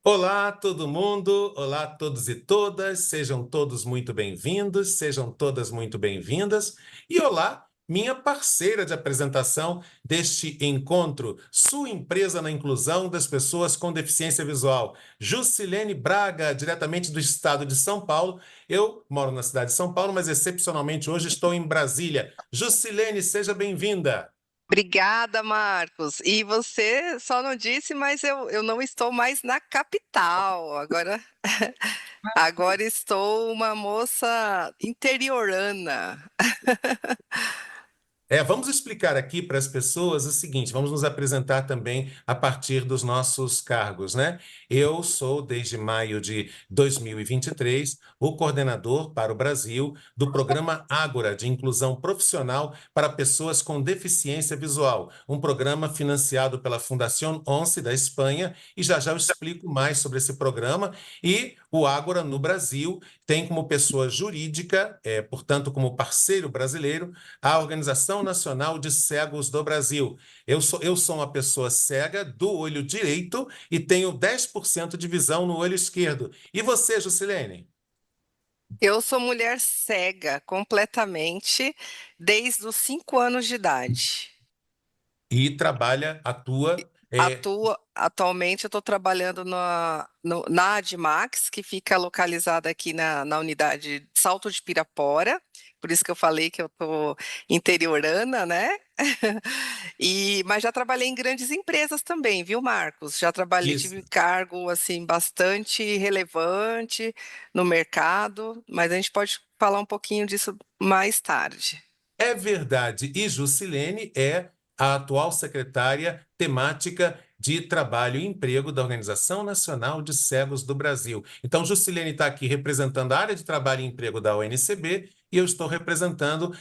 Olá, todo mundo! Olá, todos e todas! Sejam todos muito bem-vindos, sejam todas muito bem-vindas. E olá, minha parceira de apresentação deste encontro, sua empresa na inclusão das pessoas com deficiência visual, Jusilene Braga, diretamente do estado de São Paulo. Eu moro na cidade de São Paulo, mas excepcionalmente hoje estou em Brasília. Jusilene, seja bem-vinda! Obrigada, Marcos. E você só não disse, mas eu não estou mais na capital. Agora estou uma moça interiorana. Vamos explicar aqui para as pessoas o seguinte: vamos nos apresentar também a partir dos nossos cargos, né? Eu sou, desde maio de 2023, o coordenador para o Brasil do programa Ágora de Inclusão Profissional para Pessoas com Deficiência Visual, um programa financiado pela Fundación ONCE da Espanha, e já já eu explico mais sobre esse programa. E o Ágora no Brasil tem como pessoa jurídica, portanto, como parceiro brasileiro, a Organização Nacional de Cegos do Brasil. Eu sou uma pessoa cega do olho direito e tenho 10% de visão no olho esquerdo. E você, Jusilene? Eu sou mulher cega completamente desde os 5 anos de idade. E trabalha, atua. Atualmente eu estou trabalhando na Admax, que fica localizada aqui na unidade de Salto de Pirapora, por isso que eu falei que eu estou interiorana, né? Mas já trabalhei em grandes empresas também, viu, Marcos? Já trabalhei, Isso. tive cargo assim bastante relevante no mercado, mas a gente pode falar um pouquinho disso mais tarde. É verdade. E Jusilene é a atual secretária temática de Trabalho e Emprego da Organização Nacional de Cegos do Brasil. Então, Jusilene está aqui representando a área de Trabalho e Emprego da ONCB e eu estou representando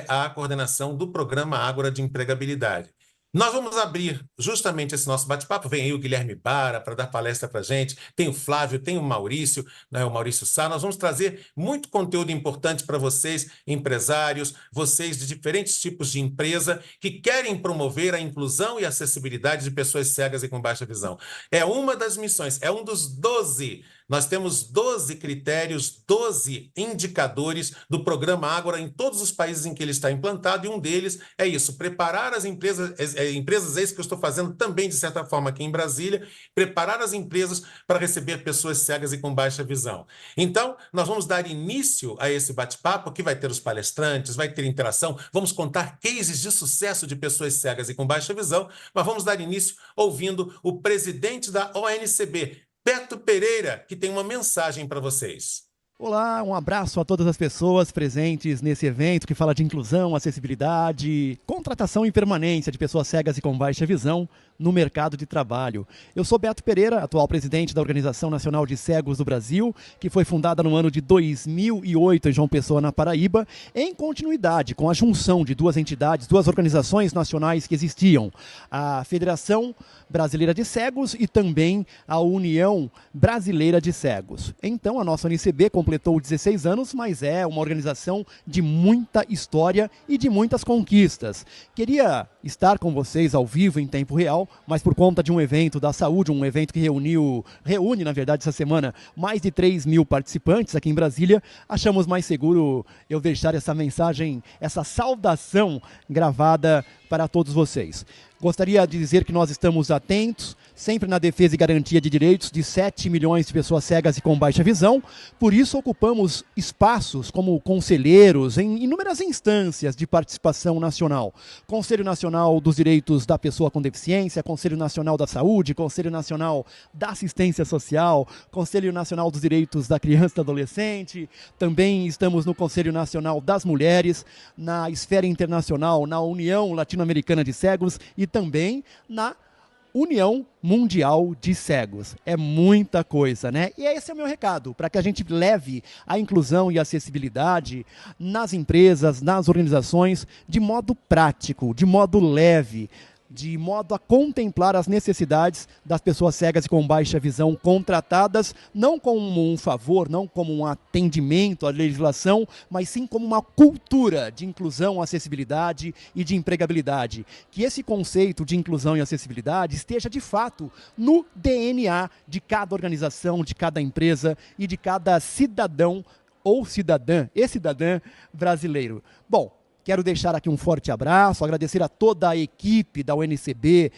a coordenação do Programa Ágora de Empregabilidade. Nós vamos abrir justamente esse nosso bate-papo. Vem aí o Guilherme Bara para dar palestra para a gente. Tem o Flávio, tem o Maurício, né, o Maurício Sá. Nós vamos trazer muito conteúdo importante para vocês, empresários, vocês de diferentes tipos de empresa que querem promover a inclusão e acessibilidade de pessoas cegas e com baixa visão. É uma das missões, é um dos 12. Nós temos 12 critérios, 12 indicadores do programa Ágora em todos os países em que ele está implantado, e um deles é isso: preparar as empresas, é isso que eu estou fazendo também, de certa forma, aqui em Brasília, preparar as empresas para receber pessoas cegas e com baixa visão. Então, nós vamos dar início a esse bate-papo, que vai ter os palestrantes, vai ter interação, vamos contar cases de sucesso de pessoas cegas e com baixa visão, mas vamos dar início ouvindo o presidente da ONCB, Beto Pereira, que tem uma mensagem para vocês. Olá, um abraço a todas as pessoas presentes nesse evento que fala de inclusão, acessibilidade, contratação e permanência de pessoas cegas e com baixa visão no mercado de trabalho. Eu sou Beto Pereira, atual presidente da Organização Nacional de Cegos do Brasil, que foi fundada no ano de 2008 em João Pessoa, na Paraíba, em continuidade com a junção de duas entidades, duas organizações nacionais que existiam, a Federação Brasileira de Cegos e também a União Brasileira de Cegos. Então, a nossa UNCB completou 16 anos, mas é uma organização de muita história e de muitas conquistas. Queria estar com vocês ao vivo em tempo real, mas por conta de um evento da saúde, um evento que reúne, na verdade, essa semana, mais de 3.000 participantes aqui em Brasília, achamos mais seguro eu deixar essa mensagem, essa saudação gravada para todos vocês. Gostaria de dizer que nós estamos atentos, sempre na defesa e garantia de direitos de 7 milhões de pessoas cegas e com baixa visão. Por isso, ocupamos espaços como conselheiros em inúmeras instâncias de participação nacional. Conselho Nacional dos Direitos da Pessoa com Deficiência, Conselho Nacional da Saúde, Conselho Nacional da Assistência Social, Conselho Nacional dos Direitos da Criança e do Adolescente. Também estamos no Conselho Nacional das Mulheres, na esfera internacional, na União Latino-Americana de Cegos e também na União Mundial de Cegos. É muita coisa, né? E esse é o meu recado, para que a gente leve a inclusão e a acessibilidade nas empresas, nas organizações, de modo prático, de modo leve, de modo a contemplar as necessidades das pessoas cegas e com baixa visão contratadas, não como um favor, não como um atendimento à legislação, mas sim como uma cultura de inclusão, acessibilidade e de empregabilidade. Que esse conceito de inclusão e acessibilidade esteja, de fato, no DNA de cada organização, de cada empresa e de cada cidadão ou cidadã e cidadã brasileiro. Bom, quero deixar aqui um forte abraço, agradecer a toda a equipe da UNCB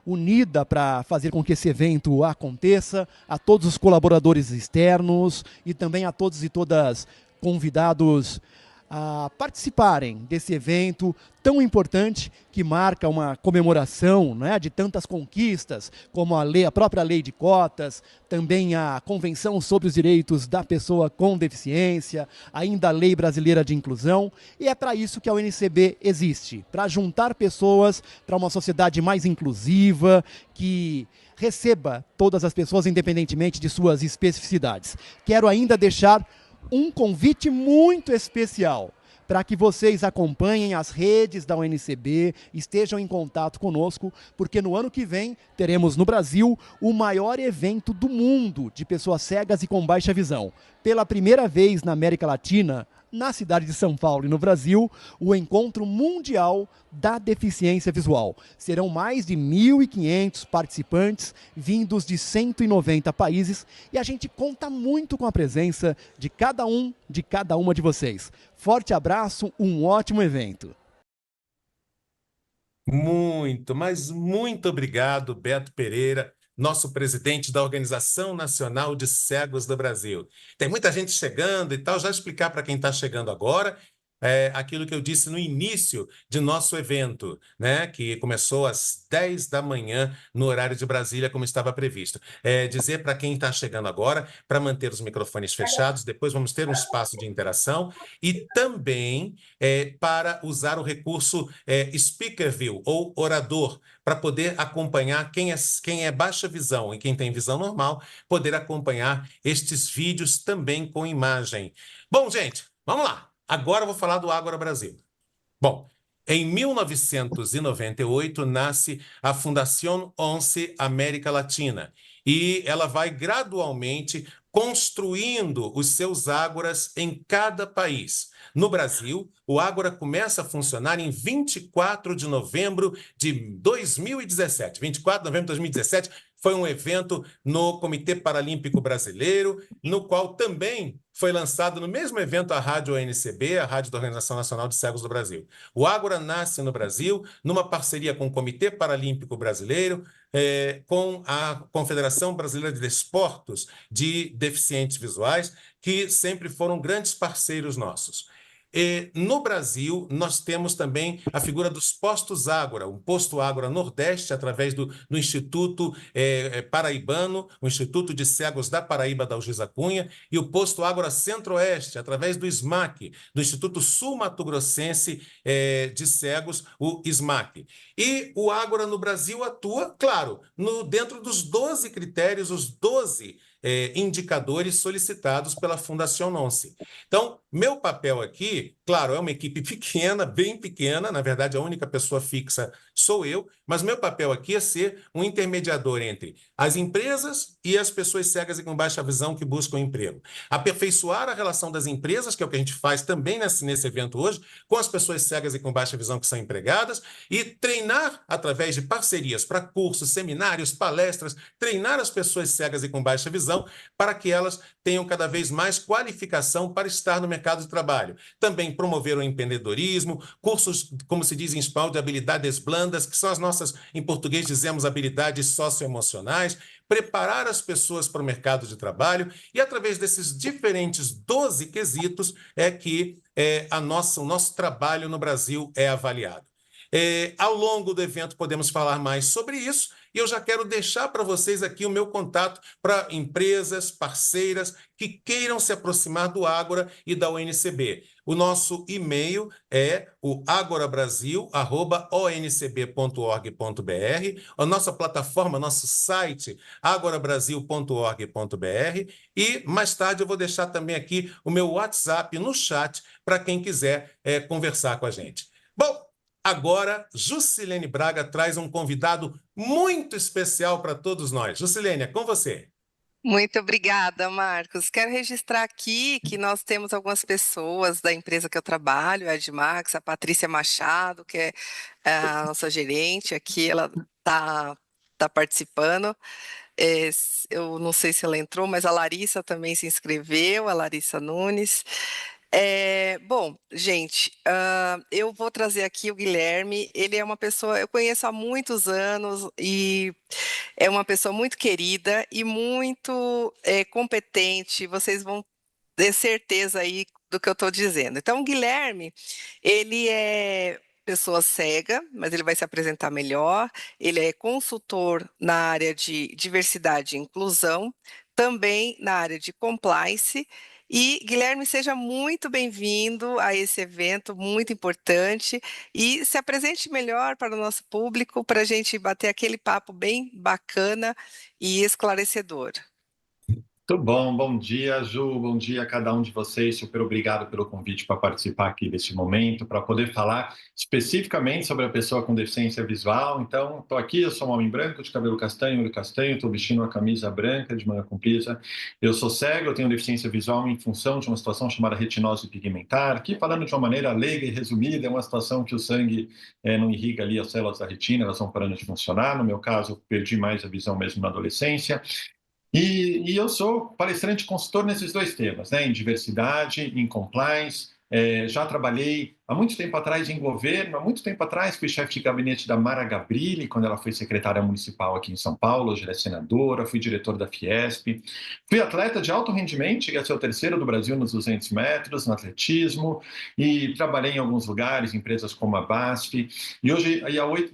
unida para fazer com que esse evento aconteça, a todos os colaboradores externos e também a todos e todas convidados a participarem desse evento tão importante que marca uma comemoração, né, de tantas conquistas, como a própria lei de cotas, também a Convenção sobre os Direitos da Pessoa com Deficiência, ainda a Lei Brasileira de Inclusão, e é para isso que a UNCB existe, para juntar pessoas para uma sociedade mais inclusiva, que receba todas as pessoas independentemente de suas especificidades. Quero ainda deixar um convite muito especial para que vocês acompanhem as redes da UNCB, estejam em contato conosco, porque no ano que vem teremos no Brasil o maior evento do mundo de pessoas cegas e com baixa visão. Pela primeira vez na América Latina, na cidade de São Paulo e no Brasil, o Encontro Mundial da Deficiência Visual. Serão mais de 1.500 participantes, vindos de 190 países, e a gente conta muito com a presença de cada uma de vocês. Forte abraço, um ótimo evento. Mas muito obrigado, Beto Pereira, nosso presidente da Organização Nacional de Cegos do Brasil. Tem muita gente chegando e tal, já explicar para quem está chegando agora aquilo que eu disse no início de nosso evento, né, que começou às 10 da manhã no horário de Brasília, como estava previsto. Dizer para quem está chegando agora, para manter os microfones fechados, depois vamos ter um espaço de interação e também para usar o recurso Speaker View ou orador, para poder acompanhar quem é baixa visão e quem tem visão normal, poder acompanhar estes vídeos também com imagem. Bom, gente, vamos lá. Agora eu vou falar do Ágora Brasil. Bom, em 1998 nasce a Fundación ONCE América Latina e ela vai gradualmente construindo os seus ágoras em cada país. No Brasil, o Ágora começa a funcionar em 24 de novembro de 2017. 24 de novembro de 2017 foi um evento no Comitê Paralímpico Brasileiro, no qual também foi lançado no mesmo evento a Rádio ONCB, a Rádio da Organização Nacional de Cegos do Brasil. O Ágora nasce no Brasil numa parceria com o Comitê Paralímpico Brasileiro, com a Confederação Brasileira de Desportos de Deficientes Visuais, que sempre foram grandes parceiros nossos. No Brasil, nós temos também a figura dos postos Ágora, o posto Ágora Nordeste, através do Instituto Paraibano, o Instituto de Cegos da Paraíba, da Algisa Cunha, e o posto Ágora Centro-Oeste, através do SMAC, do Instituto Sul-Mato-Grossense de Cegos, o SMAC. E o Ágora no Brasil atua, claro, dentro dos 12 critérios, os 12 indicadores solicitados pela Fundación ONCE. Então, meu papel aqui, claro, é uma equipe pequena, bem pequena, na verdade a única pessoa fixa sou eu, mas meu papel aqui é ser um intermediador entre as empresas e as pessoas cegas e com baixa visão que buscam emprego. Aperfeiçoar a relação das empresas, que é o que a gente faz também nesse evento hoje, com as pessoas cegas e com baixa visão que são empregadas, e treinar através de parcerias para cursos, seminários, palestras, treinar as pessoas cegas e com baixa visão para que elas tenham cada vez mais qualificação para estar no mercado de trabalho. Também promover o empreendedorismo, cursos, como se diz em espanhol, de habilidades blandas, que são as nossas, em português dizemos, habilidades socioemocionais, preparar as pessoas para o mercado de trabalho e, através desses diferentes 12 quesitos, é que o nosso trabalho no Brasil é avaliado. Ao longo do evento podemos falar mais sobre isso e eu já quero deixar para vocês aqui o meu contato para empresas, parceiras que queiram se aproximar do Ágora e da UNCB. O nosso e-mail é o agorabrasil@oncb.org.br, a nossa plataforma, nosso site, agorabrasil.org.br, e mais tarde eu vou deixar também aqui o meu WhatsApp no chat para quem quiser conversar com a gente. Bom, Agora, Juscelene Braga traz um convidado muito especial para todos nós. Juscelene, é com você. Muito obrigada, Marcos. Quero registrar aqui que nós temos algumas pessoas da empresa que eu trabalho, a Edmax, a Patrícia Machado, que é a nossa gerente aqui, ela tá participando. Eu não sei se ela entrou, mas a Larissa também se inscreveu, a Larissa Nunes. Bom, gente, eu vou trazer aqui o Guilherme. Ele é uma pessoa, eu conheço há muitos anos e é uma pessoa muito querida e muito competente. Vocês vão ter certeza aí do que eu estou dizendo. Então, o Guilherme, ele é pessoa cega, mas ele vai se apresentar melhor. Ele é consultor na área de diversidade e inclusão, também na área de compliance. E, Guilherme, seja muito bem-vindo a esse evento muito importante e se apresente melhor para o nosso público, para a gente bater aquele papo bem bacana e esclarecedor. Muito bom, bom dia, Ju, bom dia a cada um de vocês. Super obrigado pelo convite para participar aqui desse momento, para poder falar especificamente sobre a pessoa com deficiência visual. Então, estou aqui, eu sou um homem branco, de cabelo castanho, olho castanho, estou vestindo uma camisa branca de manga comprida. Eu sou cego, eu tenho deficiência visual em função de uma situação chamada retinose pigmentar, que, falando de uma maneira leiga e resumida, é uma situação que o sangue não irriga ali as células da retina, elas vão parando de funcionar. No meu caso, eu perdi mais a visão mesmo na adolescência. E eu sou palestrante e consultor nesses dois temas, né? Em diversidade, em compliance. Já trabalhei há muito tempo atrás em governo, há muito tempo atrás fui chefe de gabinete da Mara Gabrilli, quando ela foi secretária municipal aqui em São Paulo, hoje ela é senadora, fui diretor da Fiesp. Fui atleta de alto rendimento, cheguei a ser o terceiro do Brasil nos 200 metros, no atletismo, e trabalhei em alguns lugares, empresas como a BASF. E hoje,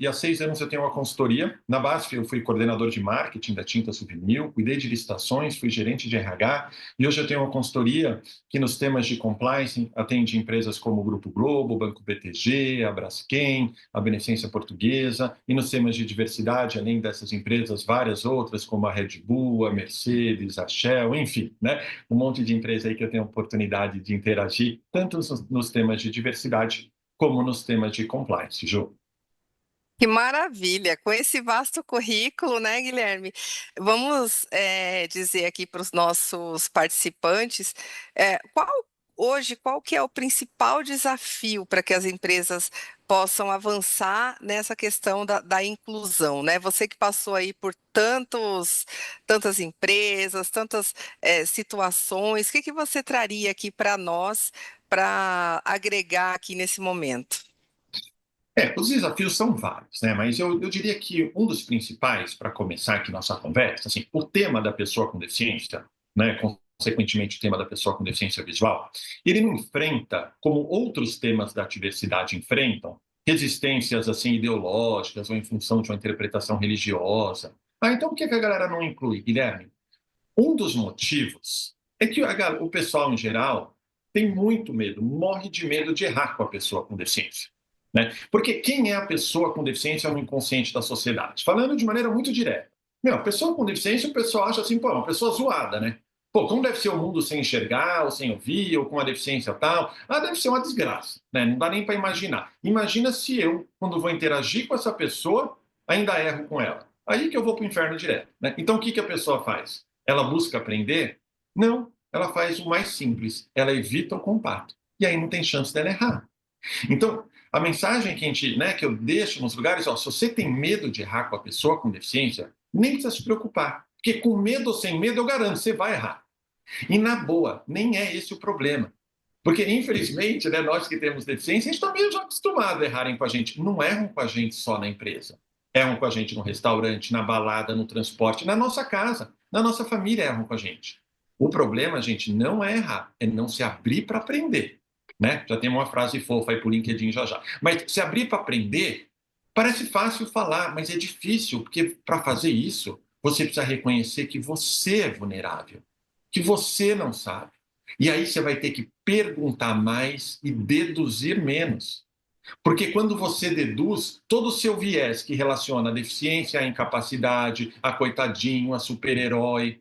há 6 anos, eu tenho uma consultoria. Na BASF, eu fui coordenador de marketing da tinta Souvenir, cuidei de licitações, fui gerente de RH, e hoje eu tenho uma consultoria que nos temas de compliance atende empresas como o Grupo Globo, o Banco BTG, a Braskem, a Beneficência Portuguesa, e nos temas de diversidade, além dessas empresas, várias outras, como a Red Bull, a Mercedes, a Shell, enfim, né? Um monte de empresa aí que eu tenho a oportunidade de interagir, tanto nos temas de diversidade como nos temas de compliance, Ju. Que maravilha! Com esse vasto currículo, né, Guilherme? Vamos dizer aqui para os nossos participantes, qual que é o principal desafio para que as empresas possam avançar nessa questão da inclusão, né? Você que passou aí por tantas empresas, tantas situações, o que que você traria aqui para nós para agregar aqui nesse momento? Os desafios são vários, né? Mas eu diria que um dos principais, para começar aqui nossa conversa, assim, o tema da pessoa com deficiência, né? Consequentemente, o tema da pessoa com deficiência visual, ele não enfrenta, como outros temas da diversidade enfrentam, resistências assim ideológicas ou em função de uma interpretação religiosa. Então, o que a galera não inclui, Guilherme? Um dos motivos é que o pessoal, em geral, tem muito medo, morre de medo de errar com a pessoa com deficiência. Né? Porque quem é a pessoa com deficiência no inconsciente da sociedade? Falando de maneira muito direta. A pessoa com deficiência, o pessoal acha assim, pô, é uma pessoa zoada, né? Pô, como deve ser o mundo sem enxergar, ou sem ouvir, ou com uma deficiência tal? Deve ser uma desgraça, né? Não dá nem para imaginar. Imagina se eu, quando vou interagir com essa pessoa, ainda erro com ela. Aí que eu vou para o inferno direto, né? Então, o que a pessoa faz? Ela busca aprender? Não, ela faz o mais simples. Ela evita o contato. E aí não tem chance dela errar. Então, a mensagem que que eu deixo nos lugares, se você tem medo de errar com a pessoa com deficiência, nem precisa se preocupar. Porque com medo ou sem medo, eu garanto, você vai errar. E na boa, nem é esse o problema. Porque, infelizmente, né, nós que temos deficiência, a gente está meio já acostumado a errarem com a gente. Não erram com a gente só na empresa. Erram com a gente no restaurante, na balada, no transporte, na nossa casa, na nossa família erram com a gente. O problema, gente, não é errar, é não se abrir para aprender. Né? Já tem uma frase fofa aí pro LinkedIn já. Mas se abrir para aprender, parece fácil falar, mas é difícil, porque para fazer isso, você precisa reconhecer que você é vulnerável, que você não sabe. E aí você vai ter que perguntar mais e deduzir menos. Porque quando você deduz, todo o seu viés que relaciona a deficiência, a incapacidade, a coitadinho, a super-herói,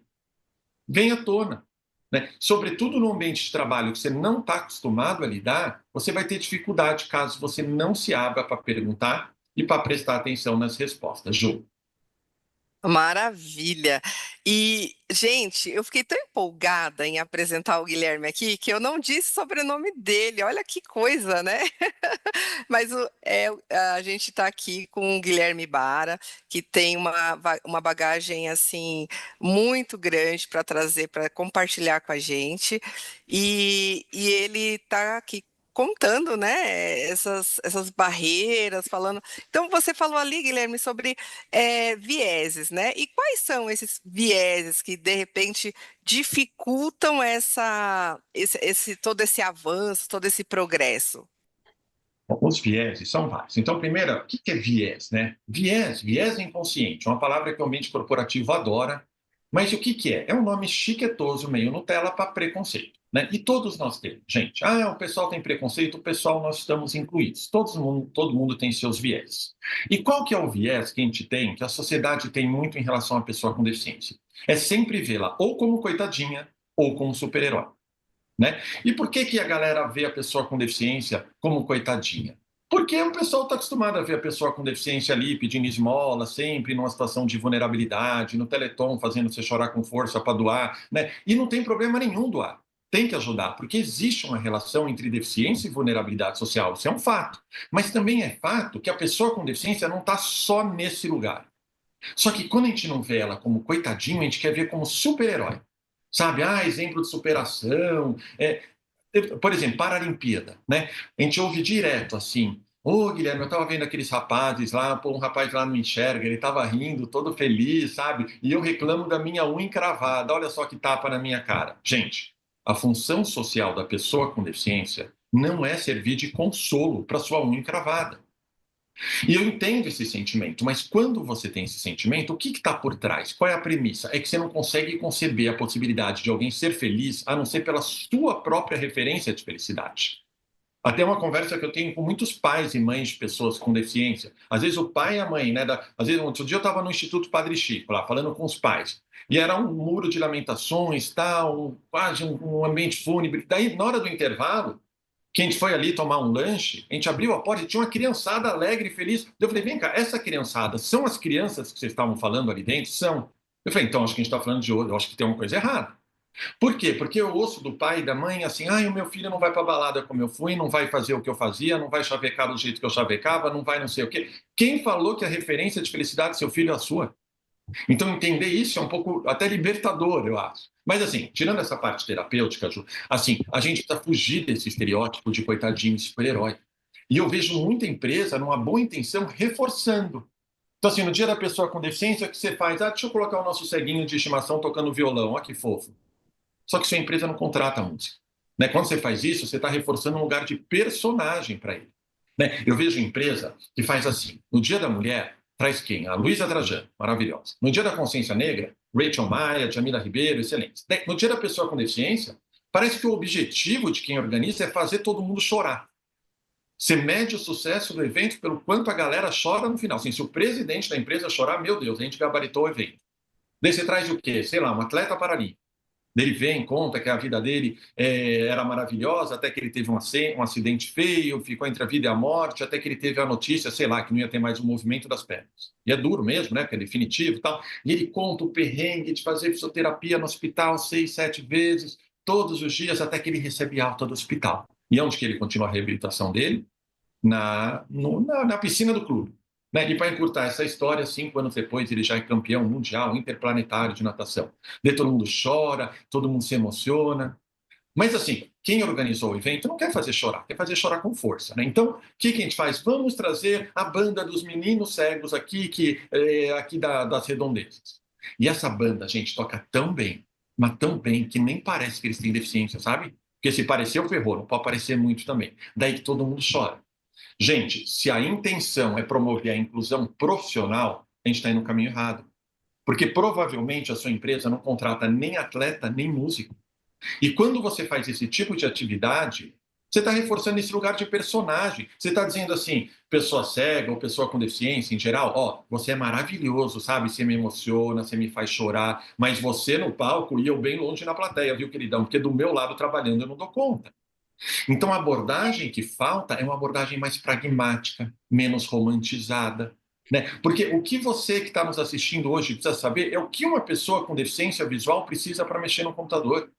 vem à tona. né? Sobretudo no ambiente de trabalho que você não está acostumado a lidar, você vai ter dificuldade caso você não se abra para perguntar e para prestar atenção nas respostas. Ju. Maravilha! E, gente, eu fiquei tão empolgada em apresentar o Guilherme aqui que eu não disse o sobrenome dele. Olha que coisa, né? Mas a gente está aqui com o Guilherme Bara, que tem uma bagagem assim muito grande para trazer, para compartilhar com a gente. E ele está aqui contando, né, essas barreiras, falando. Então, você falou ali, Guilherme, sobre vieses, né? E quais são esses vieses que, de repente, dificultam todo esse avanço, todo esse progresso? Bom, os vieses são vários. Então, primeiro, o que é viés, né? Viés é inconsciente, uma palavra que o ambiente corporativo adora, mas o que é? É um nome chiquetoso, meio Nutella, para preconceito, né? E todos nós temos, gente. Ah, o pessoal tem preconceito, o pessoal nós estamos incluídos. Todo mundo tem seus viés. E qual que é o viés que a gente tem, que a sociedade tem muito em relação à pessoa com deficiência? É sempre vê-la ou como coitadinha ou como super-herói. Né? E por que a galera vê a pessoa com deficiência como coitadinha? Porque o pessoal está acostumado a ver a pessoa com deficiência ali pedindo esmola, sempre numa situação de vulnerabilidade, no Teleton fazendo você chorar com força para doar, né? E não tem problema nenhum doar. Tem que ajudar, porque existe uma relação entre deficiência e vulnerabilidade social. Isso é um fato. Mas também é fato que a pessoa com deficiência não está só nesse lugar. Só que quando a gente não vê ela como coitadinho, a gente quer ver como super-herói. Sabe? Ah, exemplo de superação. Por exemplo, Paralimpíada, né? A gente ouve direto assim: ô, Guilherme, eu estava vendo aqueles rapazes lá, pô, um rapaz lá não enxerga, ele estava rindo, todo feliz, sabe? E eu reclamo da minha unha encravada, olha só que tapa na minha cara. Gente, a função social da pessoa com deficiência não é servir de consolo para sua unha encravada. E eu entendo esse sentimento, mas quando você tem esse sentimento, o que está por trás? Qual é a premissa? É que você não consegue conceber a possibilidade de alguém ser feliz a não ser pela sua própria referência de felicidade. Até uma conversa que eu tenho com muitos pais e mães de pessoas com deficiência. Às vezes o pai e a mãe, né? Às vezes, outro dia eu estava no Instituto Padre Chico, lá, falando com os pais. E era um muro de lamentações, tal, quase um ambiente fúnebre. Daí, na hora do intervalo, que a gente foi ali tomar um lanche, a gente abriu a porta e tinha uma criançada alegre e feliz. Eu falei, vem cá, essa criançada são as crianças que vocês estavam falando ali dentro? São. Eu falei, então acho que a gente está falando de outro, eu acho que tem uma coisa errada. Por quê? Porque eu ouço do pai e da mãe assim, o meu filho não vai para balada como eu fui, não vai fazer o que eu fazia, não vai chavecar do jeito que eu chavecava, não vai não sei o quê. Quem falou que a referência de felicidade do seu filho é a sua? Então, entender isso é um pouco até libertador, eu acho. Mas, assim, tirando essa parte terapêutica, Ju, assim, a gente precisa fugir desse estereótipo de coitadinho e super-herói. E eu vejo muita empresa, numa boa intenção, reforçando. Então, assim, no dia da pessoa com deficiência, o que você faz? Deixa eu colocar o nosso ceguinho de estimação tocando violão, olha que fofo. Só que sua empresa não contrata música. Né? Quando você faz isso, você está reforçando um lugar de personagem para ele. Né? Eu vejo empresa que faz assim, no Dia da Mulher, traz quem? A Luísa Trajano, maravilhosa. No Dia da Consciência Negra, Rachel Maia, Jamila Ribeiro, excelente. No Dia da Pessoa com Deficiência, parece que o objetivo de quem organiza é fazer todo mundo chorar. Você mede o sucesso do evento pelo quanto a galera chora no final. Assim, se o presidente da empresa chorar, meu Deus, a gente gabaritou o evento. Daí você traz o quê? Sei lá, um atleta paralímpico. Ele vem, conta que a vida dele era maravilhosa, até que ele teve um acidente feio, ficou entre a vida e a morte, até que ele teve a notícia, sei lá, que não ia ter mais o movimento das pernas. E é duro mesmo, né? Porque é definitivo e tal. E ele conta o perrengue de fazer fisioterapia no hospital 6, 7 vezes, todos os dias, até que ele recebe alta do hospital. E onde que ele continua a reabilitação dele? Na piscina do clube. Né? E para encurtar essa história, 5 anos depois, ele já é campeão mundial interplanetário de natação. Daí todo mundo chora, todo mundo se emociona. Mas, assim, quem organizou o evento não quer fazer chorar, quer fazer chorar com força. Né? Então, o que a gente faz? Vamos trazer a banda dos meninos cegos aqui, aqui das redondezas. E essa banda, gente, toca tão bem, mas tão bem, que nem parece que eles têm deficiência, sabe? Porque se parecer, ferrou, não pode parecer muito também. Daí que todo mundo chora. Gente, se a intenção é promover a inclusão profissional, a gente está indo no caminho errado. Porque provavelmente a sua empresa não contrata nem atleta, nem músico. E quando você faz esse tipo de atividade, Você está reforçando esse lugar de personagem. Você está dizendo assim, pessoa cega ou pessoa com deficiência em geral, ó, você é maravilhoso, sabe? Você me emociona, você me faz chorar, mas você no palco e eu bem longe na plateia, viu, queridão? Porque do meu lado trabalhando eu não dou conta. Então a abordagem que falta é uma abordagem mais pragmática, menos romantizada. Né? Porque o que você que está nos assistindo hoje precisa saber é o que uma pessoa com deficiência visual precisa para mexer no computador.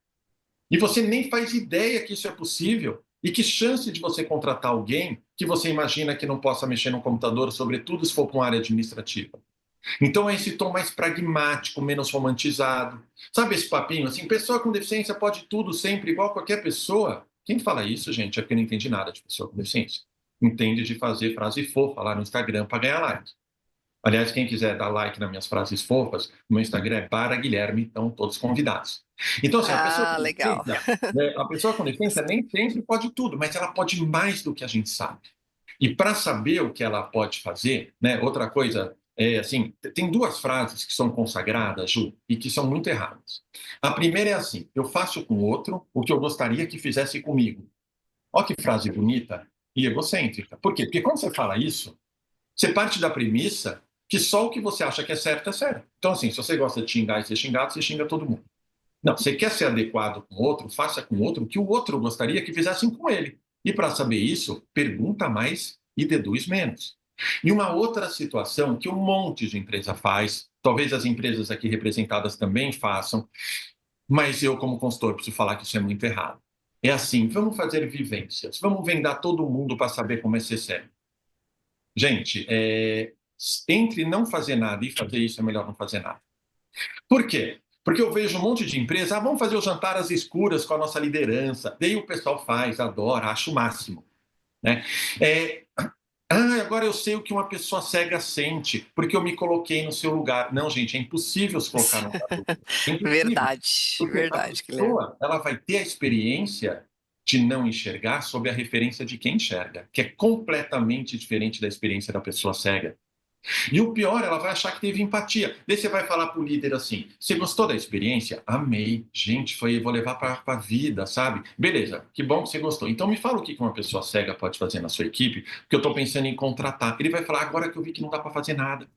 E você nem faz ideia que isso é possível. E que chance de você contratar alguém que você imagina que não possa mexer no computador, sobretudo se for para uma área administrativa. Então é esse tom mais pragmático, menos romantizado. Sabe esse papinho assim, pessoa com deficiência pode tudo sempre, igual qualquer pessoa? Quem fala isso, gente, é porque não entende nada de pessoa com deficiência. Entende de fazer frase fofa lá no Instagram para ganhar like. Aliás, quem quiser dar like nas minhas frases fofas, meu Instagram é para Guilherme, então todos convidados. Então, assim, Ah, legal. a pessoa com deficiência nem sempre pode tudo, mas ela pode mais do que a gente sabe. E para saber o que ela pode fazer, né, outra coisa é assim, tem duas frases que são consagradas, Ju, e que são muito erradas. A primeira é assim: eu faço com o outro o que eu gostaria que fizesse comigo. Olha que frase bonita e egocêntrica. Por quê? Porque quando você fala isso, você parte da premissa que só o que você acha que é certo é certo. Então, assim, se você gosta de xingar e ser xingado, você xinga todo mundo. Não, você quer ser adequado com o outro, faça com o outro o que o outro gostaria que fizessem com ele. E para saber isso, pergunta mais e deduz menos. E uma outra situação que um monte de empresa faz, talvez as empresas aqui representadas também façam, mas eu, como consultor, preciso falar que isso é muito errado. É assim, vamos fazer vivências, vamos vendar todo mundo para saber como é ser sério. Gente, entre não fazer nada e fazer isso, é melhor não fazer nada. Por quê? Porque eu vejo um monte de empresa, vamos fazer o jantar às escuras com a nossa liderança. Daí o pessoal faz, adora, acha o máximo. Né? Agora eu sei o que uma pessoa cega sente, porque eu me coloquei no seu lugar. Não, gente, é impossível se colocar no lugar do outro. É impossível. Verdade, Porque a verdade, Guilherme. pessoa, ela vai ter a experiência de não enxergar sob a referência de quem enxerga, que é completamente diferente da experiência da pessoa cega. E o pior, ela vai achar que teve empatia. Daí você vai falar para o líder assim: você gostou da experiência? Amei. Gente, vou levar para a vida, sabe? Beleza, que bom que você gostou. Então me fala o que uma pessoa cega pode fazer na sua equipe, porque eu estou pensando em contratar. Ele vai falar: agora que eu vi que não dá para fazer nada.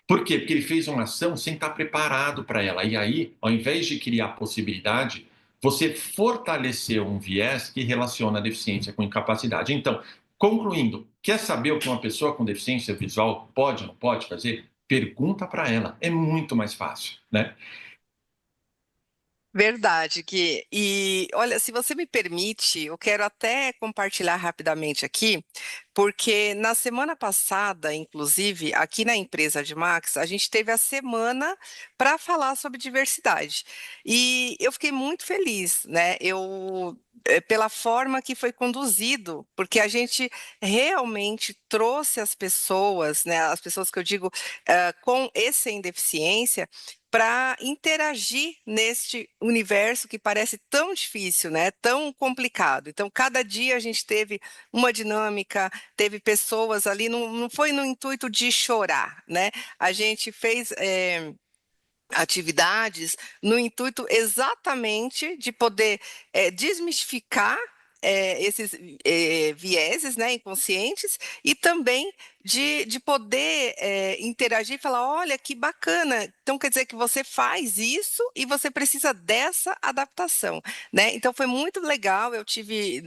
Por quê? Porque ele fez uma ação sem estar preparado para ela. E aí, ao invés de criar possibilidade, você fortaleceu um viés que relaciona a deficiência com incapacidade. Então, concluindo, quer saber o que uma pessoa com deficiência visual pode ou não pode fazer? Pergunta para ela. É muito mais fácil, né? Verdade, e olha, se você me permite, eu quero até compartilhar rapidamente aqui, porque na semana passada, inclusive, aqui na empresa de Max, a gente teve a semana para falar sobre diversidade. E eu fiquei muito feliz, né? Pela forma que foi conduzido, porque a gente realmente trouxe as pessoas, né? As pessoas que eu digo com e sem deficiência para interagir neste universo que parece tão difícil, né? Tão complicado. Então, cada dia a gente teve uma dinâmica, teve pessoas ali, não foi no intuito de chorar, né? A gente fez atividades no intuito exatamente de poder desmistificar esses vieses, né, inconscientes, e também de poder interagir e falar, olha, que bacana, então quer dizer que você faz isso e você precisa dessa adaptação, né? Então foi muito legal, eu tive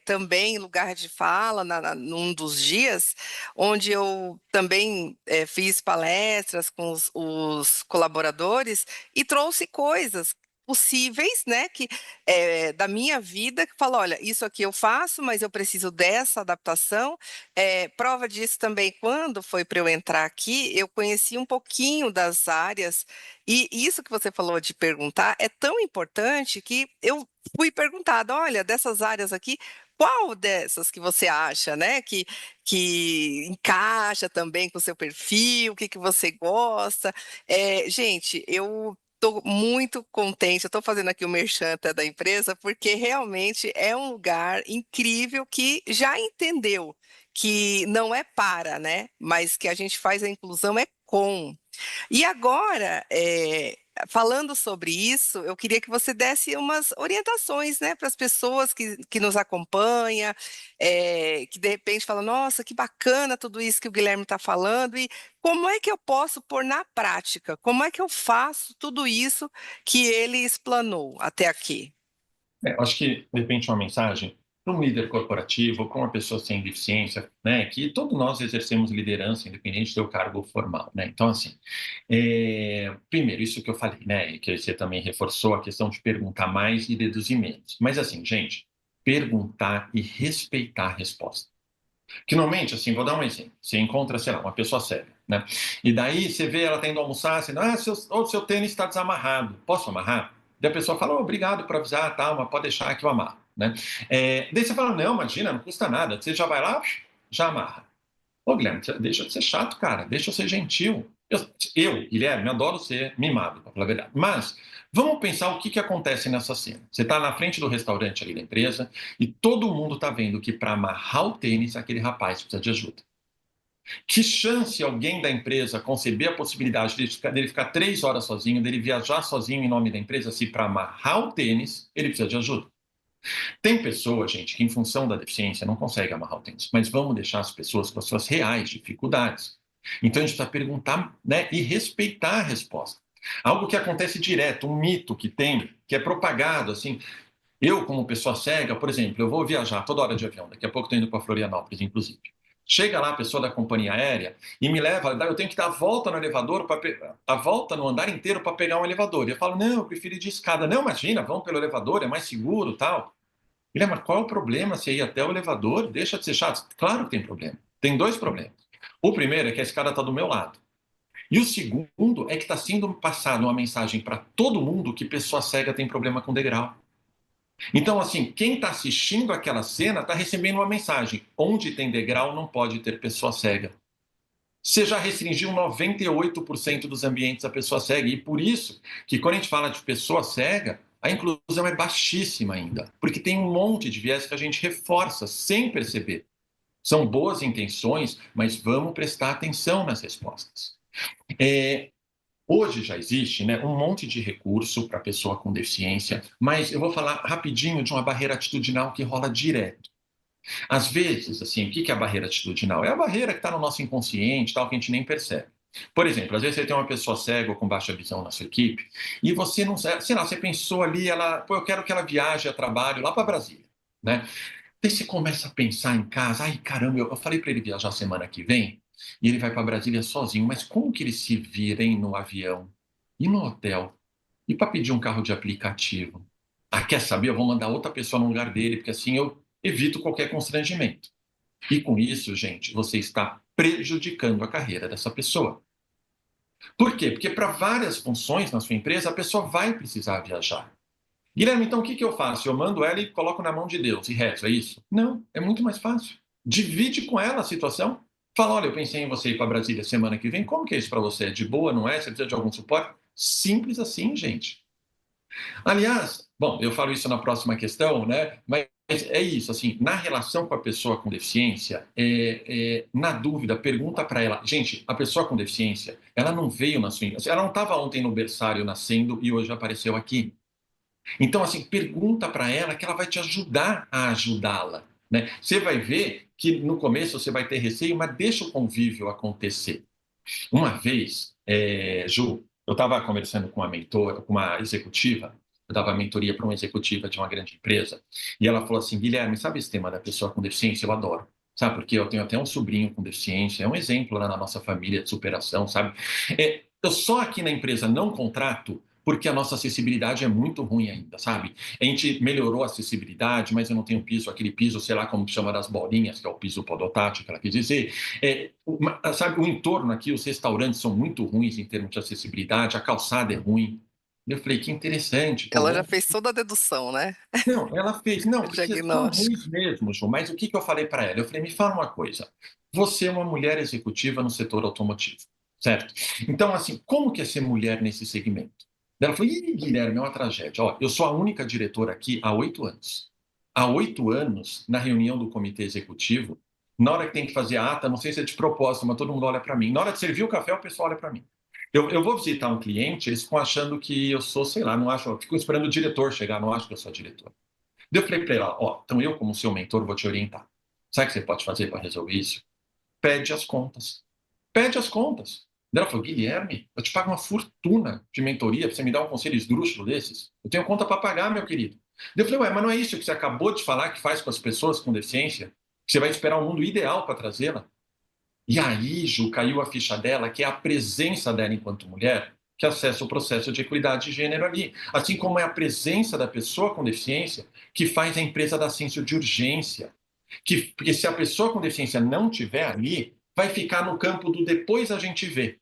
também lugar de fala num dos dias, onde eu também fiz palestras com os colaboradores e trouxe coisas possíveis, né, que da minha vida, que fala, olha, isso aqui eu faço, mas eu preciso dessa adaptação. Prova disso também, quando foi para eu entrar aqui, eu conheci um pouquinho das áreas, e isso que você falou de perguntar é tão importante que eu fui perguntada, olha, dessas áreas aqui, qual dessas que você acha, né, que encaixa também com o seu perfil, o que você gosta? Gente, eu estou muito contente, eu estou fazendo aqui o merchan até da empresa, porque realmente é um lugar incrível que já entendeu que não é para, né? Mas que a gente faz a inclusão é com. E agora, falando sobre isso, eu queria que você desse umas orientações, né, para as pessoas que nos acompanham, que de repente falam, nossa, que bacana tudo isso que o Guilherme está falando, e como é que eu posso pôr na prática? Como é que eu faço tudo isso que ele explanou até aqui? Acho que, de repente, uma mensagem para um líder corporativo, para uma pessoa sem deficiência, né, que todos nós exercemos liderança, independente do seu cargo formal, né? Então, assim, primeiro, isso que eu falei, né, e que você também reforçou, a questão de perguntar mais e deduzir menos. Mas, assim, gente, perguntar e respeitar a resposta. Que normalmente, assim, vou dar um exemplo. Você encontra, sei lá, uma pessoa séria, né? E daí você vê ela tendo almoçar, assim, seu tênis está desamarrado, posso amarrar? Daí a pessoa fala, obrigado por avisar, tal, mas pode deixar que eu amarro, né? Daí você fala, não, imagina, não custa nada. Você já vai lá, já amarra. Ô, Guilherme, deixa de ser chato, cara, deixa eu ser gentil. Guilherme, adoro ser mimado, para falar a verdade. Mas vamos pensar o que acontece nessa cena. Você está na frente do restaurante ali da empresa e todo mundo está vendo que para amarrar o tênis, aquele rapaz precisa de ajuda. Que chance alguém da empresa conceber a possibilidade dele ficar 3 horas sozinho, dele viajar sozinho em nome da empresa, se para amarrar o tênis ele precisa de ajuda? Tem pessoas, gente, que em função da deficiência não conseguem amarrar o tênis, mas vamos deixar as pessoas com as suas reais dificuldades. Então a gente precisa perguntar, né, e respeitar a resposta. Algo que acontece direto, um mito que tem, que é propagado, assim. Eu, como pessoa cega, por exemplo, eu vou viajar toda hora de avião, daqui a pouco estou indo para Florianópolis, inclusive. Chega lá a pessoa da companhia aérea e me leva, eu tenho que dar a volta no elevador, a volta no andar inteiro para pegar um elevador. E eu falo, não, eu prefiro ir de escada. Não, imagina, vamos pelo elevador, é mais seguro, tal. Guilherme, mas qual é o problema você ir até o elevador? Deixa de ser chato. Claro que tem problema. Tem dois problemas. O primeiro é que a escada está do meu lado. E o segundo é que está sendo passada uma mensagem para todo mundo que pessoa cega tem problema com degrau. Então, assim, quem está assistindo aquela cena está recebendo uma mensagem. Onde tem degrau não pode ter pessoa cega. Você já restringiu 98% dos ambientes a pessoa cega. E por isso que quando a gente fala de pessoa cega, a inclusão é baixíssima ainda. Porque tem um monte de viés que a gente reforça sem perceber. São boas intenções, mas vamos prestar atenção nas respostas. Hoje já existe, né, um monte de recurso para pessoa com deficiência, mas eu vou falar rapidinho de uma barreira atitudinal que rola direto. Às vezes, assim, o que é a barreira atitudinal? É a barreira que está no nosso inconsciente, tal, que a gente nem percebe. Por exemplo, às vezes você tem uma pessoa cega ou com baixa visão na sua equipe e você não, sei lá, você pensou ali, eu quero que ela viaje a trabalho lá para Brasília, né? Daí você começa a pensar em casa, ai caramba, eu falei para ele viajar semana que vem e ele vai para Brasília sozinho, mas como que ele se vira hein, no avião e no hotel e para pedir um carro de aplicativo? Ah, quer saber? Eu vou mandar outra pessoa no lugar dele, porque assim eu evito qualquer constrangimento. E com isso, gente, você está prejudicando a carreira dessa pessoa. Por quê? Porque para várias funções na sua empresa, a pessoa vai precisar viajar. Guilherme, então o que eu faço? Eu mando ela e coloco na mão de Deus e rezo, é isso? Não, é muito mais fácil. Divide com ela a situação. Fala, olha, eu pensei em você ir para Brasília semana que vem, como que é isso para você? É de boa, não é? Você precisa de algum suporte? Simples assim, gente. Aliás, bom, eu falo isso na próxima questão, né? Mas é isso, assim, na relação com a pessoa com deficiência, na dúvida, pergunta para ela, gente, a pessoa com deficiência, ela não veio na sua, ela não estava ontem no berçário nascendo e hoje apareceu aqui. Então, assim, pergunta para ela que ela vai te ajudar a ajudá-la, né? Você vai ver que no começo você vai ter receio, mas deixa o convívio acontecer. Uma vez, Ju, eu estava conversando com uma mentora, com uma executiva, eu dava mentoria para uma executiva de uma grande empresa, e ela falou assim, Guilherme, sabe esse tema da pessoa com deficiência? Eu adoro. Sabe, porque eu tenho até um sobrinho com deficiência, é um exemplo lá na nossa família de superação, sabe? Eu só aqui na empresa não contrato porque a nossa acessibilidade é muito ruim ainda, sabe? A gente melhorou a acessibilidade, mas eu não tenho piso, aquele piso, sei lá como chama das bolinhas, que é o piso podotátil, que ela quis dizer. Sabe, o entorno aqui, os restaurantes são muito ruins em termos de acessibilidade, a calçada é ruim. Eu falei, que interessante. Pô, Ela já fez toda a dedução, né? não, ela fez, não, O porque são diagnóstico. ruins mesmo, João. Mas o que eu falei para ela? Eu falei, me fala uma coisa. Você é uma mulher executiva no setor automotivo, certo? Então, assim, como que é ser mulher nesse segmento? Ela falou, ih, Guilherme, é uma tragédia. Ó, eu sou a única diretora aqui há 8 anos. Há 8 anos, na reunião do comitê executivo, na hora que tem que fazer a ata, não sei se é de propósito, mas todo mundo olha para mim. Na hora de servir o café, o pessoal olha para mim. Eu vou visitar um cliente, eles ficam achando que eu sou, sei lá, não acho, ficam esperando o diretor chegar, não acho que eu sou diretor. Daí eu falei para ela, ó, então eu, como seu mentor, vou te orientar. Sabe o que você pode fazer para resolver isso? Pede as contas. Pede as contas. Daí ela falou, Guilherme, eu te pago uma fortuna de mentoria para você me dar um conselho esdrúxulo desses. Eu tenho conta para pagar, meu querido. Daí eu falei, ué, mas não é isso que você acabou de falar que faz com as pessoas com deficiência? Que você vai esperar um mundo ideal para trazê-la? E aí, Ju, caiu a ficha dela, que é a presença dela enquanto mulher, que acessa o processo de equidade de gênero ali. Assim como é a presença da pessoa com deficiência que faz a empresa dar senso de urgência. Porque se a pessoa com deficiência não tiver ali, vai ficar no campo do depois a gente vê.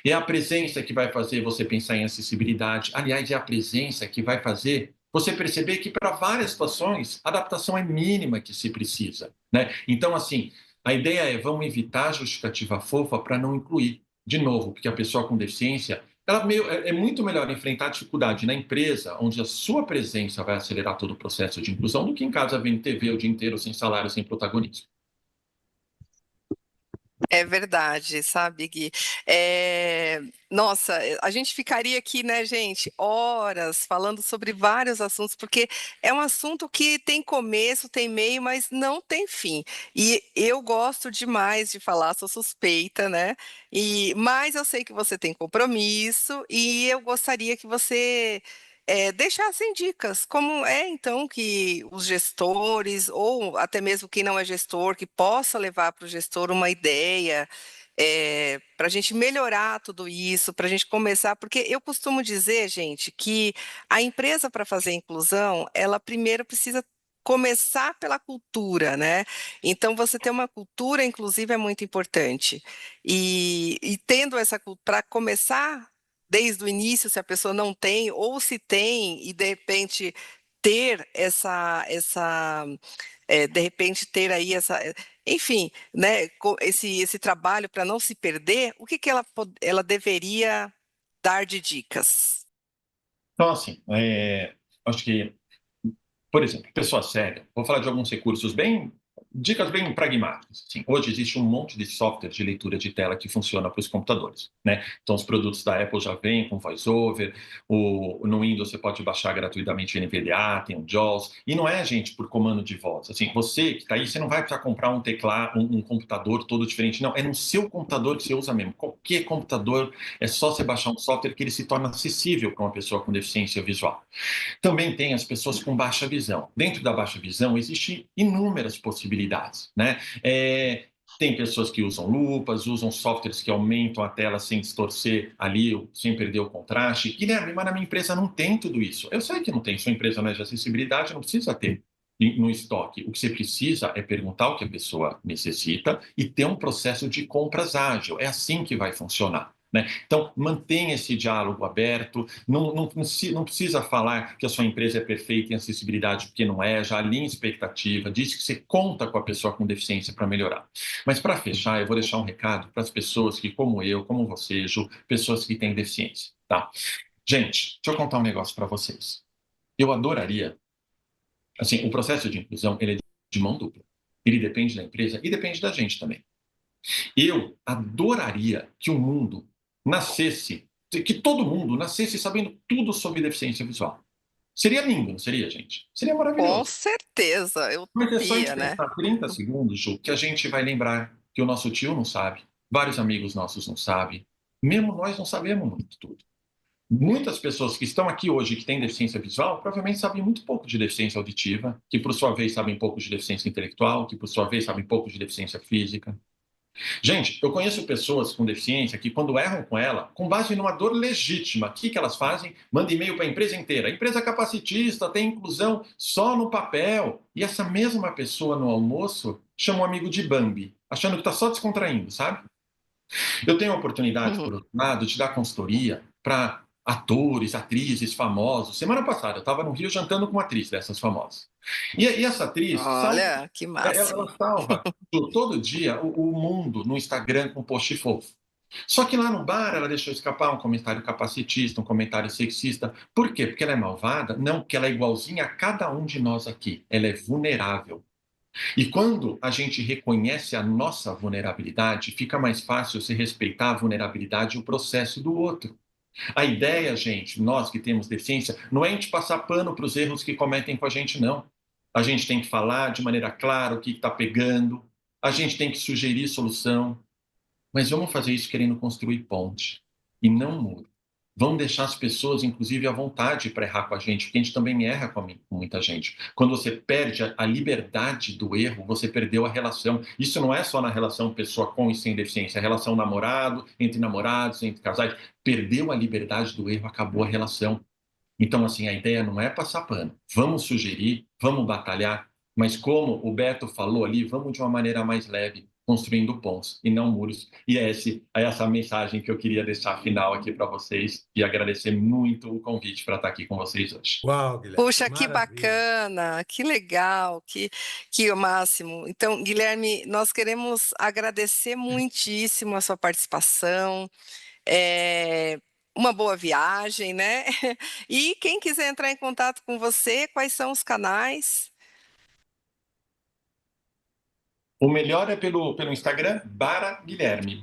É a presença que vai fazer você pensar em acessibilidade. Aliás, é a presença que vai fazer você perceber que para várias situações a adaptação é mínima que se precisa, né? Então, assim, a ideia é vamos evitar a justificativa fofa para não incluir. De novo, porque a pessoa com deficiência é muito melhor enfrentar a dificuldade na empresa, onde a sua presença vai acelerar todo o processo de inclusão, do que em casa vendo TV o dia inteiro sem salário, sem protagonismo. É verdade, sabe, Gui? Nossa, a gente ficaria aqui, né, gente, horas falando sobre vários assuntos, porque é um assunto que tem começo, tem meio, mas não tem fim. E eu gosto demais de falar, sou suspeita, né? Mas eu sei que você tem compromisso e eu gostaria que você deixassem dicas, como é então que os gestores, ou até mesmo quem não é gestor, que possa levar para o gestor uma ideia, para a gente melhorar tudo isso, para a gente começar, porque eu costumo dizer, gente, que a empresa para fazer inclusão, ela primeiro precisa começar pela cultura, né? Então, você ter uma cultura, inclusive, é muito importante. E tendo essa cultura, para começar desde o início, se a pessoa não tem, ou se tem, e de repente ter de repente ter aí enfim, né, esse trabalho para não se perder, o que que ela deveria dar de dicas? Então, assim, acho que por exemplo, pessoa cega, vou falar de alguns recursos dicas bem pragmáticas. Assim, hoje existe um monte de software de leitura de tela que funciona para os computadores, né? Então, os produtos da Apple já vêm com VoiceOver, no Windows você pode baixar gratuitamente o NVDA, tem o JAWS, e não é, gente, por comando de voz. Assim, você que está aí, você não vai precisar comprar um teclado, um computador todo diferente, não. É no seu computador que você usa mesmo. Qualquer computador, é só você baixar um software que ele se torna acessível para uma pessoa com deficiência visual. Também tem as pessoas com baixa visão. Dentro da baixa visão, existem inúmeras possibilidades, né? Tem pessoas que usam lupas, usam softwares que aumentam a tela sem distorcer ali, sem perder o contraste. Guilherme, mas na minha empresa não tem tudo isso. Eu sei que não tem, sua empresa não é de acessibilidade, não precisa ter no estoque. O que você precisa é perguntar o que a pessoa necessita e ter um processo de compras ágil. É assim que vai funcionar, né? Então, mantenha esse diálogo aberto, não precisa falar que a sua empresa é perfeita em acessibilidade, porque não é, já alinha expectativa, diz que você conta com a pessoa com deficiência para melhorar. Mas, para fechar, eu vou deixar um recado para as pessoas que, como eu, como você, Ju, pessoas que têm deficiência, tá? Gente, deixa eu contar um negócio para vocês. Eu adoraria, assim, o processo de inclusão, ele é de mão dupla. Ele depende da empresa e depende da gente também. Eu adoraria que o mundo nascesse, que todo mundo nascesse sabendo tudo sobre deficiência visual. Seria lindo, não seria, gente? Seria Com maravilhoso. certeza, Mas é só a utopia, gente né? pensar 30 segundos, Ju, que a gente vai lembrar que o nosso tio não sabe, vários amigos nossos não sabem, mesmo nós não sabemos muito tudo. Muitas pessoas que estão aqui hoje que têm deficiência visual provavelmente sabem muito pouco de deficiência auditiva, que por sua vez sabem pouco de deficiência intelectual, que por sua vez sabem pouco de deficiência física. Gente, eu conheço pessoas com deficiência que, quando erram com ela, com base numa dor legítima, o que elas fazem? Mandam e-mail para a empresa inteira. Empresa capacitista, tem inclusão só no papel. E essa mesma pessoa no almoço chama um amigo de Bambi, achando que está só descontraindo, sabe? Eu tenho a oportunidade, por outro lado, de dar consultoria para atores, atrizes famosos. Semana passada, eu estava no Rio jantando com uma atriz dessas famosas. E essa atriz Olha, que ela máximo. salva todo dia o mundo no Instagram com post fofo. Só que lá no bar ela deixou escapar um comentário capacitista, um comentário sexista. Por quê? Porque ela é malvada? Não, porque ela é igualzinha a cada um de nós aqui. Ela é vulnerável. E quando a gente reconhece a nossa vulnerabilidade, fica mais fácil se respeitar a vulnerabilidade e o processo do outro. A ideia, gente, nós que temos deficiência, não é a gente passar pano para os erros que cometem com a gente, não. A gente tem que falar de maneira clara o que está pegando, a gente tem que sugerir solução, mas vamos fazer isso querendo construir ponte e não muro. Vamos deixar as pessoas, inclusive, à vontade para errar com a gente, porque a gente também erra com muita gente. Quando você perde a liberdade do erro, você perdeu a relação. Isso não é só na relação pessoa com e sem deficiência, é relação namorado, entre namorados, entre casais. Perdeu a liberdade do erro, acabou a relação. Então, assim, a ideia não é passar pano. Vamos sugerir, vamos batalhar, mas como o Beto falou ali, vamos de uma maneira mais leve, construindo pontes e não muros. E é essa mensagem que eu queria deixar final aqui para vocês e agradecer muito o convite para estar aqui com vocês hoje. Uau, Guilherme, Puxa, que maravilha. bacana, que legal, que o máximo. Então, Guilherme, nós queremos agradecer muitíssimo a sua participação. É, uma boa viagem, né? E quem quiser entrar em contato com você, quais são os canais? O melhor é pelo Instagram, Bara Guilherme,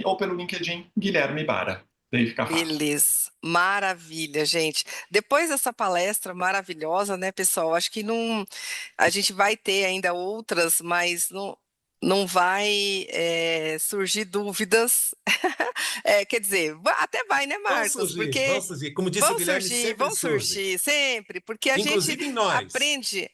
ou pelo LinkedIn, Guilherme Bara. Daí fica fácil. Beleza, maravilha, gente. Depois dessa palestra maravilhosa, né, pessoal? Acho que não, a gente vai ter ainda outras, mas não vai surgir dúvidas. Quer dizer, até vai, né, Vão Marcos? surgir, Porque vão surgir. Como disse o Guilherme, sempre vão surge. surgir sempre, porque a gente Inclusive em nós. aprende.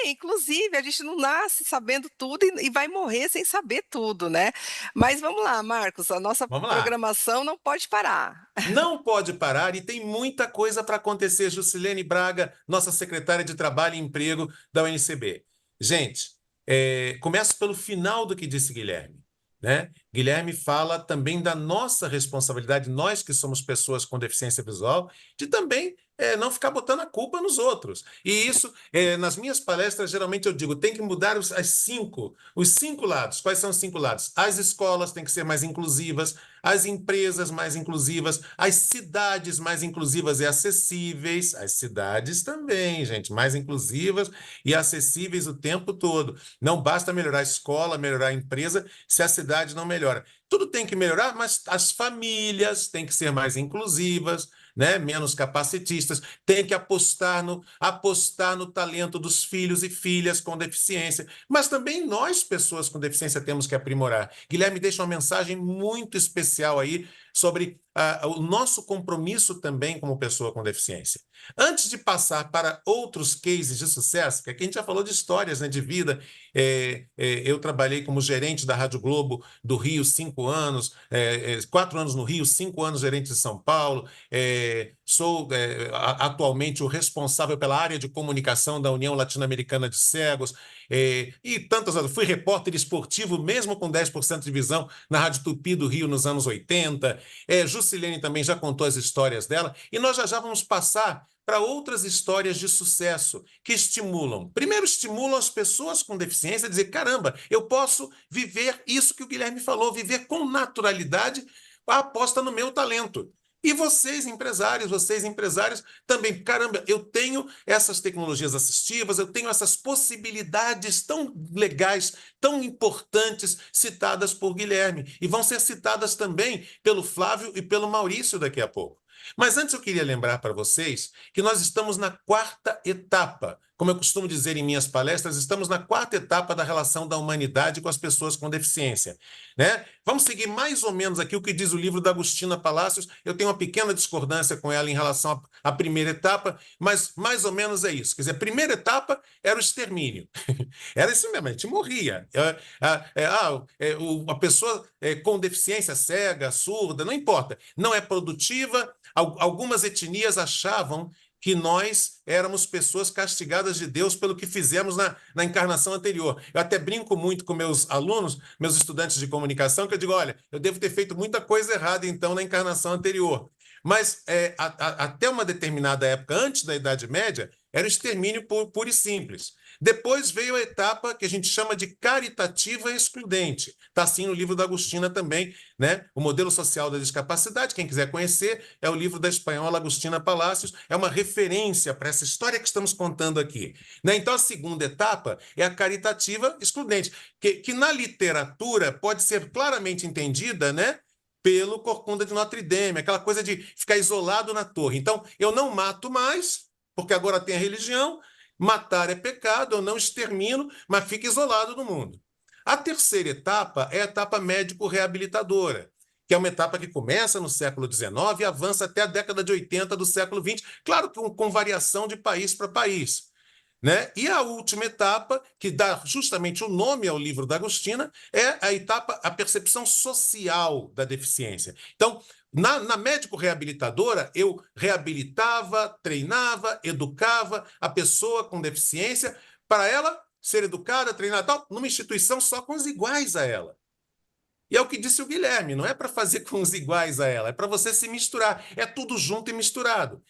Inclusive, a gente não nasce sabendo tudo e vai morrer sem saber tudo, né? Mas vamos lá, Marcos, a nossa Vamos lá. programação não pode parar. Não pode parar e tem muita coisa para acontecer. Juscelene Braga, nossa secretária de Trabalho e Emprego da UNCB. Gente, começo pelo final do que disse Guilherme, né? Guilherme fala também da nossa responsabilidade, nós que somos pessoas com deficiência visual, de também não ficar botando a culpa nos outros. E isso, nas minhas palestras, geralmente eu digo, tem que mudar os cinco lados. Quais são os 5 lados? As escolas têm que ser mais inclusivas, as empresas mais inclusivas, as cidades mais inclusivas e acessíveis, as cidades também, gente, mais inclusivas e acessíveis o tempo todo. Não basta melhorar a escola, melhorar a empresa, se a cidade não melhora. Tudo tem que melhorar, mas as famílias têm que ser mais inclusivas, né? Menos capacitistas, tem que apostar no talento dos filhos e filhas com deficiência, mas também nós, pessoas com deficiência, temos que aprimorar. Guilherme deixa uma mensagem muito especial aí sobre o nosso compromisso também como pessoa com deficiência. Antes de passar para outros cases de sucesso, que aqui a gente já falou de histórias, né, de vida, eu trabalhei como gerente da Rádio Globo do Rio 5 anos, 4 anos no Rio, 5 anos gerente de São Paulo, sou atualmente o responsável pela área de comunicação da União Latino-Americana de Cegos, e tantas outras. Fui repórter esportivo, mesmo com 10% de visão, na Rádio Tupi do Rio nos anos 80. Juscelene também já contou as histórias dela, e nós já vamos passar para outras histórias de sucesso que estimulam. Primeiro, estimulam as pessoas com deficiência a dizer: caramba, eu posso viver isso que o Guilherme falou, viver com naturalidade a aposta no meu talento. E vocês, empresários, também, caramba, eu tenho essas tecnologias assistivas, eu tenho essas possibilidades tão legais, tão importantes, citadas por Guilherme, e vão ser citadas também pelo Flávio e pelo Maurício daqui a pouco. Mas antes eu queria lembrar para vocês que nós estamos na 4ª etapa. Como eu costumo dizer em minhas palestras, estamos na 4ª etapa da relação da humanidade com as pessoas com deficiência, né? Vamos seguir mais ou menos aqui o que diz o livro da Agostina Palacios. Eu tenho uma pequena discordância com ela em relação à primeira etapa, mas mais ou menos é isso. Quer dizer, a primeira etapa era o extermínio. Era isso mesmo, a gente morria. A pessoa com deficiência cega, surda, não importa, não é produtiva. Algumas etnias achavam que nós éramos pessoas castigadas de Deus pelo que fizemos na encarnação anterior. Eu até brinco muito com meus alunos, meus estudantes de comunicação, que eu digo: olha, eu devo ter feito muita coisa errada, então, na encarnação anterior. Mas até uma determinada época, antes da Idade Média, Era o extermínio puro e simples. Depois veio a etapa que a gente chama de caritativa excludente. Está assim no livro da Agostina também, né? O modelo social da discapacidade. Quem quiser conhecer, é o livro da espanhola Agostina Palacios. É uma referência para essa história que estamos contando aqui. Né? Então, a segunda etapa é a caritativa excludente, que na literatura pode ser claramente entendida, né? Pelo Corcunda de Notre Dame, aquela coisa de ficar isolado na torre. Então, eu não mato mais, porque agora tem a religião, matar é pecado, eu não extermino, mas fico isolado do mundo. A terceira etapa é a etapa médico-reabilitadora, que é uma etapa que começa no século XIX e avança até a década de 80 do século XX, claro que com variação de país para país. Né? E a última etapa, que dá justamente o nome ao livro da Agostina, é a etapa, a percepção social da deficiência. Então, na médico-reabilitadora, eu reabilitava, treinava, educava a pessoa com deficiência para ela ser educada, treinada, tal, numa instituição só com os iguais a ela. E é o que disse o Guilherme, não é para fazer com os iguais a ela, é para você se misturar, é tudo junto e misturado.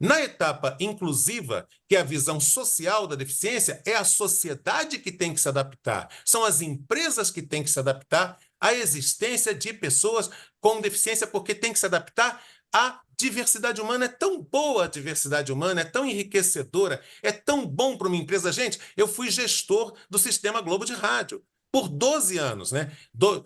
Na etapa inclusiva, que é a visão social da deficiência, é a sociedade que tem que se adaptar, são as empresas que têm que se adaptar à existência de pessoas com deficiência, porque tem que se adaptar à diversidade humana. É tão boa a diversidade humana, é tão enriquecedora, é tão bom para uma empresa. Gente, eu fui gestor do Sistema Globo de Rádio por 12 anos, né?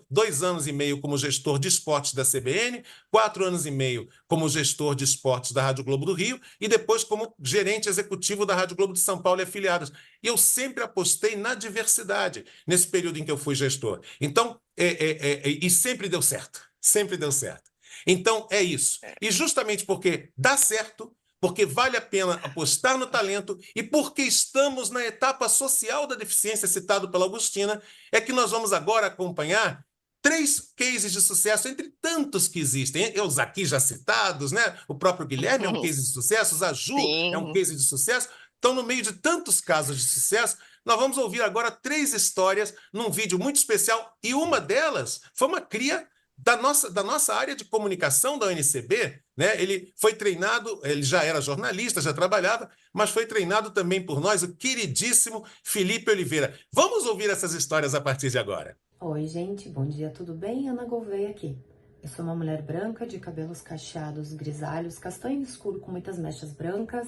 2 anos e meio como gestor de esportes da CBN, 4 anos e meio como gestor de esportes da Rádio Globo do Rio e depois como gerente executivo da Rádio Globo de São Paulo e afiliadas. E eu sempre apostei na diversidade nesse período em que eu fui gestor. Então, e sempre deu certo, sempre deu certo. Então, é isso. E justamente porque dá certo, porque vale a pena apostar no talento e porque estamos na etapa social da deficiência citado pela Agostina, é que nós vamos agora acompanhar 3 cases de sucesso, entre tantos que existem. Os aqui já citados, né? O próprio Guilherme é um case de sucesso, a Ju é um Sim. case de sucesso. Então, no meio de tantos casos de sucesso, nós vamos ouvir agora 3 histórias num vídeo muito especial, e uma delas foi uma cria da nossa área de comunicação da UNCB, né? Ele foi treinado, ele já era jornalista, já trabalhava, mas foi treinado também por nós, o queridíssimo Felipe Oliveira. Vamos ouvir essas histórias a partir de agora. Oi, gente, bom dia, tudo bem? Ana Gouveia aqui. Eu sou uma mulher branca, de cabelos cacheados, grisalhos, castanho escuro com muitas mechas brancas,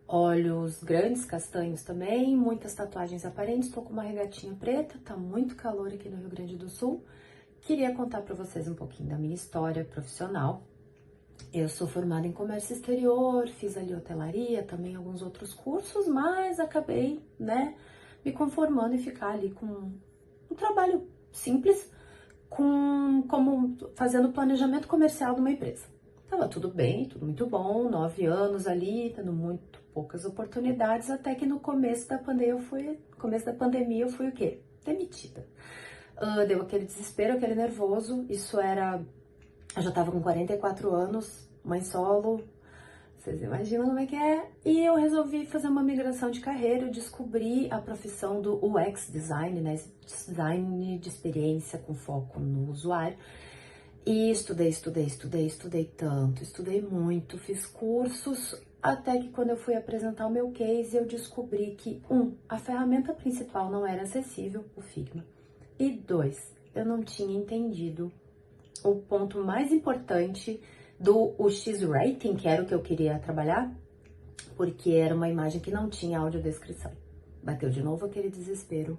olhos grandes, castanhos também, muitas tatuagens aparentes, tô com uma regatinha preta, tá muito calor aqui no Rio Grande do Sul. Queria contar para vocês um pouquinho da minha história profissional. Eu sou formada em comércio exterior, fiz ali hotelaria, também alguns outros cursos, mas acabei, né, me conformando em ficar ali com um trabalho simples, como fazendo planejamento comercial de uma empresa. Tava tudo bem, tudo muito bom, 9 anos ali, tendo muito poucas oportunidades, até que no começo da pandemia eu fui o quê? Demitida. Deu aquele desespero, aquele nervoso, eu já tava com 44 anos, mãe solo, vocês imaginam como é que é? E eu resolvi fazer uma migração de carreira, eu descobri a profissão do UX Design, né? Design de experiência com foco no usuário. E estudei tanto, estudei muito, fiz cursos, até que quando eu fui apresentar o meu case, eu descobri que, a ferramenta principal não era acessível, o Figma, e 2, eu não tinha entendido o ponto mais importante do UX Rating, que era o que eu queria trabalhar, porque era uma imagem que não tinha audiodescrição. Bateu de novo aquele desespero.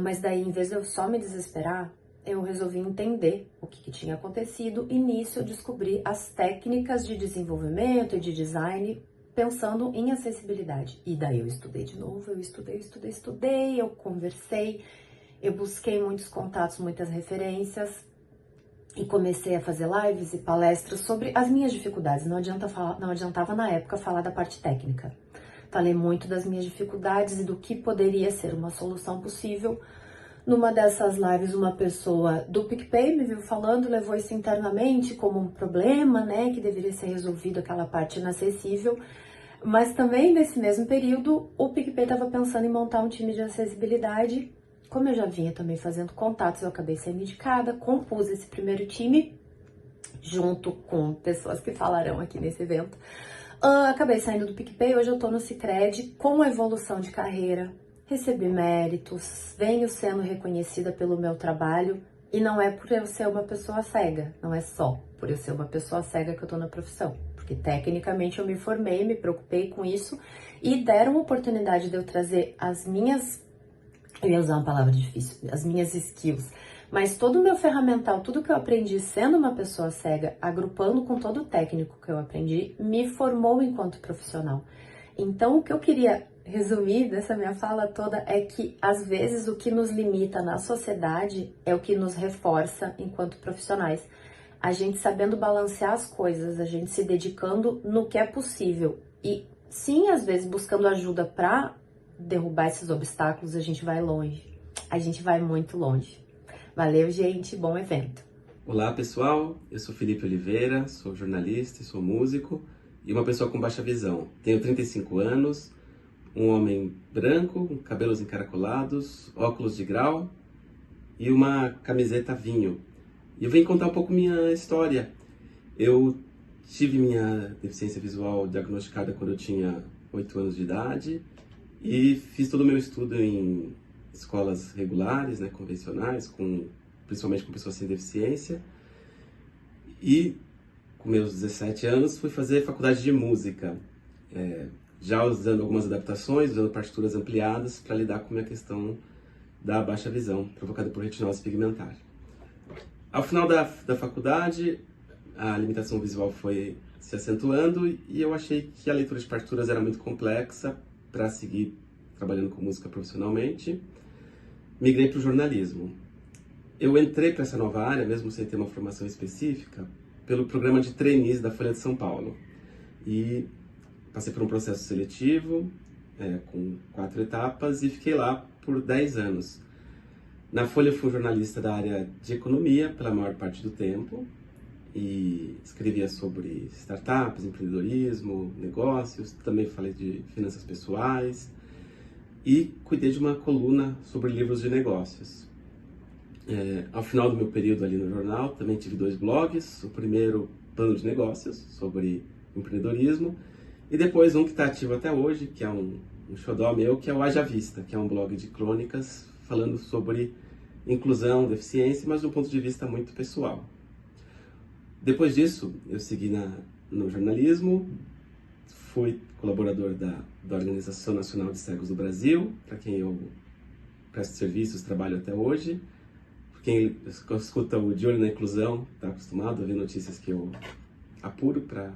Mas daí, em vez de eu só me desesperar, eu resolvi entender o que tinha acontecido, e nisso eu descobri as técnicas de desenvolvimento e de design pensando em acessibilidade. E daí eu estudei de novo, eu estudei, eu conversei, eu busquei muitos contatos, muitas referências, e comecei a fazer lives e palestras sobre as minhas dificuldades. Não adiantava na época falar da parte técnica. Falei muito das minhas dificuldades e do que poderia ser uma solução possível. Numa dessas lives, uma pessoa do PicPay me viu falando, levou isso internamente como um problema, né, que deveria ser resolvido, aquela parte inacessível. Mas também, nesse mesmo período, o PicPay estava pensando em montar um time de acessibilidade. Como eu já vinha também fazendo contatos, eu acabei sendo indicada, compus esse primeiro time, junto com pessoas que falarão aqui nesse evento, Acabei saindo do PicPay, hoje eu tô no Sicredi com evolução de carreira, recebi méritos, venho sendo reconhecida pelo meu trabalho e não é por eu ser uma pessoa cega, não é só por eu ser uma pessoa cega que eu tô na profissão, porque tecnicamente eu me formei, me preocupei com isso e deram a oportunidade de eu trazer as minhas, eu ia usar uma palavra difícil, as minhas skills, mas todo o meu ferramental, tudo que eu aprendi sendo uma pessoa cega, agrupando com todo o técnico que eu aprendi, me formou enquanto profissional. Então, o que eu queria resumir dessa minha fala toda é que, às vezes, o que nos limita na sociedade é o que nos reforça enquanto profissionais. A gente sabendo balancear as coisas, a gente se dedicando no que é possível. E, sim, às vezes, buscando ajuda para derrubar esses obstáculos, a gente vai longe. A gente vai muito longe. Valeu, gente. Bom evento. Olá, pessoal. Eu sou Felipe Oliveira, sou jornalista e sou músico e uma pessoa com baixa visão. Tenho 35 anos, um homem branco, com cabelos encaracolados, óculos de grau e uma camiseta vinho. E eu venho contar um pouco minha história. Eu tive minha deficiência visual diagnosticada quando eu tinha 8 anos de idade e fiz todo o meu estudo em escolas regulares, né, convencionais, principalmente com pessoas sem deficiência. E com meus 17 anos fui fazer faculdade de música, já usando algumas adaptações, usando partituras ampliadas para lidar com a minha questão da baixa visão, provocada por retinose pigmentar. Ao final da faculdade, a limitação visual foi se acentuando e eu achei que a leitura de partituras era muito complexa para seguir trabalhando com música profissionalmente. Migrei para o jornalismo. Eu entrei para essa nova área, mesmo sem ter uma formação específica, pelo programa de trainees da Folha de São Paulo. E passei por um processo seletivo, com 4 etapas, e fiquei lá por 10 anos. Na Folha fui jornalista da área de economia pela maior parte do tempo, e escrevia sobre startups, empreendedorismo, negócios, também falei de finanças pessoais, e cuidei de uma coluna sobre livros de negócios. Ao final do meu período ali no jornal, também tive 2 blogs. O primeiro, Plano de Negócios, sobre empreendedorismo, e depois um que está ativo até hoje, que é um xodó meu, que é o Haja Vista, que é um blog de crônicas falando sobre inclusão, deficiência, mas de um ponto de vista muito pessoal. Depois disso, eu segui no jornalismo, fui colaborador da Organização Nacional de Cegos do Brasil, para quem eu presto serviços, trabalho até hoje. Quem escuta o De Olho na Inclusão está acostumado a ver notícias que eu apuro para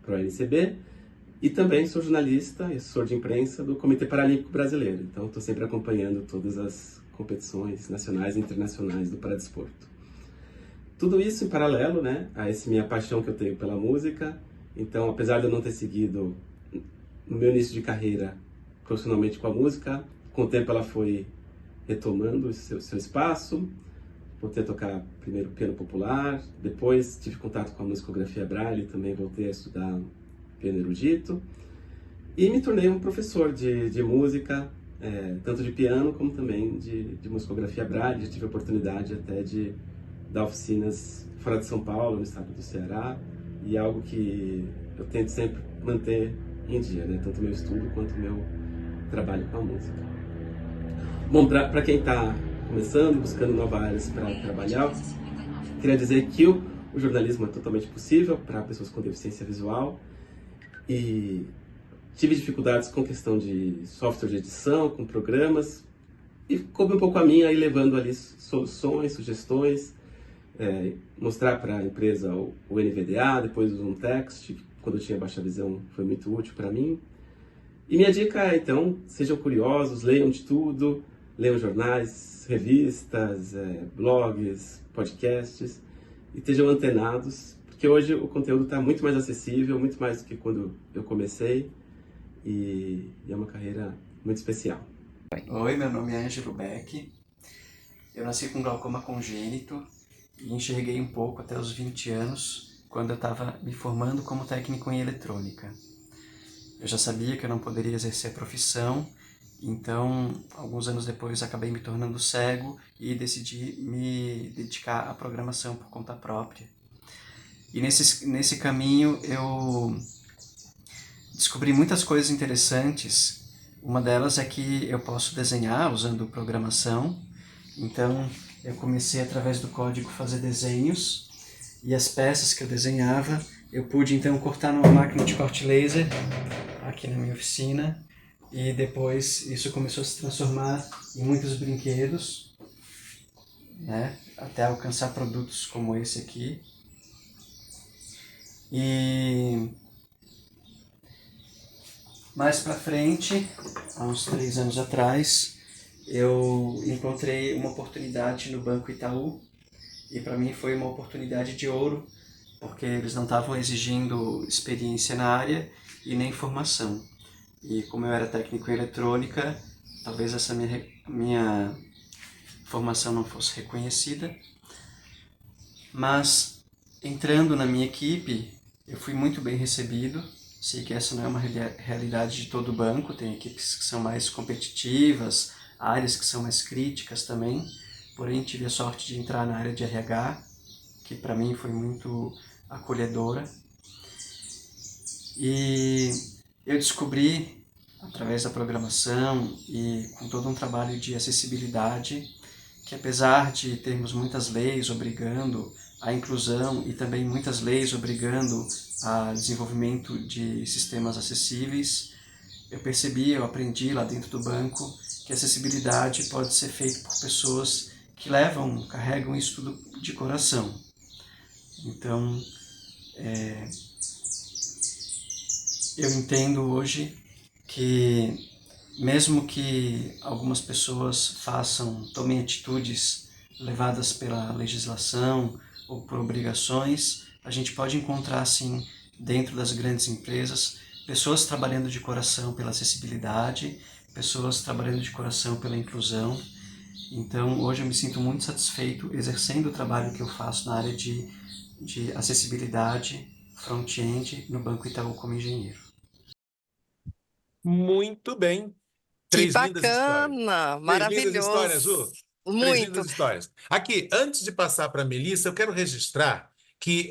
o NCB. E também sou jornalista e assessor de imprensa do Comitê Paralímpico Brasileiro. Então estou sempre acompanhando todas as competições nacionais e internacionais do paradesporto. Tudo isso em paralelo, né, a essa minha paixão que eu tenho pela música. Então, apesar de eu não ter seguido no meu início de carreira profissionalmente com a música, com o tempo ela foi retomando o seu espaço. Voltei a tocar primeiro piano popular, depois tive contato com a musicografia Braille, também voltei a estudar piano erudito e me tornei um professor de música, tanto de piano como também de musicografia Braille. Já tive a oportunidade até de dar oficinas fora de São Paulo, no estado do Ceará, e é algo que eu tento sempre manter em dia, né? Tanto o meu estudo quanto o meu trabalho com a música. Bom, para quem está começando, buscando novas áreas para trabalhar, queria dizer que o jornalismo é totalmente possível para pessoas com deficiência visual, e tive dificuldades com questão de software de edição, com programas, e coube um pouco a mim aí levando ali soluções, sugestões, mostrar para a empresa o NVDA, depois o ZoomText, que quando eu tinha baixa visão foi muito útil para mim. E minha dica é, então, sejam curiosos, leiam de tudo, leiam jornais, revistas, blogs, podcasts, e estejam antenados, porque hoje o conteúdo está muito mais acessível, muito mais do que quando eu comecei, e é uma carreira muito especial. Oi, meu nome é Ângelo Beck, eu nasci com glaucoma congênito e enxerguei um pouco até os 20 anos, quando eu estava me formando como técnico em eletrônica. Eu já sabia que eu não poderia exercer a profissão, então, alguns anos depois, acabei me tornando cego e decidi me dedicar à programação por conta própria. E nesse caminho, eu descobri muitas coisas interessantes. Uma delas é que eu posso desenhar usando programação. Então, eu comecei através do código fazer desenhos e as peças que eu desenhava, eu pude então cortar numa máquina de corte laser aqui na minha oficina e depois isso começou a se transformar em muitos brinquedos, né? Até alcançar produtos como esse aqui. E mais pra frente, há uns 3 anos atrás, eu encontrei uma oportunidade no Banco Itaú e para mim foi uma oportunidade de ouro, porque eles não estavam exigindo experiência na área e nem formação. E como eu era técnico em eletrônica, talvez essa minha formação não fosse reconhecida, mas entrando na minha equipe, eu fui muito bem recebido. Sei que essa não é uma realidade de todo banco, tem equipes que são mais competitivas, áreas que são mais críticas também, porém tive a sorte de entrar na área de RH, que para mim foi muito acolhedora. E eu descobri, através da programação e com todo um trabalho de acessibilidade, que apesar de termos muitas leis obrigando a inclusão e também muitas leis obrigando a desenvolvimento de sistemas acessíveis, eu aprendi lá dentro do banco que a acessibilidade pode ser feita por pessoas que carregam isso tudo de coração. Então, eu entendo hoje que mesmo que algumas pessoas tomem atitudes levadas pela legislação ou por obrigações, a gente pode encontrar, sim, dentro das grandes empresas, pessoas trabalhando de coração pela acessibilidade, pessoas trabalhando de coração pela inclusão. Então, hoje eu me sinto muito satisfeito exercendo o trabalho que eu faço na área de acessibilidade front-end no Banco Itaú como engenheiro. Muito bem. Que Três lindas histórias. bacana, Três lindas histórias, maravilhoso. Ju. Três Muito. lindas histórias. Aqui, antes de passar para a Melissa, eu quero registrar que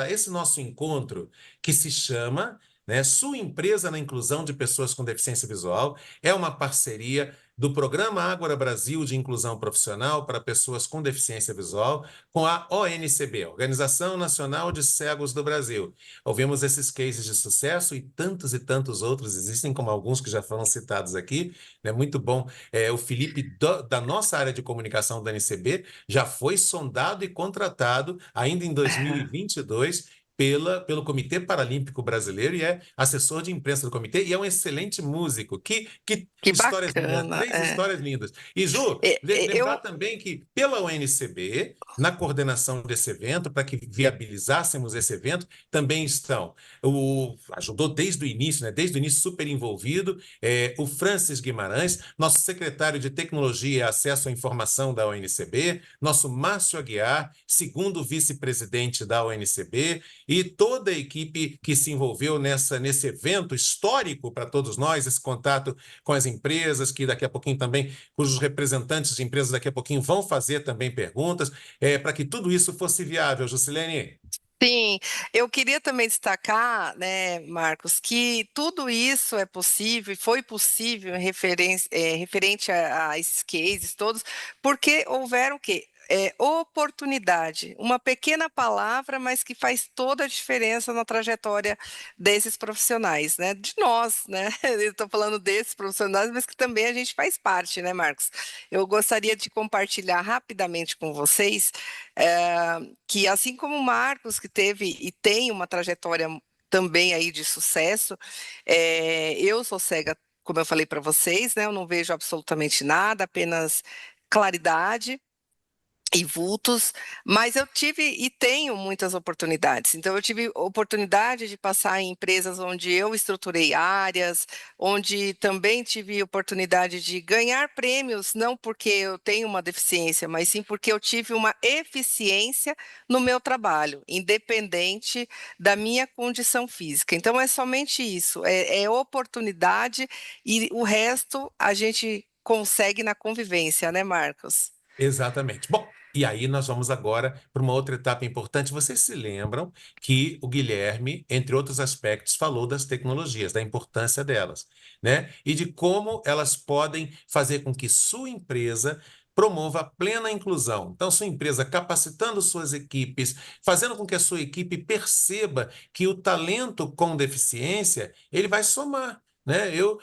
esse nosso encontro, que se chama, né, Sua Empresa na Inclusão de Pessoas com Deficiência Visual, é uma parceria do Programa Ágora Brasil de Inclusão Profissional para Pessoas com Deficiência Visual com a ONCB, Organização Nacional de Cegos do Brasil. Ouvimos esses cases de sucesso e tantos outros existem, como alguns que já foram citados aqui, né? Muito bom. O Felipe, da nossa área de comunicação da NCB, já foi sondado e contratado ainda em 2022 pelo Comitê Paralímpico Brasileiro e é assessor de imprensa do comitê e é um excelente músico. Que Que histórias lindas, bacana. três histórias lindas. E, Ju, lembrar Eu, também que pela ONCB, na coordenação desse evento, para que viabilizássemos esse evento, também estão, ajudou desde o início, né? Desde o início super envolvido, o Francis Guimarães, nosso secretário de Tecnologia e Acesso à Informação da ONCB, nosso Márcio Aguiar, segundo vice-presidente da ONCB, e toda a equipe que se envolveu nesse evento histórico para todos nós, esse contato com as empresas, que daqui a pouquinho também, cujos representantes de empresas daqui a pouquinho vão fazer também perguntas, para que tudo isso fosse viável, Juscelene. sim, eu queria também destacar, né, Marcos, que tudo isso é possível, e foi possível referente a esses cases todos, porque houveram o quê? Oportunidade, uma pequena palavra, mas que faz toda a diferença na trajetória desses profissionais, né? De nós, né? Eu estou falando desses profissionais, mas que também a gente faz parte, né, Marcos? Eu gostaria de compartilhar rapidamente com vocês que assim como o Marcos, que teve e tem uma trajetória também aí de sucesso, eu sou cega, como eu falei para vocês, né? Eu não vejo absolutamente nada, apenas claridade e vultos, mas eu tive e tenho muitas oportunidades. Então, eu tive oportunidade de passar em empresas onde eu estruturei áreas, onde também tive oportunidade de ganhar prêmios, não porque eu tenho uma deficiência, mas sim porque eu tive uma eficiência no meu trabalho, independente da minha condição física. Então, é somente isso, é oportunidade e o resto a gente consegue na convivência, né, Marcos? Exatamente. Bom, E aí nós vamos agora para uma outra etapa importante. Vocês se lembram que o Guilherme, entre outros aspectos, falou das tecnologias, da importância delas, né? E de como elas podem fazer com que sua empresa promova a plena inclusão. Então, sua empresa capacitando suas equipes, fazendo com que a sua equipe perceba que o talento com deficiência, ele vai somar. Né? Eu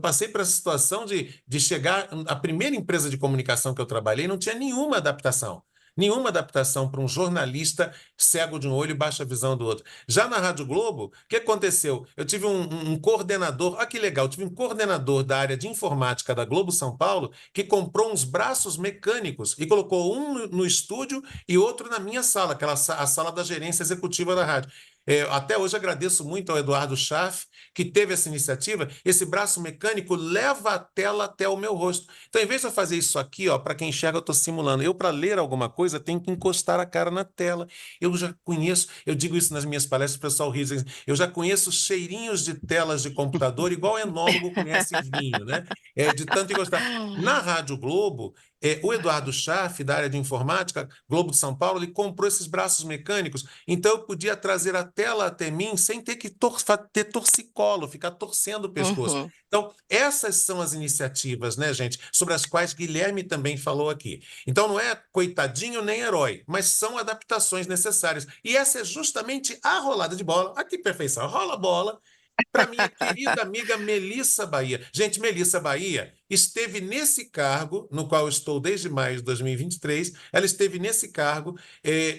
passei por essa situação de chegar. A primeira empresa de comunicação que eu trabalhei não tinha nenhuma adaptação. Nenhuma adaptação para um jornalista cego de um olho e baixa visão do outro. Já na Rádio Globo, o que aconteceu? Eu tive um coordenador, olha que legal, eu tive um coordenador da área de informática da Globo São Paulo que comprou uns braços mecânicos e colocou um no estúdio e outro na minha sala, a sala da gerência executiva da rádio. Até hoje agradeço muito ao Eduardo Schaff, que teve essa iniciativa. Esse braço mecânico leva a tela até o meu rosto. Então, em vez de eu fazer isso aqui, ó, para quem enxerga, eu estou simulando. Eu, para ler alguma coisa, tenho que encostar a cara na tela. Eu já conheço, eu digo isso nas minhas palestras, o pessoal ri, eu já conheço cheirinhos de telas de computador, igual enólogo conhece vinho, né? De tanto encostar. Na Rádio Globo, o Eduardo Schaff, da área de informática, Globo de São Paulo, ele comprou esses braços mecânicos, então eu podia trazer a tela até mim sem ter que ter torcicolo, ficar torcendo o pescoço. Uhum. Então, essas são as iniciativas, né, gente, sobre as quais Guilherme também falou aqui. Então, não é coitadinho nem herói, mas são adaptações necessárias. E essa é justamente a rolada de bola. Aqui, perfeição, rola a bola para minha querida amiga Melissa Bahia. Gente, Melissa Bahia esteve nesse cargo, no qual eu estou desde maio de 2023, ela esteve nesse cargo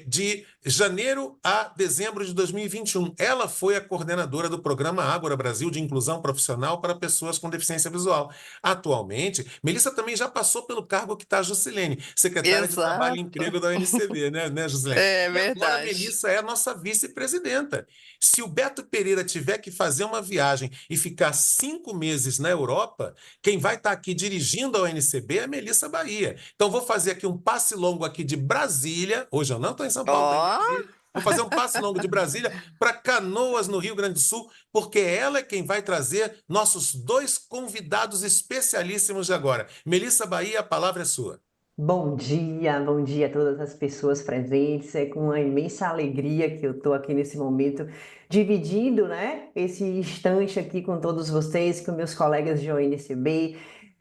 de janeiro a dezembro de 2021. Ela foi a coordenadora do programa Ágora Brasil de inclusão profissional para pessoas com deficiência visual. Atualmente, Melissa também já passou pelo cargo que está a Juscelene, secretária de Trabalho e Exato. Emprego da ONCB, né, Juscelene? É E agora a verdade. Melissa é a nossa vice-presidenta. Se o Beto Pereira tiver que fazer uma viagem e ficar 5 meses na Europa, quem vai estar aqui dirigindo a ONCB é a Melissa Bahia. Então, vou fazer aqui um passe longo aqui de Brasília. Hoje eu não estou em São Paulo, estou em Ó, Brasília. Vou fazer um passe longo de Brasília para Canoas, no Rio Grande do Sul, porque ela é quem vai trazer nossos 2 convidados especialíssimos de agora. Melissa Bahia, a palavra é sua. Bom dia a todas as pessoas presentes. É com uma imensa alegria que eu estou aqui nesse momento, dividindo, né, esse instante aqui com todos vocês, com meus colegas de ONCB.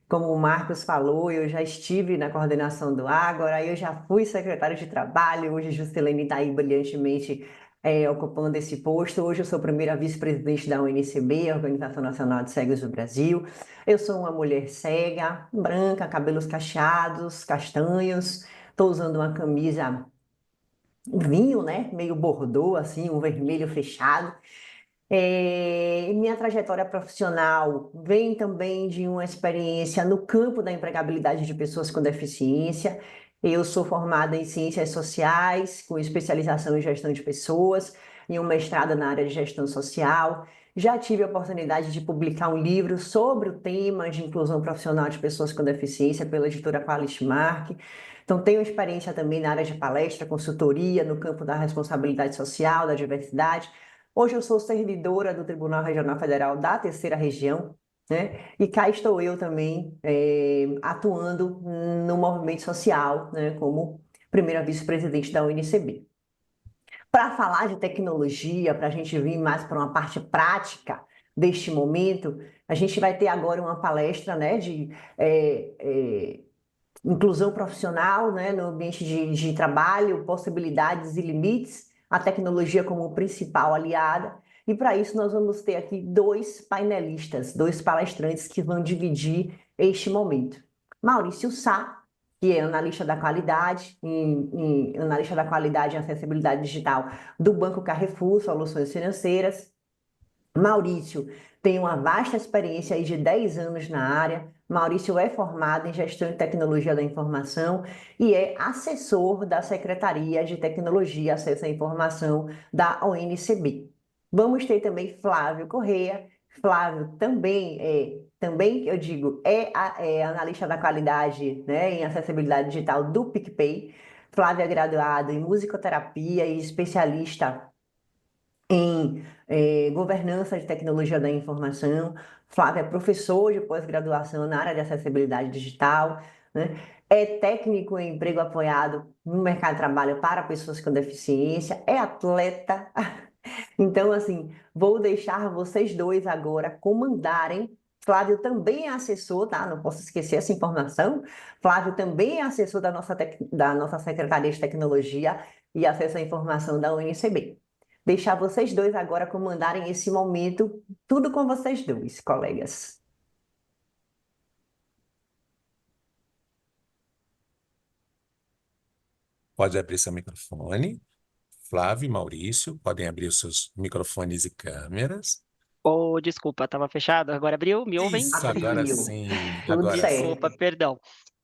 Como o Marcos falou, eu já estive na coordenação do Ágora, eu já fui secretária de trabalho, hoje a Juscelene está aí brilhantemente ocupando esse posto. Hoje eu sou a primeira vice-presidente da ONCB, a Organização Nacional de Cegos do Brasil. Eu sou uma mulher cega, branca, cabelos cacheados, castanhos. Estou usando uma camisa vinho, né? Meio bordô, assim, um vermelho fechado. Minha trajetória profissional vem também de uma experiência no campo da empregabilidade de pessoas com deficiência. Eu sou formada em Ciências Sociais, com especialização em Gestão de Pessoas, e um mestrado na área de Gestão Social. Já tive a oportunidade de publicar um livro sobre o tema de inclusão profissional de pessoas com deficiência pela editora Qualishmark. Então, tenho experiência também na área de palestra, consultoria, no campo da responsabilidade social, da diversidade. Hoje eu sou servidora do Tribunal Regional Federal da Terceira Região, né? E cá estou eu também atuando no movimento social, né? Como primeira vice-presidente da UNCB. Para falar de tecnologia, para a gente vir mais para uma parte prática deste momento, a gente vai ter agora uma palestra, né, de inclusão profissional, né, no ambiente de trabalho, possibilidades e limites, a tecnologia como principal aliada. E para isso nós vamos ter aqui 2 painelistas, 2 palestrantes que vão dividir este momento. Maurício Sá, que é analista da qualidade, analista da qualidade e acessibilidade digital do Banco Carrefour, Soluções Financeiras. Maurício tem uma vasta experiência aí de 10 anos na área. Maurício é formado em Gestão e Tecnologia da Informação e é assessor da Secretaria de Tecnologia e Acesso à Informação da ONCB. Vamos ter também Flávio Correia. Flávio também eu digo, é analista da qualidade, né, em acessibilidade digital do PicPay. Flávio é graduado em musicoterapia e especialista em governança de tecnologia da informação. Flávio é professor de pós-graduação na área de acessibilidade digital, né? é técnico em emprego apoiado no mercado de trabalho para pessoas com deficiência, é atleta. Então, assim, vou deixar vocês dois agora comandarem. Flávio também é assessor, tá? Não posso esquecer essa informação. Flávio também é assessor da nossa Secretaria de Tecnologia e acesso à informação da UNCB. Deixar vocês dois agora comandarem esse momento, tudo com vocês dois, colegas. Pode abrir seu microfone. Flávio e Maurício, podem abrir os seus microfones e câmeras. Oh, desculpa, estava fechado. Agora abriu? Me ouvem? Isso, agora Abriu. sim, Tudo agora sim. certo. Desculpa, perdão.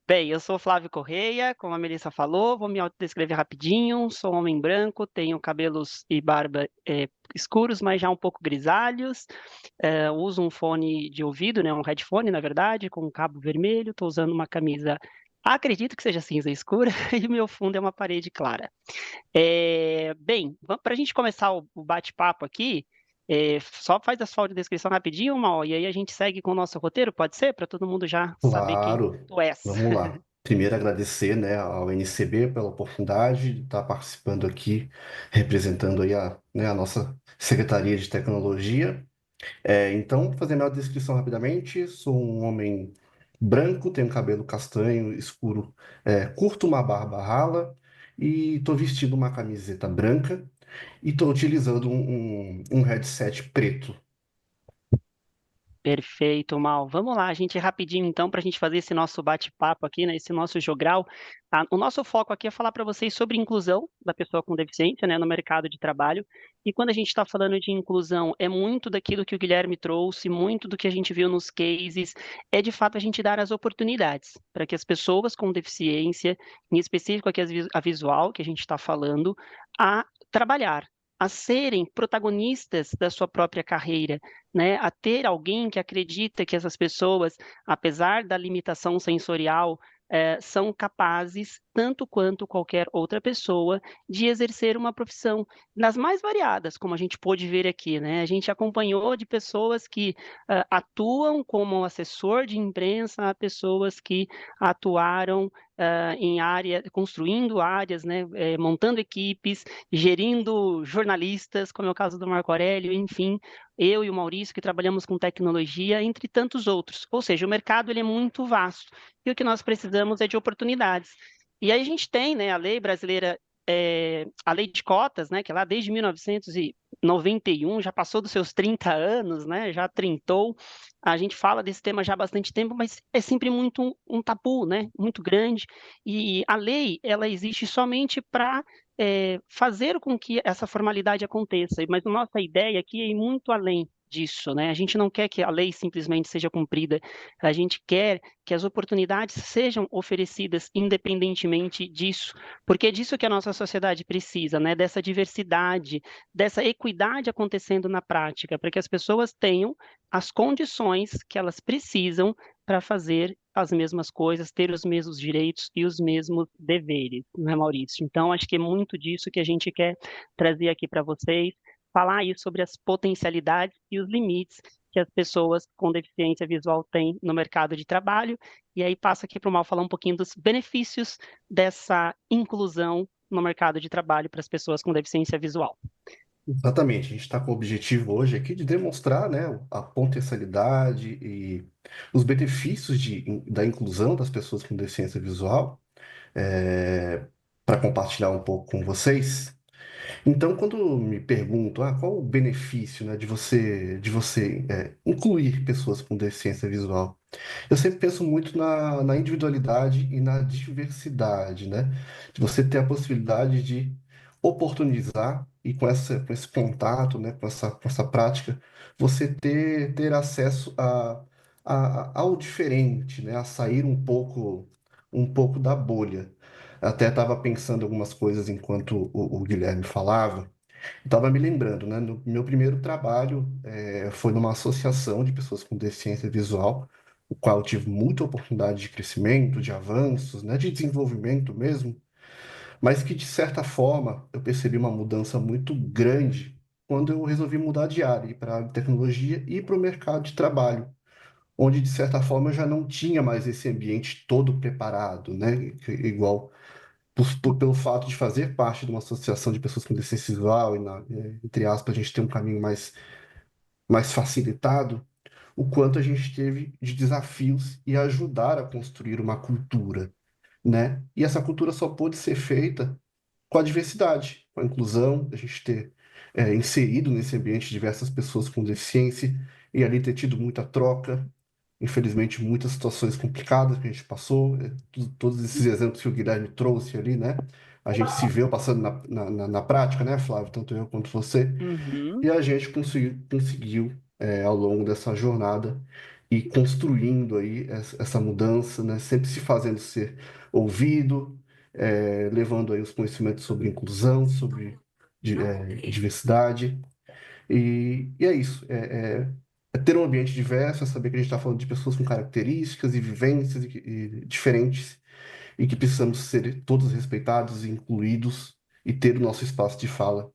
Bem, eu sou Flávio Correia, como a Melissa falou, vou me autodescrever rapidinho. Sou um homem branco, tenho cabelos e barba escuros, mas já um pouco grisalhos. Uso um fone de ouvido, né, um headphone, na verdade, com um cabo vermelho. Estou usando uma camisa, acredito que seja cinza escura, e meu fundo é uma parede clara. Bem, para a gente começar o bate-papo aqui, só faz a sua audiodescrição rapidinho, Mal, e aí a gente segue com o nosso roteiro, pode ser? Para todo mundo já saber quem Claro, tu és. vamos lá. Primeiro, agradecer, né, ao NCB pela oportunidade de estar participando aqui, representando aí a nossa Secretaria de Tecnologia. Então, vou fazer minha descrição rapidamente. Sou um homem branco, tenho cabelo castanho escuro, curto uma barba rala e estou vestindo uma camiseta branca e estou utilizando um headset preto. Perfeito, Mal. Vamos lá, gente, rapidinho então, para a gente fazer esse nosso bate-papo aqui, né, esse nosso jogral. Tá? O nosso foco aqui é falar para vocês sobre inclusão da pessoa com deficiência, né, no mercado de trabalho. E quando a gente está falando de inclusão, é muito daquilo que o Guilherme trouxe, muito do que a gente viu nos cases, é de fato a gente dar as oportunidades para que as pessoas com deficiência, em específico aqui a visual, que a gente está falando, a trabalhar, a serem protagonistas da sua própria carreira, né, a ter alguém que acredita que essas pessoas, apesar da limitação sensorial, são capazes, tanto quanto qualquer outra pessoa, de exercer uma profissão, nas mais variadas, como a gente pôde ver aqui, né? A gente acompanhou de pessoas que atuam como assessor de imprensa, a pessoas que atuaram em área, construindo áreas, né, montando equipes, gerindo jornalistas, como é o caso do Marco Aurélio, enfim, eu e o Maurício, que trabalhamos com tecnologia, entre tantos outros. Ou seja, o mercado ele é muito vasto e o que nós precisamos é de oportunidades. E aí a gente tem, né, a lei brasileira, a lei de cotas, né, que é lá desde 1991, já passou dos seus 30 anos, né, já trintou. A gente fala desse tema já há bastante tempo, mas é sempre muito um tabu, né, muito grande. E a lei, ela existe somente para fazer com que essa formalidade aconteça, mas a nossa ideia aqui é ir muito além disso, né? A gente não quer que a lei simplesmente seja cumprida, a gente quer que as oportunidades sejam oferecidas independentemente disso, porque é disso que a nossa sociedade precisa, né? Dessa diversidade, dessa equidade acontecendo na prática, para que as pessoas tenham as condições que elas precisam para fazer as mesmas coisas, ter os mesmos direitos e os mesmos deveres, né, Maurício? Então, acho que é muito disso que a gente quer trazer aqui para vocês, falar aí sobre as potencialidades e os limites que as pessoas com deficiência visual têm no mercado de trabalho, e aí passo aqui para o Mal falar um pouquinho dos benefícios dessa inclusão no mercado de trabalho para as pessoas com deficiência visual. Exatamente, a gente está com o objetivo hoje aqui de demonstrar, né, a potencialidade e os benefícios da inclusão das pessoas com deficiência visual, para compartilhar um pouco com vocês. Então, quando me perguntam, qual o benefício, né, de você incluir pessoas com deficiência visual, eu sempre penso muito na individualidade e na diversidade, né? De você ter a possibilidade de oportunizar e com esse contato, né, com essa prática, você ter acesso ao diferente, né? A sair um pouco da bolha. Até estava pensando algumas coisas enquanto o Guilherme falava. Estava me lembrando, né? No meu primeiro trabalho foi numa associação de pessoas com deficiência visual, o qual eu tive muita oportunidade de crescimento, de avanços, né? De desenvolvimento mesmo, mas que de certa forma eu percebi uma mudança muito grande quando eu resolvi mudar de área, ir para a tecnologia e para o mercado de trabalho, onde, de certa forma, eu já não tinha mais esse ambiente todo preparado, né? Igual pelo fato de fazer parte de uma associação de pessoas com deficiência visual entre aspas, a gente tem um caminho mais facilitado, o quanto a gente teve de desafios e ajudar a construir uma cultura, né? E essa cultura só pôde ser feita com a diversidade, com a inclusão, a gente ter inserido nesse ambiente diversas pessoas com deficiência e ali ter tido muita troca. Infelizmente, muitas situações complicadas que a gente passou, todos esses exemplos que o Guilherme trouxe ali, né? A gente se vê passando na prática, né, Flávio? Tanto eu quanto você. Uhum. E a gente conseguiu ao longo dessa jornada, e construindo aí essa mudança, né? Sempre se fazendo ser ouvido, levando aí os conhecimentos sobre inclusão, sobre diversidade. E é isso. É ter um ambiente diverso, é saber que a gente está falando de pessoas com características e vivências e diferentes e que precisamos ser todos respeitados e incluídos e ter o nosso espaço de fala,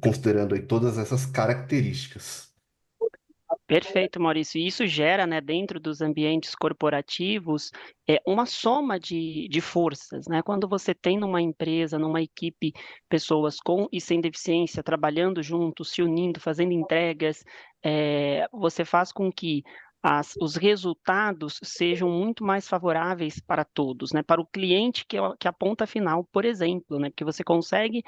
considerando aí todas essas características. Perfeito, Maurício. E isso gera, né, dentro dos ambientes corporativos, uma soma de forças, né? Quando você tem numa empresa, numa equipe, pessoas com e sem deficiência trabalhando juntos, se unindo, fazendo entregas, você faz com que os resultados sejam muito mais favoráveis para todos, né? Para o cliente, que é a ponta final, por exemplo, né? Porque você consegue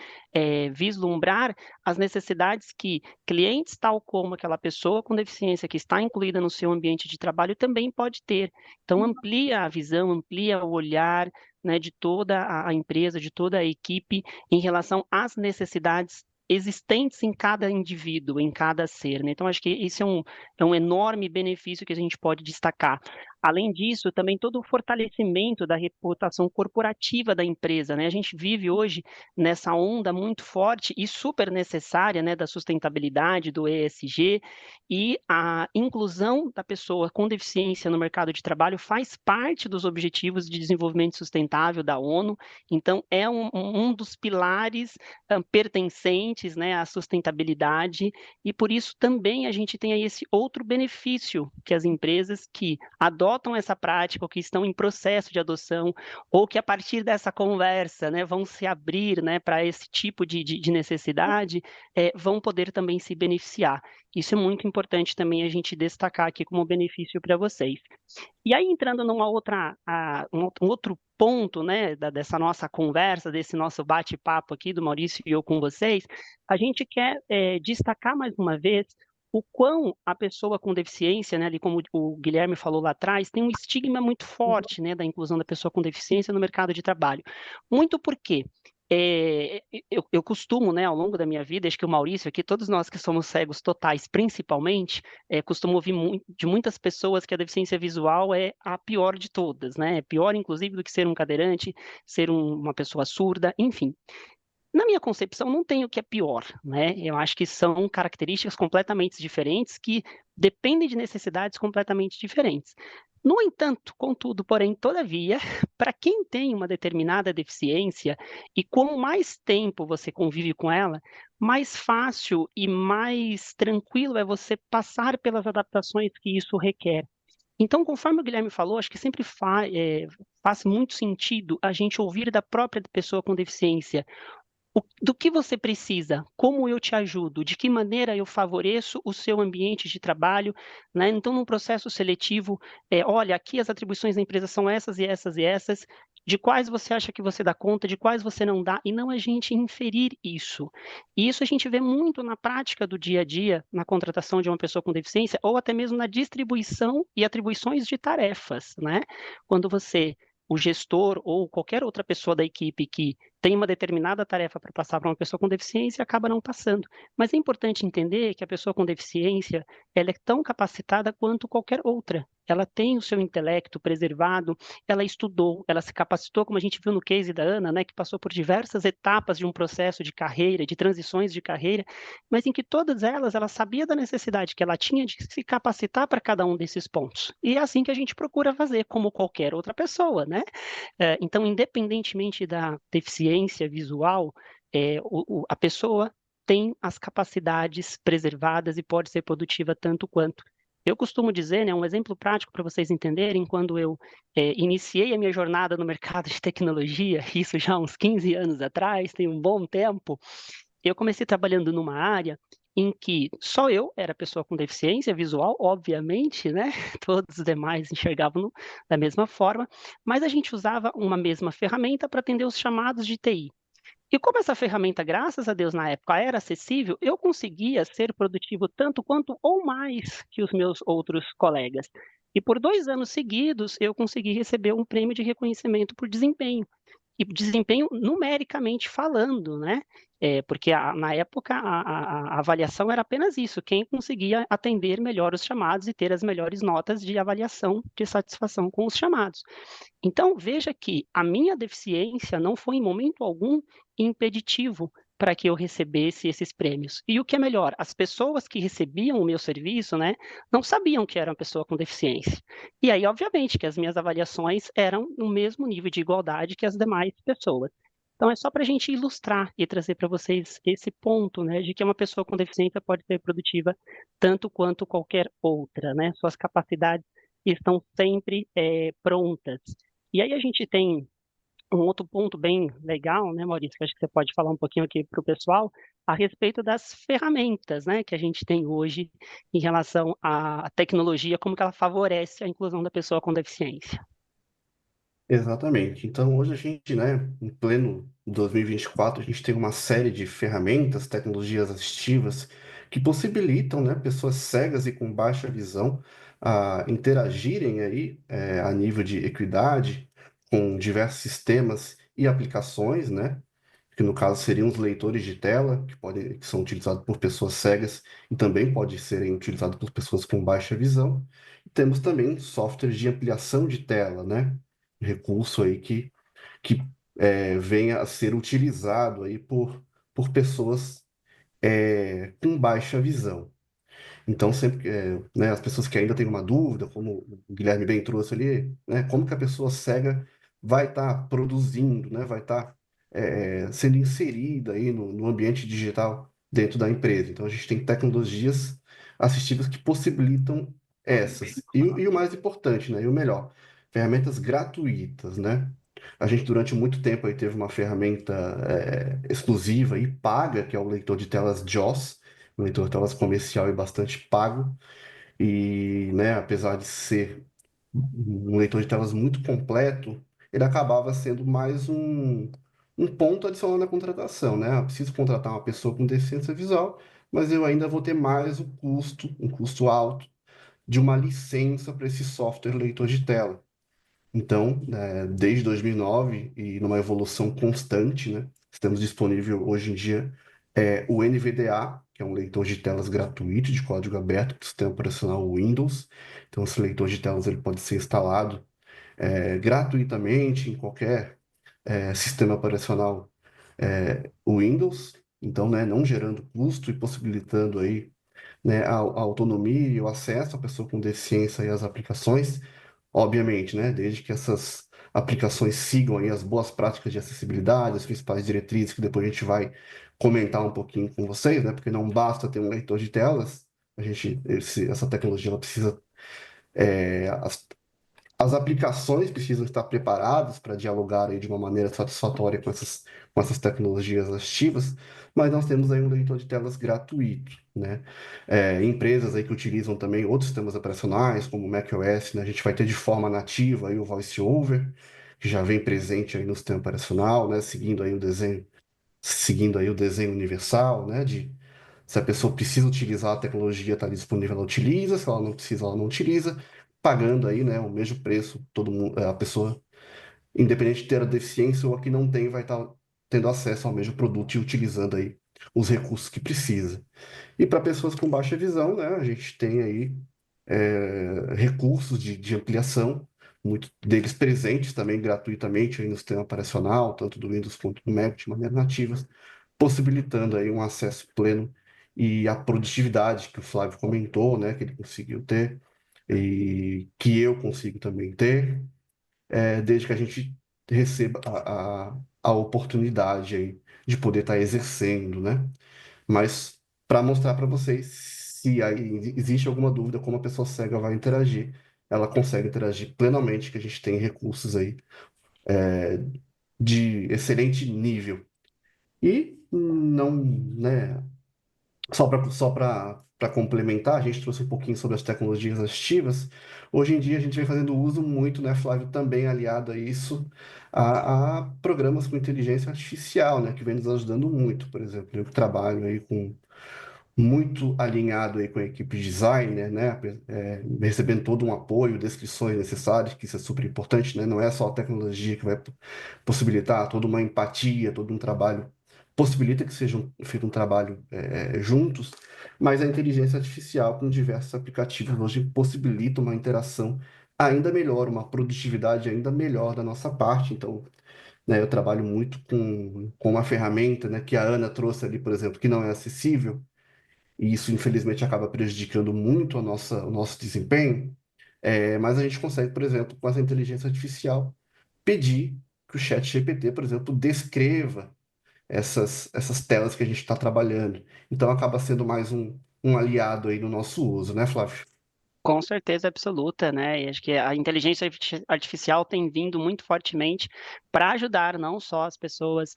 vislumbrar as necessidades que clientes, tal como aquela pessoa com deficiência que está incluída no seu ambiente de trabalho, também pode ter. Então, amplia a visão, amplia o olhar, né, de toda a empresa, de toda a equipe, em relação às necessidades existentes em cada indivíduo, em cada ser, né? Então, acho que esse é um enorme benefício que a gente pode destacar. Além disso, também todo o fortalecimento da reputação corporativa da empresa, né? A gente vive hoje nessa onda muito forte e super necessária, né, da sustentabilidade, do ESG, e a inclusão da pessoa com deficiência no mercado de trabalho faz parte dos Objetivos de Desenvolvimento Sustentável da ONU, então é um dos pilares pertencentes, né, à sustentabilidade, e por isso também a gente tem aí esse outro benefício, que as empresas que adotam essa prática ou que estão em processo de adoção, ou que a partir dessa conversa, né, vão se abrir, né, para esse tipo de necessidade, vão poder também se beneficiar. Isso é muito importante também a gente destacar aqui como benefício para vocês. E aí, entrando numa um outro ponto, né, dessa nossa conversa, desse nosso bate-papo aqui do Maurício e eu com vocês, a gente quer destacar mais uma vez o quão a pessoa com deficiência, né, ali como o Guilherme falou lá atrás, tem um estigma muito forte, né, da inclusão da pessoa com deficiência no mercado de trabalho. Muito porque eu costumo, né, ao longo da minha vida, acho que o Maurício aqui, todos nós que somos cegos totais, principalmente, costumo ouvir de muitas pessoas que a deficiência visual é a pior de todas, né? É pior, inclusive, do que ser um cadeirante, ser uma pessoa surda, enfim. Na minha concepção, não tem o que é pior, né? Eu acho que são características completamente diferentes que dependem de necessidades completamente diferentes. No entanto, contudo, porém, todavia, para quem tem uma determinada deficiência e quanto mais tempo você convive com ela, mais fácil e mais tranquilo é você passar pelas adaptações que isso requer. Então, conforme o Guilherme falou, acho que sempre faz muito sentido a gente ouvir da própria pessoa com deficiência do que você precisa, como eu te ajudo, de que maneira eu favoreço o seu ambiente de trabalho, né? Então, num processo seletivo, olha, aqui as atribuições da empresa são essas e essas e essas, de quais você acha que você dá conta, de quais você não dá, e não a gente inferir isso. E isso a gente vê muito na prática do dia a dia, na contratação de uma pessoa com deficiência, ou até mesmo na distribuição e atribuições de tarefas, né? Quando o gestor ou qualquer outra pessoa da equipe que tem uma determinada tarefa para passar para uma pessoa com deficiência, acaba não passando. Mas é importante entender que a pessoa com deficiência, ela é tão capacitada quanto qualquer outra. Ela tem o seu intelecto preservado, ela estudou, ela se capacitou, como a gente viu no case da Ana, né, que passou por diversas etapas de um processo de carreira, de transições de carreira, mas em que todas elas, ela sabia da necessidade que ela tinha de se capacitar para cada um desses pontos. E é assim que a gente procura fazer, como qualquer outra pessoa, né? Então, independentemente da deficiência visual, a pessoa tem as capacidades preservadas e pode ser produtiva tanto quanto. Eu costumo dizer, né, um exemplo prático para vocês entenderem, quando eu iniciei a minha jornada no mercado de tecnologia, isso já há uns 15 anos atrás, tem um bom tempo, eu comecei trabalhando numa área em que só eu era pessoa com deficiência visual, obviamente, né? Todos os demais enxergavam da mesma forma, mas a gente usava uma mesma ferramenta para atender os chamados de TI. E como essa ferramenta, graças a Deus, na época era acessível, eu conseguia ser produtivo tanto quanto ou mais que os meus outros colegas. E por 2 anos seguidos, eu consegui receber um prêmio de reconhecimento por desempenho. E desempenho numericamente falando, né? Porque na época a avaliação era apenas isso, quem conseguia atender melhor os chamados e ter as melhores notas de avaliação de satisfação com os chamados. Então, veja que a minha deficiência não foi em momento algum impeditivo para que eu recebesse esses prêmios. E o que é melhor, as pessoas que recebiam o meu serviço, né, não sabiam que era uma pessoa com deficiência. E aí, obviamente, que as minhas avaliações eram no mesmo nível de igualdade que as demais pessoas. Então, é só para a gente ilustrar e trazer para vocês esse ponto, né, de que uma pessoa com deficiência pode ser produtiva tanto quanto qualquer outra, né? Suas capacidades estão sempre prontas. E aí a gente tem um outro ponto bem legal, né, Maurício, que acho que você pode falar um pouquinho aqui para o pessoal, a respeito das ferramentas, né, que a gente tem hoje em relação à tecnologia, como que ela favorece a inclusão da pessoa com deficiência. Exatamente. Então, hoje a gente, né, em pleno 2024, a gente tem uma série de ferramentas, tecnologias assistivas que possibilitam, né, pessoas cegas e com baixa visão a interagirem aí, a nível de equidade com diversos sistemas e aplicações, né, que no caso seriam os leitores de tela, que são utilizados por pessoas cegas e também podem serem utilizados por pessoas com baixa visão. E temos também softwares de ampliação de tela, né? Recurso aí que venha a ser utilizado aí por pessoas com baixa visão. Então, sempre né, as pessoas que ainda têm uma dúvida, como o Guilherme bem trouxe ali, né, como que a pessoa cega vai estar produzindo, né, vai estar sendo inserida aí no ambiente digital dentro da empresa. Então, a gente tem tecnologias assistivas que possibilitam essas. E o mais importante, né, e o melhor, ferramentas gratuitas, né? A gente, durante muito tempo, aí teve uma ferramenta exclusiva e paga, que é o leitor de telas JAWS, um leitor de telas comercial e bastante pago, e, né, apesar de ser um leitor de telas muito completo, ele acabava sendo mais um ponto adicional na contratação, né? Eu preciso contratar uma pessoa com deficiência visual, mas eu ainda vou ter mais o custo, um custo alto, de uma licença para esse software leitor de tela. Então, desde 2009 e numa evolução constante, né, estamos disponível hoje em dia o NVDA, que é um leitor de telas gratuito de código aberto para o sistema operacional Windows. Então, esse leitor de telas ele pode ser instalado gratuitamente em qualquer sistema operacional Windows. Então, né, não gerando custo e possibilitando aí, né, a autonomia e o acesso à pessoa com deficiência e às aplicações. Obviamente, né? Desde que essas aplicações sigam aí as boas práticas de acessibilidade, as principais diretrizes, que depois a gente vai comentar um pouquinho com vocês, né? Porque não basta ter um leitor de telas, essa tecnologia ela precisa, é, as, as aplicações precisam estar preparadas para dialogar aí de uma maneira satisfatória com essas tecnologias assistivas, mas nós temos aí um leitor de telas gratuito, né? Empresas aí que utilizam também outros sistemas operacionais, como o macOS, né? A gente vai ter de forma nativa aí o VoiceOver, que já vem presente aí no sistema operacional, né? Seguindo aí o desenho universal, né? Se a pessoa precisa utilizar a tecnologia, está disponível, ela utiliza. Se ela não precisa, ela não utiliza. Pagando aí, né, o mesmo preço, todo mundo, a pessoa, independente de ter a deficiência ou a que não tem, vai estar tendo acesso ao mesmo produto e utilizando aí os recursos que precisa. E para pessoas com baixa visão, né, a gente tem aí recursos de ampliação, muitos deles presentes também gratuitamente aí no sistema operacional, tanto do Windows quanto do Mac, de maneira nativa, possibilitando aí um acesso pleno e a produtividade que o Flávio comentou, né, que ele conseguiu ter e que eu consigo também ter, desde que a gente receba a oportunidade aí de poder estar exercendo, né? Mas para mostrar para vocês se aí existe alguma dúvida como a pessoa cega vai interagir, ela consegue interagir plenamente, que a gente tem recursos aí de excelente nível. E não, né, só para complementar, a gente trouxe um pouquinho sobre as tecnologias assistivas. Hoje em dia a gente vem fazendo uso muito, né, Flávio, também aliado a isso, a programas com inteligência artificial, né, que vem nos ajudando muito. Por exemplo, eu que trabalho aí com muito alinhado aí com a equipe de designer, né, recebendo todo um apoio, descrições necessárias, que isso é super importante, né, não é só a tecnologia que vai possibilitar toda uma empatia, todo um trabalho, possibilita que seja feito um trabalho juntos, mas a inteligência artificial com diversos aplicativos hoje possibilita uma interação ainda melhor, uma produtividade ainda melhor da nossa parte. Então, né, eu trabalho muito com uma ferramenta, né, que a Ana trouxe ali, por exemplo, que não é acessível, e isso infelizmente acaba prejudicando muito o nosso desempenho, mas a gente consegue, por exemplo, com essa inteligência artificial, pedir que o chat GPT, por exemplo, descreva essas telas que a gente está trabalhando. Então acaba sendo mais um aliado aí no nosso uso, né, Flávio? Com certeza absoluta, né? E acho que a inteligência artificial tem vindo muito fortemente para ajudar não só as pessoas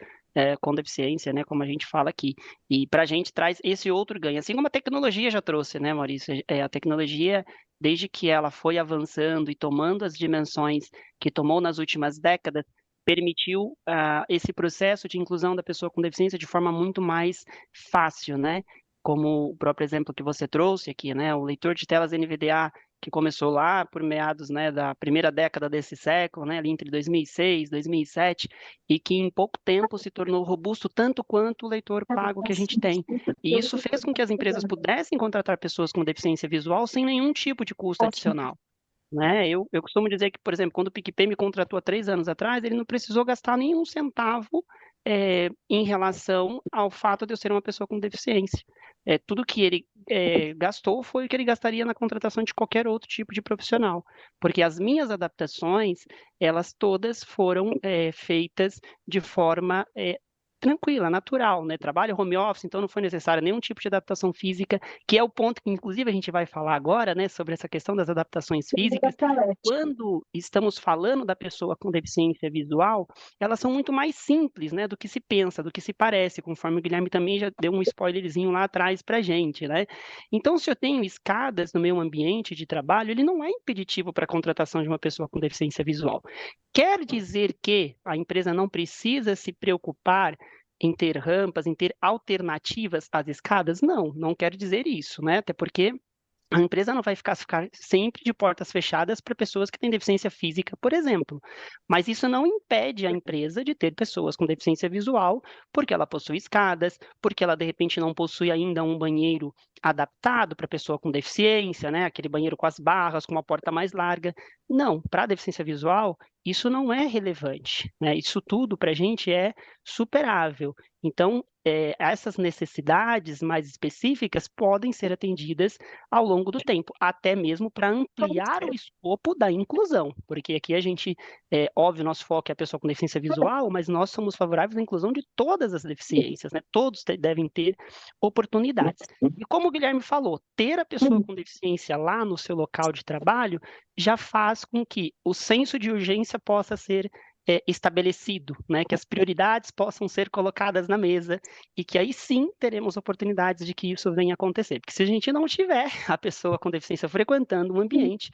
com deficiência, né? Como a gente fala aqui. E para a gente traz esse outro ganho, assim como a tecnologia já trouxe, né, Maurício? A tecnologia, desde que ela foi avançando e tomando as dimensões que tomou nas últimas décadas, permitiu esse processo de inclusão da pessoa com deficiência de forma muito mais fácil, né? Como o próprio exemplo que você trouxe aqui, né, o leitor de telas NVDA que começou lá por meados, né, da primeira década desse século, né, ali entre 2006, 2007, e que em pouco tempo se tornou robusto tanto quanto o leitor pago que a gente tem. E isso fez com que as empresas pudessem contratar pessoas com deficiência visual sem nenhum tipo de custo adicional. Né? Eu costumo dizer que, por exemplo, quando o PicPay me contratou há 3 anos atrás, ele não precisou gastar nenhum centavo em relação ao fato de eu ser uma pessoa com deficiência. Tudo que ele gastou foi o que ele gastaria na contratação de qualquer outro tipo de profissional, porque as minhas adaptações, elas todas foram feitas de forma tranquila, natural, né? Trabalho home office, então não foi necessário nenhum tipo de adaptação física, que é o ponto que, inclusive, a gente vai falar agora, né, sobre essa questão das adaptações físicas. Quando estamos falando da pessoa com deficiência visual, elas são muito mais simples, né, do que se pensa, do que se parece, conforme o Guilherme também já deu um spoilerzinho lá atrás para a gente, né? Então, se eu tenho escadas no meu ambiente de trabalho, ele não é impeditivo para a contratação de uma pessoa com deficiência visual. Quer dizer que a empresa não precisa se preocupar em ter rampas, em ter alternativas às escadas? Não, não quer dizer isso, né? Até porque a empresa não vai ficar sempre de portas fechadas para pessoas que têm deficiência física, por exemplo. Mas isso não impede a empresa de ter pessoas com deficiência visual, porque ela possui escadas, porque ela de repente não possui ainda um banheiro adaptado para pessoa com deficiência, né? Aquele banheiro com as barras, com uma porta mais larga. Não, para a deficiência visual, isso não é relevante, né? Isso tudo para a gente é superável. Então, essas necessidades mais específicas podem ser atendidas ao longo do tempo, até mesmo para ampliar o escopo da inclusão, porque aqui a gente, óbvio, nosso foco é a pessoa com deficiência visual, mas nós somos favoráveis à inclusão de todas as deficiências, né? Todos devem ter oportunidades. E como o Guilherme falou, ter a pessoa com deficiência lá no seu local de trabalho já faz com que o senso de urgência possa ser estabelecido, né? Que as prioridades possam ser colocadas na mesa e que aí sim teremos oportunidades de que isso venha a acontecer. Porque se a gente não tiver a pessoa com deficiência frequentando o ambiente,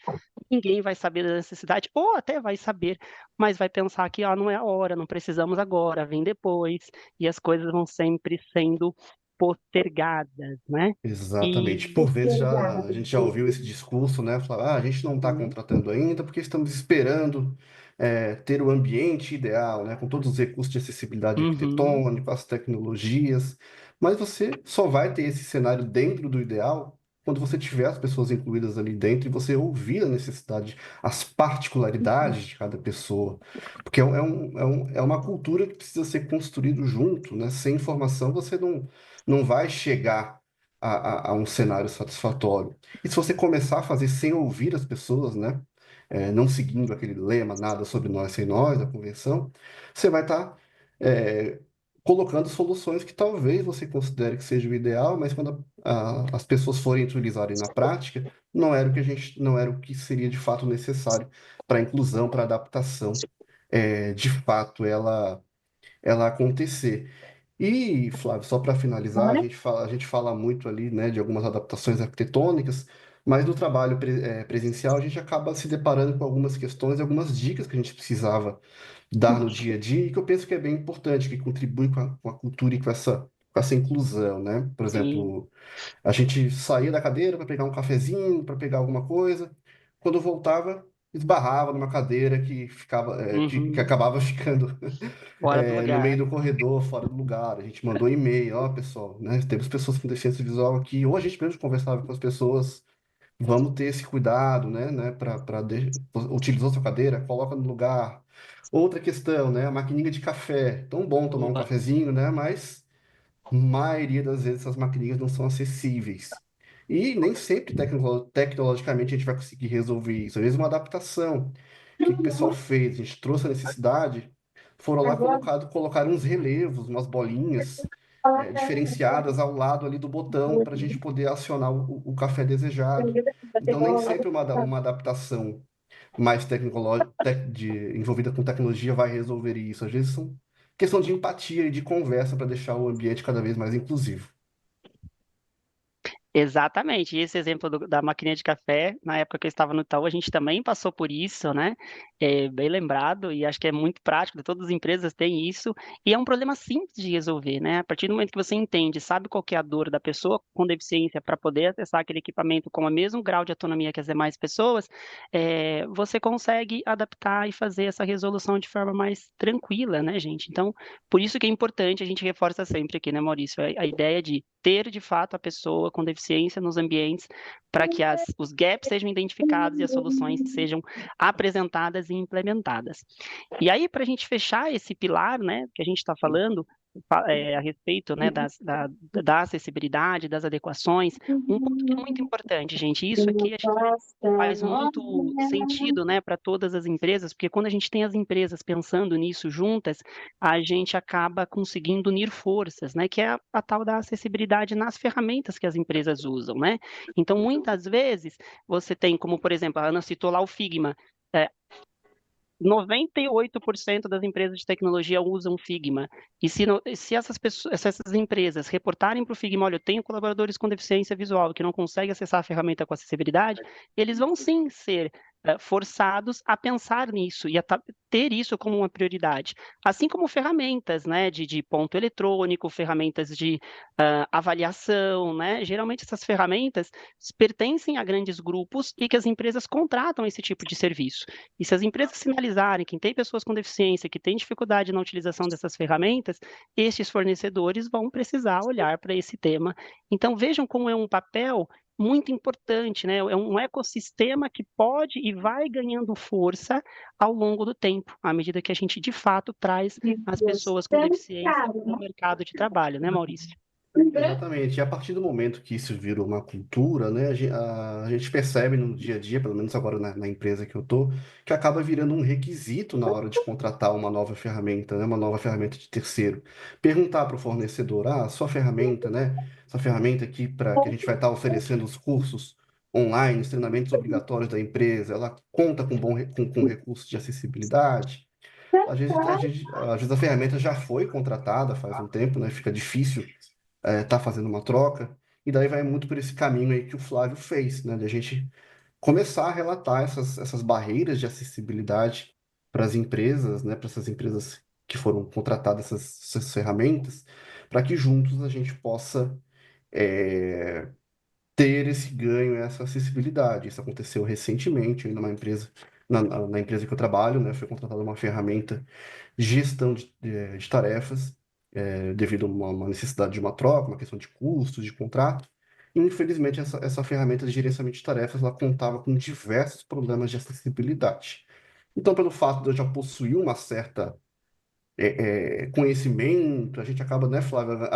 ninguém vai saber da necessidade, ou até vai saber, mas vai pensar que não é a hora, não precisamos agora, vem depois, e as coisas vão sempre sendo postergadas, né? Exatamente. E Por vezes a gente já ouviu esse discurso, né? Falar, a gente não está contratando ainda porque estamos esperando ter o ambiente ideal, né? Com todos os recursos de acessibilidade Uhum. arquitetônica, as tecnologias. Mas você só vai ter esse cenário dentro do ideal quando você tiver as pessoas incluídas ali dentro e você ouvir a necessidade, as particularidades de cada pessoa. Porque é uma cultura que precisa ser construído junto, né? Sem informação você não vai chegar a um cenário satisfatório. E se você começar a fazer sem ouvir as pessoas, né? Não seguindo aquele lema, nada sobre nós sem nós, da convenção, você vai estar colocando soluções que talvez você considere que seja o ideal, mas quando as pessoas forem utilizarem na prática, não era o que seria de fato necessário para a inclusão, para a adaptação, de fato, ela acontecer. E, Flávio, só para finalizar, a gente fala muito ali, né, de algumas adaptações arquitetônicas, mas no trabalho presencial a gente acaba se deparando com algumas questões, algumas dicas que a gente precisava dar no dia a dia e que eu penso que é bem importante, que contribui com a cultura e com essa inclusão, né? Por Sim. exemplo, a gente saía da cadeira para pegar um cafezinho, para pegar alguma coisa. Quando voltava, esbarrava numa cadeira que ficava, que Uhum. acabava ficando Fora do no meio lugar. do corredor, fora do lugar. A gente mandou e-mail, ó, pessoal, né? Temos pessoas com deficiência visual aqui. Ou a gente mesmo conversava com as pessoas. Vamos ter esse cuidado, né, utilizou sua cadeira, coloca no lugar. Outra questão, né, a maquininha de café. Tão bom tomar um Boa. cafezinho, né, mas maioria das vezes essas maquininhas não são acessíveis. E nem sempre tecnologicamente a gente vai conseguir resolver isso. Às vezes uma adaptação. O que que o pessoal fez? A gente trouxe a necessidade, foram lá colocar uns relevos, umas bolinhas diferenciadas ao lado ali do botão para a gente poder acionar o café desejado. Então nem sempre uma adaptação mais envolvida com tecnologia vai resolver isso. Às vezes são questão de empatia e de conversa para deixar o ambiente cada vez mais inclusivo. Exatamente. E esse exemplo da maquininha de café, na época que eu estava no Itaú, a gente também passou por isso, né? Bem lembrado, e acho que é muito prático, todas as empresas têm isso, e é um problema simples de resolver, né? A partir do momento que você entende, sabe qual que é a dor da pessoa com deficiência para poder acessar aquele equipamento com o mesmo grau de autonomia que as demais pessoas, você consegue adaptar e fazer essa resolução de forma mais tranquila, né, gente? Então, por isso que é importante, a gente reforça sempre aqui, né, Maurício, a ideia de ter de fato a pessoa com deficiência nos ambientes para que os gaps sejam identificados e as soluções sejam apresentadas e implementadas. E aí, para a gente fechar esse pilar, né, que a gente está falando, a respeito, né, da acessibilidade, das adequações, um ponto que é muito importante, gente, isso aqui acho que faz muito sentido, né, para todas as empresas, porque quando a gente tem as empresas pensando nisso juntas, a gente acaba conseguindo unir forças, né, que é a tal da acessibilidade nas ferramentas que as empresas usam, né? Então, muitas vezes, você tem, como por exemplo, a Ana citou lá o Figma, 98% das empresas de tecnologia usam Figma. E se essas pessoas, se essas empresas reportarem para o Figma, olha, eu tenho colaboradores com deficiência visual que não conseguem acessar a ferramenta com acessibilidade, eles vão sim ser forçados a pensar nisso e a ter isso como uma prioridade. Assim como ferramentas, né, de ponto eletrônico, ferramentas de avaliação, né? Geralmente essas ferramentas pertencem a grandes grupos e que as empresas contratam esse tipo de serviço. E se as empresas sinalizarem que tem pessoas com deficiência, que têm dificuldade na utilização dessas ferramentas, estes fornecedores vão precisar olhar para esse tema. Então, vejam como é um papel muito importante, né? É um ecossistema que pode e vai ganhando força ao longo do tempo, à medida que a gente, de fato, traz as pessoas com deficiência no mercado de trabalho, né, Maurício? Exatamente. E a partir do momento que isso virou uma cultura, né, a gente percebe no dia a dia, pelo menos agora na empresa que eu tô, que acaba virando um requisito na hora de contratar uma nova ferramenta, né, uma nova ferramenta de terceiro. Perguntar para o fornecedor, sua ferramenta, né, essa ferramenta aqui para que a gente vai estar oferecendo os cursos online, os treinamentos obrigatórios da empresa, ela conta com com recursos de acessibilidade. Às vezes a ferramenta já foi contratada faz um tempo, né, fica difícil tá fazendo uma troca, e daí vai muito por esse caminho aí que o Flávio fez, né, de a gente começar a relatar essas barreiras de acessibilidade para as empresas, né, para essas empresas que foram contratadas essas ferramentas, para que juntos a gente possa é, ter esse ganho, essa acessibilidade. Isso aconteceu recentemente aí numa empresa, na empresa que eu trabalho, né, foi contratada uma ferramenta de gestão de tarefas, devido a uma necessidade de uma troca, uma questão de custos, de contrato. E, infelizmente, essa ferramenta de gerenciamento de tarefas ela contava com diversos problemas de acessibilidade. Então, pelo fato de eu já possuir uma certa conhecimento, a gente acaba, né, Flávia,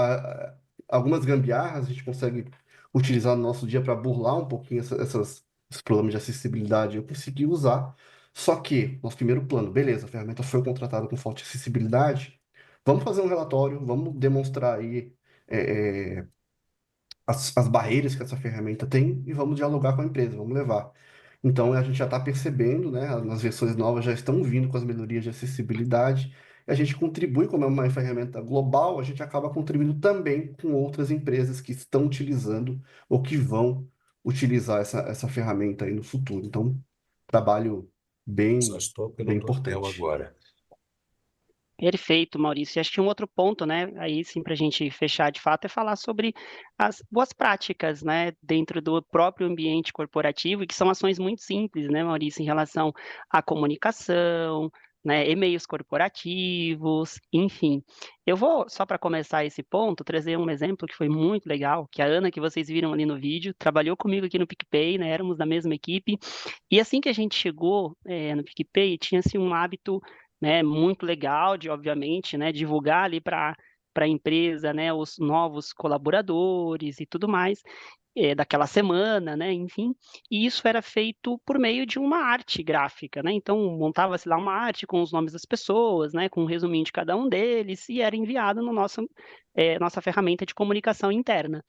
algumas gambiarras a gente consegue utilizar no nosso dia para burlar um pouquinho esses problemas de acessibilidade. Eu consegui usar, só que, nosso primeiro plano, beleza, a ferramenta foi contratada com falta de acessibilidade, vamos fazer um relatório, vamos demonstrar aí é, é, as barreiras que essa ferramenta tem e vamos dialogar com a empresa, vamos levar. Então, a gente já está percebendo, né? As versões novas já estão vindo com as melhorias de acessibilidade. A gente contribui, como é uma ferramenta global, a gente acaba contribuindo também com outras empresas que estão utilizando ou que vão utilizar essa ferramenta aí no futuro. Então, trabalho Só bem, estou bem pelo papel importante. agora. Perfeito, Maurício. E acho que um outro ponto, né, aí sim, para a gente fechar de fato, é falar sobre as boas práticas, né, dentro do próprio ambiente corporativo, e que são ações muito simples, né, Maurício, em relação à comunicação, né, e-mails corporativos, enfim. Eu vou, só para começar esse ponto, trazer um exemplo que foi muito legal, que a Ana, que vocês viram ali no vídeo, trabalhou comigo aqui no PicPay, né, éramos da mesma equipe, e assim que a gente chegou no PicPay, tinha-se um hábito, né, muito legal de, obviamente, né, divulgar ali para a empresa, né, os novos colaboradores e tudo mais, daquela semana, né, enfim, e isso era feito por meio de uma arte gráfica, né, então montava-se lá uma arte com os nomes das pessoas, né, com um resuminho de cada um deles, e era enviado no nossa ferramenta de comunicação interna.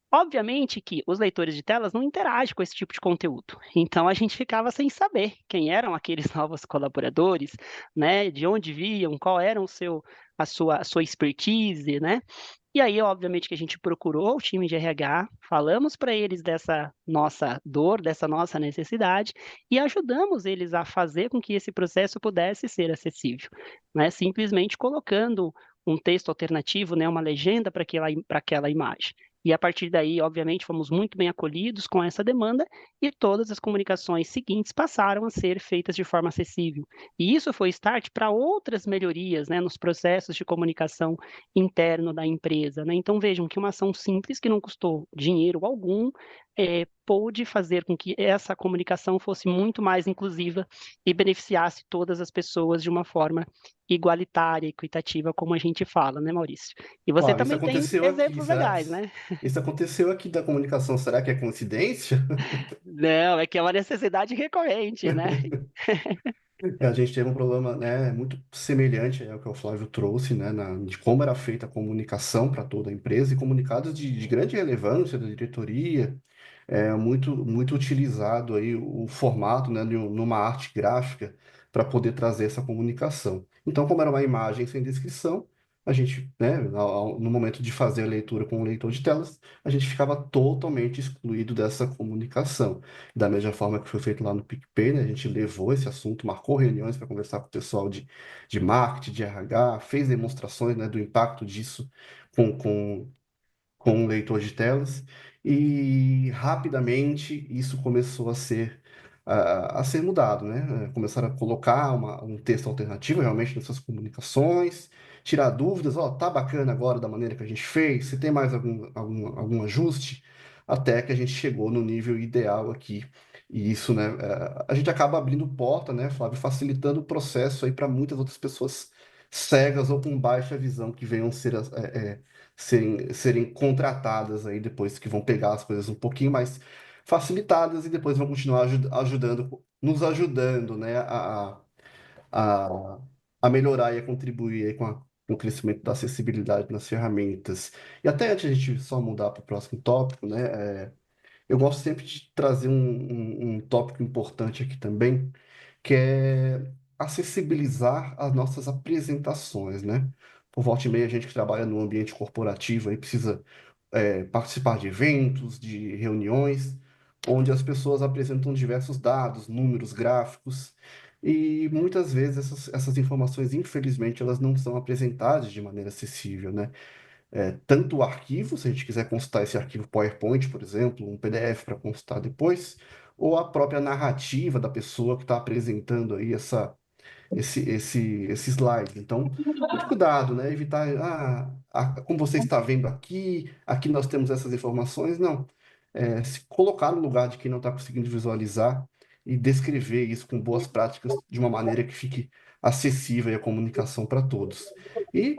Obviamente que os leitores de telas não interagem com esse tipo de conteúdo, então a gente ficava sem saber quem eram aqueles novos colaboradores, né, de onde vinham, qual era a sua expertise, né? E aí, obviamente, que a gente procurou o time de RH, falamos para eles dessa nossa dor, dessa nossa necessidade e ajudamos eles a fazer com que esse processo pudesse ser acessível, né? Simplesmente colocando um texto alternativo, né, uma legenda para aquela imagem. E a partir daí, obviamente, fomos muito bem acolhidos com essa demanda e todas as comunicações seguintes passaram a ser feitas de forma acessível. E isso foi start para outras melhorias, né, nos processos de comunicação interno da empresa, né? Então vejam que uma ação simples que não custou dinheiro algum pôde fazer com que essa comunicação fosse muito mais inclusiva e beneficiasse todas as pessoas de uma forma igualitária, equitativa, como a gente fala, né, Maurício? E você Ó, isso também tem aconteceu aqui, exemplos será? legais, né? Isso aconteceu aqui da comunicação, será que é coincidência? Não, é que é uma necessidade recorrente, né? A gente teve um problema, né, muito semelhante ao que o Flávio trouxe, né, de como era feita a comunicação para toda a empresa e comunicados de grande relevância da diretoria, muito utilizado aí o formato, né, numa arte gráfica para poder trazer essa comunicação. Então, como era uma imagem sem descrição, a gente, né, no momento de fazer a leitura com o leitor de telas, a gente ficava totalmente excluído dessa comunicação. Da mesma forma que foi feito lá no PicPay, né, a gente levou esse assunto, marcou reuniões para conversar com o pessoal de marketing, de RH, fez demonstrações, né, do impacto disso com, com com um leitor de telas e rapidamente isso começou a ser mudado, né? Começaram a colocar um texto alternativo realmente nessas comunicações, tirar dúvidas, ó, tá bacana agora da maneira que a gente fez, se tem mais algum ajuste, até que a gente chegou no nível ideal aqui. E isso, né, a gente acaba abrindo porta, né, Flávio, facilitando o processo aí para muitas outras pessoas cegas ou com baixa visão que venham serem contratadas aí depois que vão pegar as coisas um pouquinho mais facilitadas e depois vão continuar nos ajudando, né, a, a melhorar e a contribuir aí com o crescimento da acessibilidade nas ferramentas. E até antes de a gente só mudar para o próximo tópico, né, eu gosto sempre de trazer um tópico importante aqui também, que é acessibilizar as nossas apresentações, né? Por volta e meia, a gente que trabalha no ambiente corporativo aí precisa participar de eventos, de reuniões, onde as pessoas apresentam diversos dados, números, gráficos, e muitas vezes essas informações, infelizmente, elas não são apresentadas de maneira acessível, né? Tanto o arquivo, se a gente quiser consultar esse arquivo PowerPoint, por exemplo, um PDF para consultar depois, ou a própria narrativa da pessoa que está apresentando aí esse slide. Então, muito cuidado, né? Evitar, como você está vendo aqui nós temos essas informações. Não. Se colocar no lugar de quem não está conseguindo visualizar e descrever isso com boas práticas de uma maneira que fique acessível à comunicação para todos. E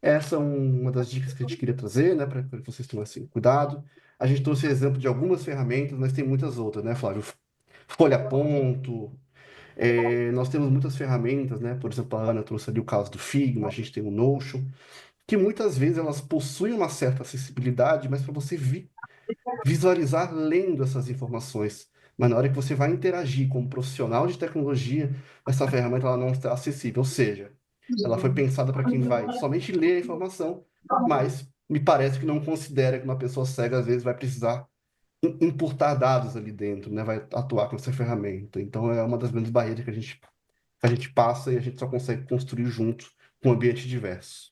essa é uma das dicas que a gente queria trazer, né, para que vocês tomassem cuidado. A gente trouxe exemplo de algumas ferramentas, mas tem muitas outras, né, Flávio? Folha ponto, Nós temos muitas ferramentas, né? Por exemplo, a Ana trouxe ali o caso do Figma, a gente tem o Notion, que muitas vezes elas possuem uma certa acessibilidade, mas para você visualizar lendo essas informações. Mas na hora que você vai interagir como profissional de tecnologia, essa ferramenta ela não está acessível. Ou seja, ela foi pensada para quem vai somente ler a informação, mas me parece que não considera que uma pessoa cega às vezes vai precisar importar dados ali dentro, né? Vai atuar com essa ferramenta. Então é uma das grandes barreiras que a gente passa e a gente só consegue construir junto com um ambiente diverso.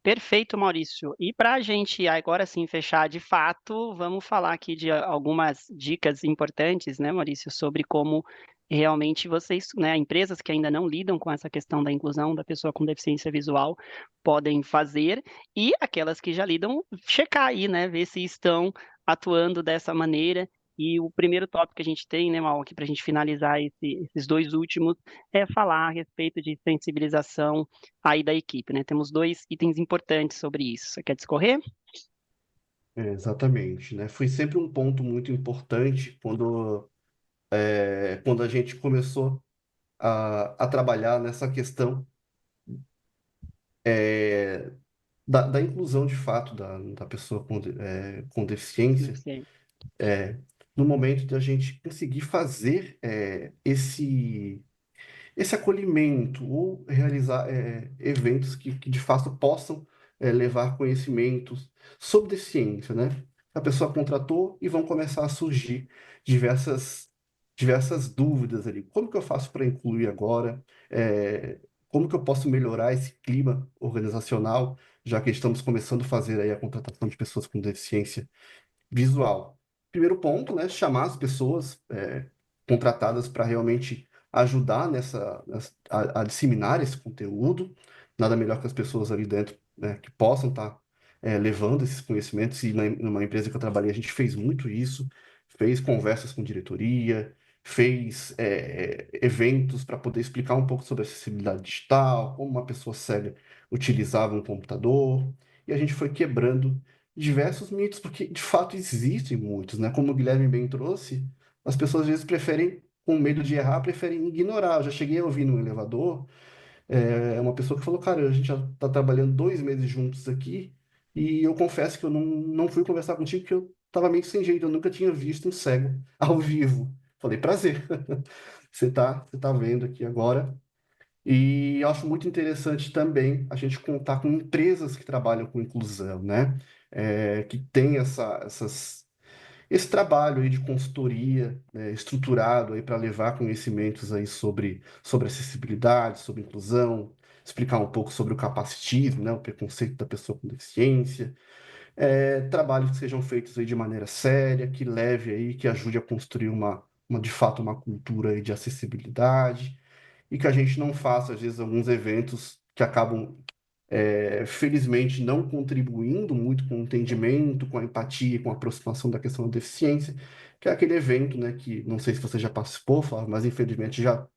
Perfeito, Maurício. E para a gente agora sim fechar de fato, vamos falar aqui de algumas dicas importantes, né, Maurício, sobre como realmente vocês, né, empresas que ainda não lidam com essa questão da inclusão da pessoa com deficiência visual podem fazer, e aquelas que já lidam, checar aí, né, ver se estão atuando dessa maneira. E o primeiro tópico que a gente tem, né, Mal, aqui para a gente finalizar esses dois últimos, é falar a respeito de sensibilização aí da equipe, né? Temos dois itens importantes sobre isso. Você quer discorrer? Exatamente, né? Foi sempre um ponto muito importante quando a gente começou a trabalhar nessa questão da inclusão de fato da pessoa com deficiência, Deficiente. no momento de a gente conseguir fazer esse acolhimento ou realizar eventos que de fato possam levar conhecimentos sobre deficiência, né? A pessoa contratou e vão começar a surgir diversas, diversas dúvidas ali. Como que eu faço para incluir agora? Como que eu posso melhorar esse clima organizacional, já que estamos começando a fazer aí a contratação de pessoas com deficiência visual? Primeiro ponto, né? Chamar as pessoas contratadas para realmente ajudar a disseminar esse conteúdo. Nada melhor que as pessoas ali dentro, né, que possam estar levando esses conhecimentos. E numa empresa que eu trabalhei, a gente fez muito isso, fez conversas com diretoria, fez eventos para poder explicar um pouco sobre acessibilidade digital, como uma pessoa cega utilizava um computador. E a gente foi quebrando diversos mitos, porque de fato existem muitos, né? Como o Guilherme bem trouxe, as pessoas às vezes preferem, com medo de errar, preferem ignorar. Eu já cheguei a ouvir no elevador, uma pessoa que falou, cara, a gente já está trabalhando 2 meses juntos aqui, e eu confesso que eu não fui conversar contigo porque eu estava meio sem jeito, eu nunca tinha visto um cego ao vivo. Falei, prazer, você tá vendo aqui agora. E eu acho muito interessante também a gente contar com empresas que trabalham com inclusão, né? Que tem esse trabalho aí de consultoria, né, estruturado aí para levar conhecimentos aí sobre acessibilidade, sobre inclusão, explicar um pouco sobre o capacitismo, né, o preconceito da pessoa com deficiência, trabalhos que sejam feitos aí de maneira séria, que leve aí, que ajude a construir de fato uma cultura aí de acessibilidade e que a gente não faça, às vezes, alguns eventos que acabam, felizmente, não contribuindo muito com o entendimento, com a empatia, com a aproximação da questão da deficiência, que é aquele evento, né, que não sei se você já participou, Flávio, mas infelizmente já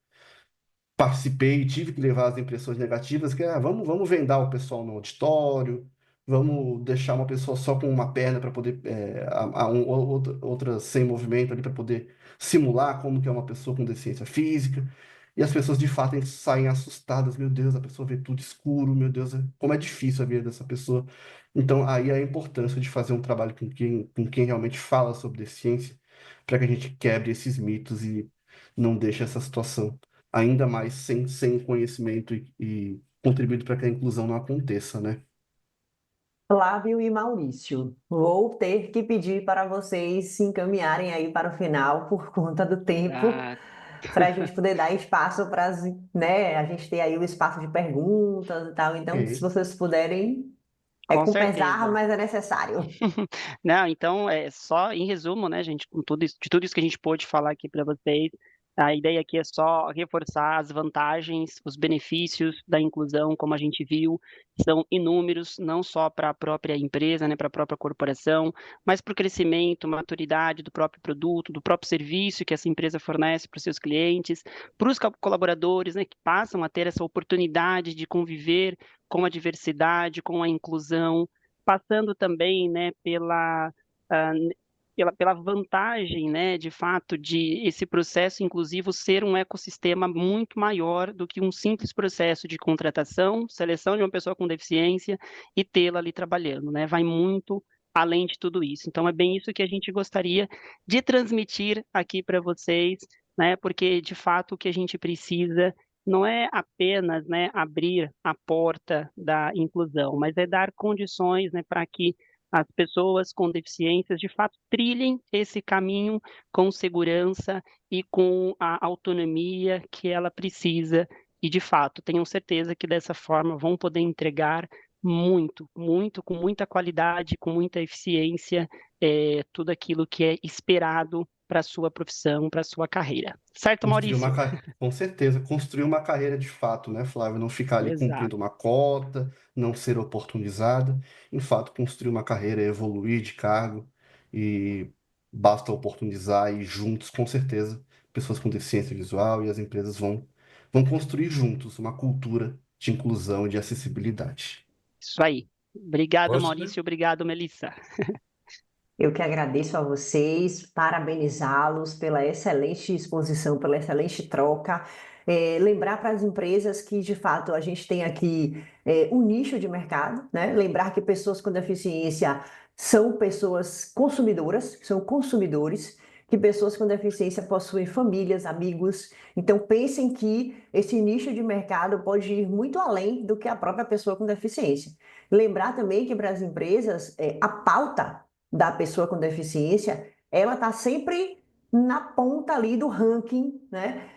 participei e tive que levar as impressões negativas, que vamos vendar o pessoal no auditório, vamos deixar uma pessoa só com uma perna para poder, outra sem movimento ali para poder simular como que é uma pessoa com deficiência física. E as pessoas de fato saem assustadas, meu Deus, a pessoa vê tudo escuro, meu Deus, como é difícil a vida dessa pessoa. Então, aí a importância de fazer um trabalho com quem realmente fala sobre deficiência, para que a gente quebre esses mitos e não deixe essa situação ainda mais sem conhecimento e contribuído para que a inclusão não aconteça, né? Flávio e Maurício, vou ter que pedir para vocês se encaminharem aí para o final por conta do tempo, Ah, para a gente poder dar espaço para, né, a gente ter aí o espaço de perguntas e tal. Então, se Ok. vocês puderem, é com com pesar, certeza. mas é necessário. Não, então, só em resumo, né, gente, de tudo isso que a gente pôde falar aqui para vocês, a ideia aqui é só reforçar as vantagens, os benefícios da inclusão, como a gente viu, são inúmeros, não só para a própria empresa, né, para a própria corporação, mas para o crescimento, maturidade do próprio produto, do próprio serviço que essa empresa fornece para os seus clientes, para os colaboradores, né, que passam a ter essa oportunidade de conviver com a diversidade, com a inclusão, passando também, né, pela vantagem, né, de fato, de esse processo inclusivo ser um ecossistema muito maior do que um simples processo de contratação, seleção de uma pessoa com deficiência e tê-la ali trabalhando, né? Vai muito além de tudo isso. Então, é bem isso que a gente gostaria de transmitir aqui para vocês, né? Porque, de fato, o que a gente precisa não é apenas, né, abrir a porta da inclusão, mas é dar condições, né, para que as pessoas com deficiências, de fato, trilhem esse caminho com segurança e com a autonomia que ela precisa. E, de fato, tenham certeza que dessa forma vão poder entregar muito, muito, com muita qualidade, com muita eficiência, tudo aquilo que é esperado para a sua profissão, para a sua carreira. Certo, Construir Maurício? com certeza, construir uma carreira de fato, né, Flávio? Não ficar ali Exato. cumprindo uma cota, não ser oportunizada. Em fato, construir uma carreira, evoluir de cargo e basta oportunizar e juntos, com certeza, pessoas com deficiência visual e as empresas vão construir juntos uma cultura de inclusão e de acessibilidade. Isso aí. Obrigado, Poxa, Maurício. Obrigado, Melissa. Eu que agradeço a vocês, parabenizá-los pela excelente exposição, pela excelente troca. Lembrar para as empresas que, de fato, a gente tem aqui um nicho de mercado, né? Lembrar que pessoas com deficiência são pessoas consumidoras, são consumidores, que pessoas com deficiência possuem famílias, amigos. Então, pensem que esse nicho de mercado pode ir muito além do que a própria pessoa com deficiência. Lembrar também que para as empresas, a pauta da pessoa com deficiência, ela está sempre na ponta ali do ranking, né,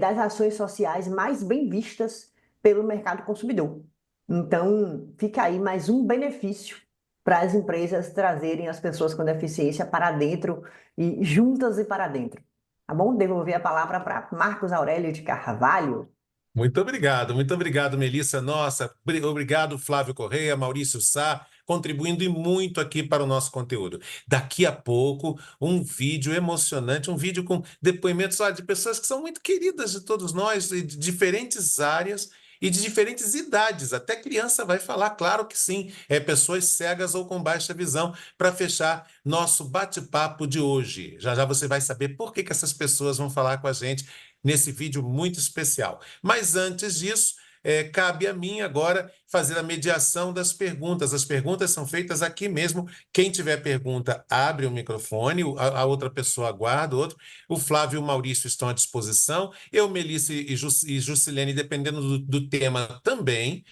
das ações sociais mais bem vistas pelo mercado consumidor. Então, fica aí mais um benefício para as empresas trazerem as pessoas com deficiência para dentro e juntas e para dentro. Tá bom? Devolver a palavra para Marcos Aurélio de Carvalho. muito obrigado, Melissa. Nossa, obrigado, Flávio Correia, Maurício Sá, contribuindo e muito aqui para o nosso conteúdo. Daqui a pouco, um vídeo emocionante, um vídeo com depoimentos de pessoas que são muito queridas de todos nós, de diferentes áreas e de diferentes idades. Até criança vai falar, claro que sim, pessoas cegas ou com baixa visão, para fechar nosso bate-papo de hoje. Já já você vai saber por que essas pessoas vão falar com a gente nesse vídeo muito especial. Mas antes disso, cabe a mim agora fazer a mediação das perguntas. As perguntas são feitas aqui mesmo. Quem tiver pergunta, abre o microfone, a outra pessoa aguarda, o outro. O Flávio e o Maurício estão à disposição. Eu, Melissa e Juscelene, dependendo do tema também.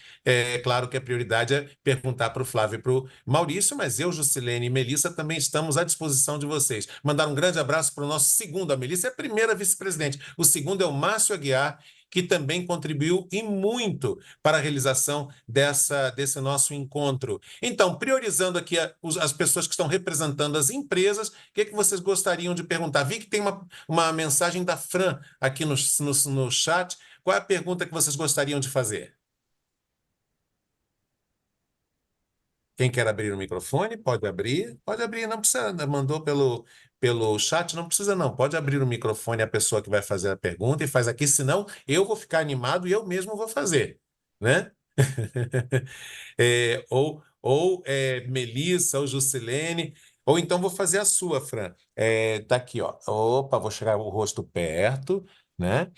Claro que a prioridade é perguntar para o Flávio e para o Maurício, mas eu, Juscelene e Melissa também estamos à disposição de vocês. Mandar um grande abraço para o nosso segundo, a Melissa é a primeira vice-presidente. O segundo é o Márcio Aguiar, que também contribuiu e muito para a realização desse nosso encontro. Então, priorizando aqui as pessoas que estão representando as empresas, o que vocês gostariam de perguntar? Vi que tem uma mensagem da Fran aqui no chat. Qual é a pergunta que vocês gostariam de fazer? Quem quer abrir o microfone, pode abrir, não precisa, mandou pelo chat, não precisa não, pode abrir o microfone a pessoa que vai fazer a pergunta e faz aqui, senão eu vou ficar animado e eu mesmo vou fazer, né? Ou Melissa, ou Juscelene, ou então vou fazer a sua, Fran. Tá aqui, ó. Opa, vou chegar o rosto perto, né?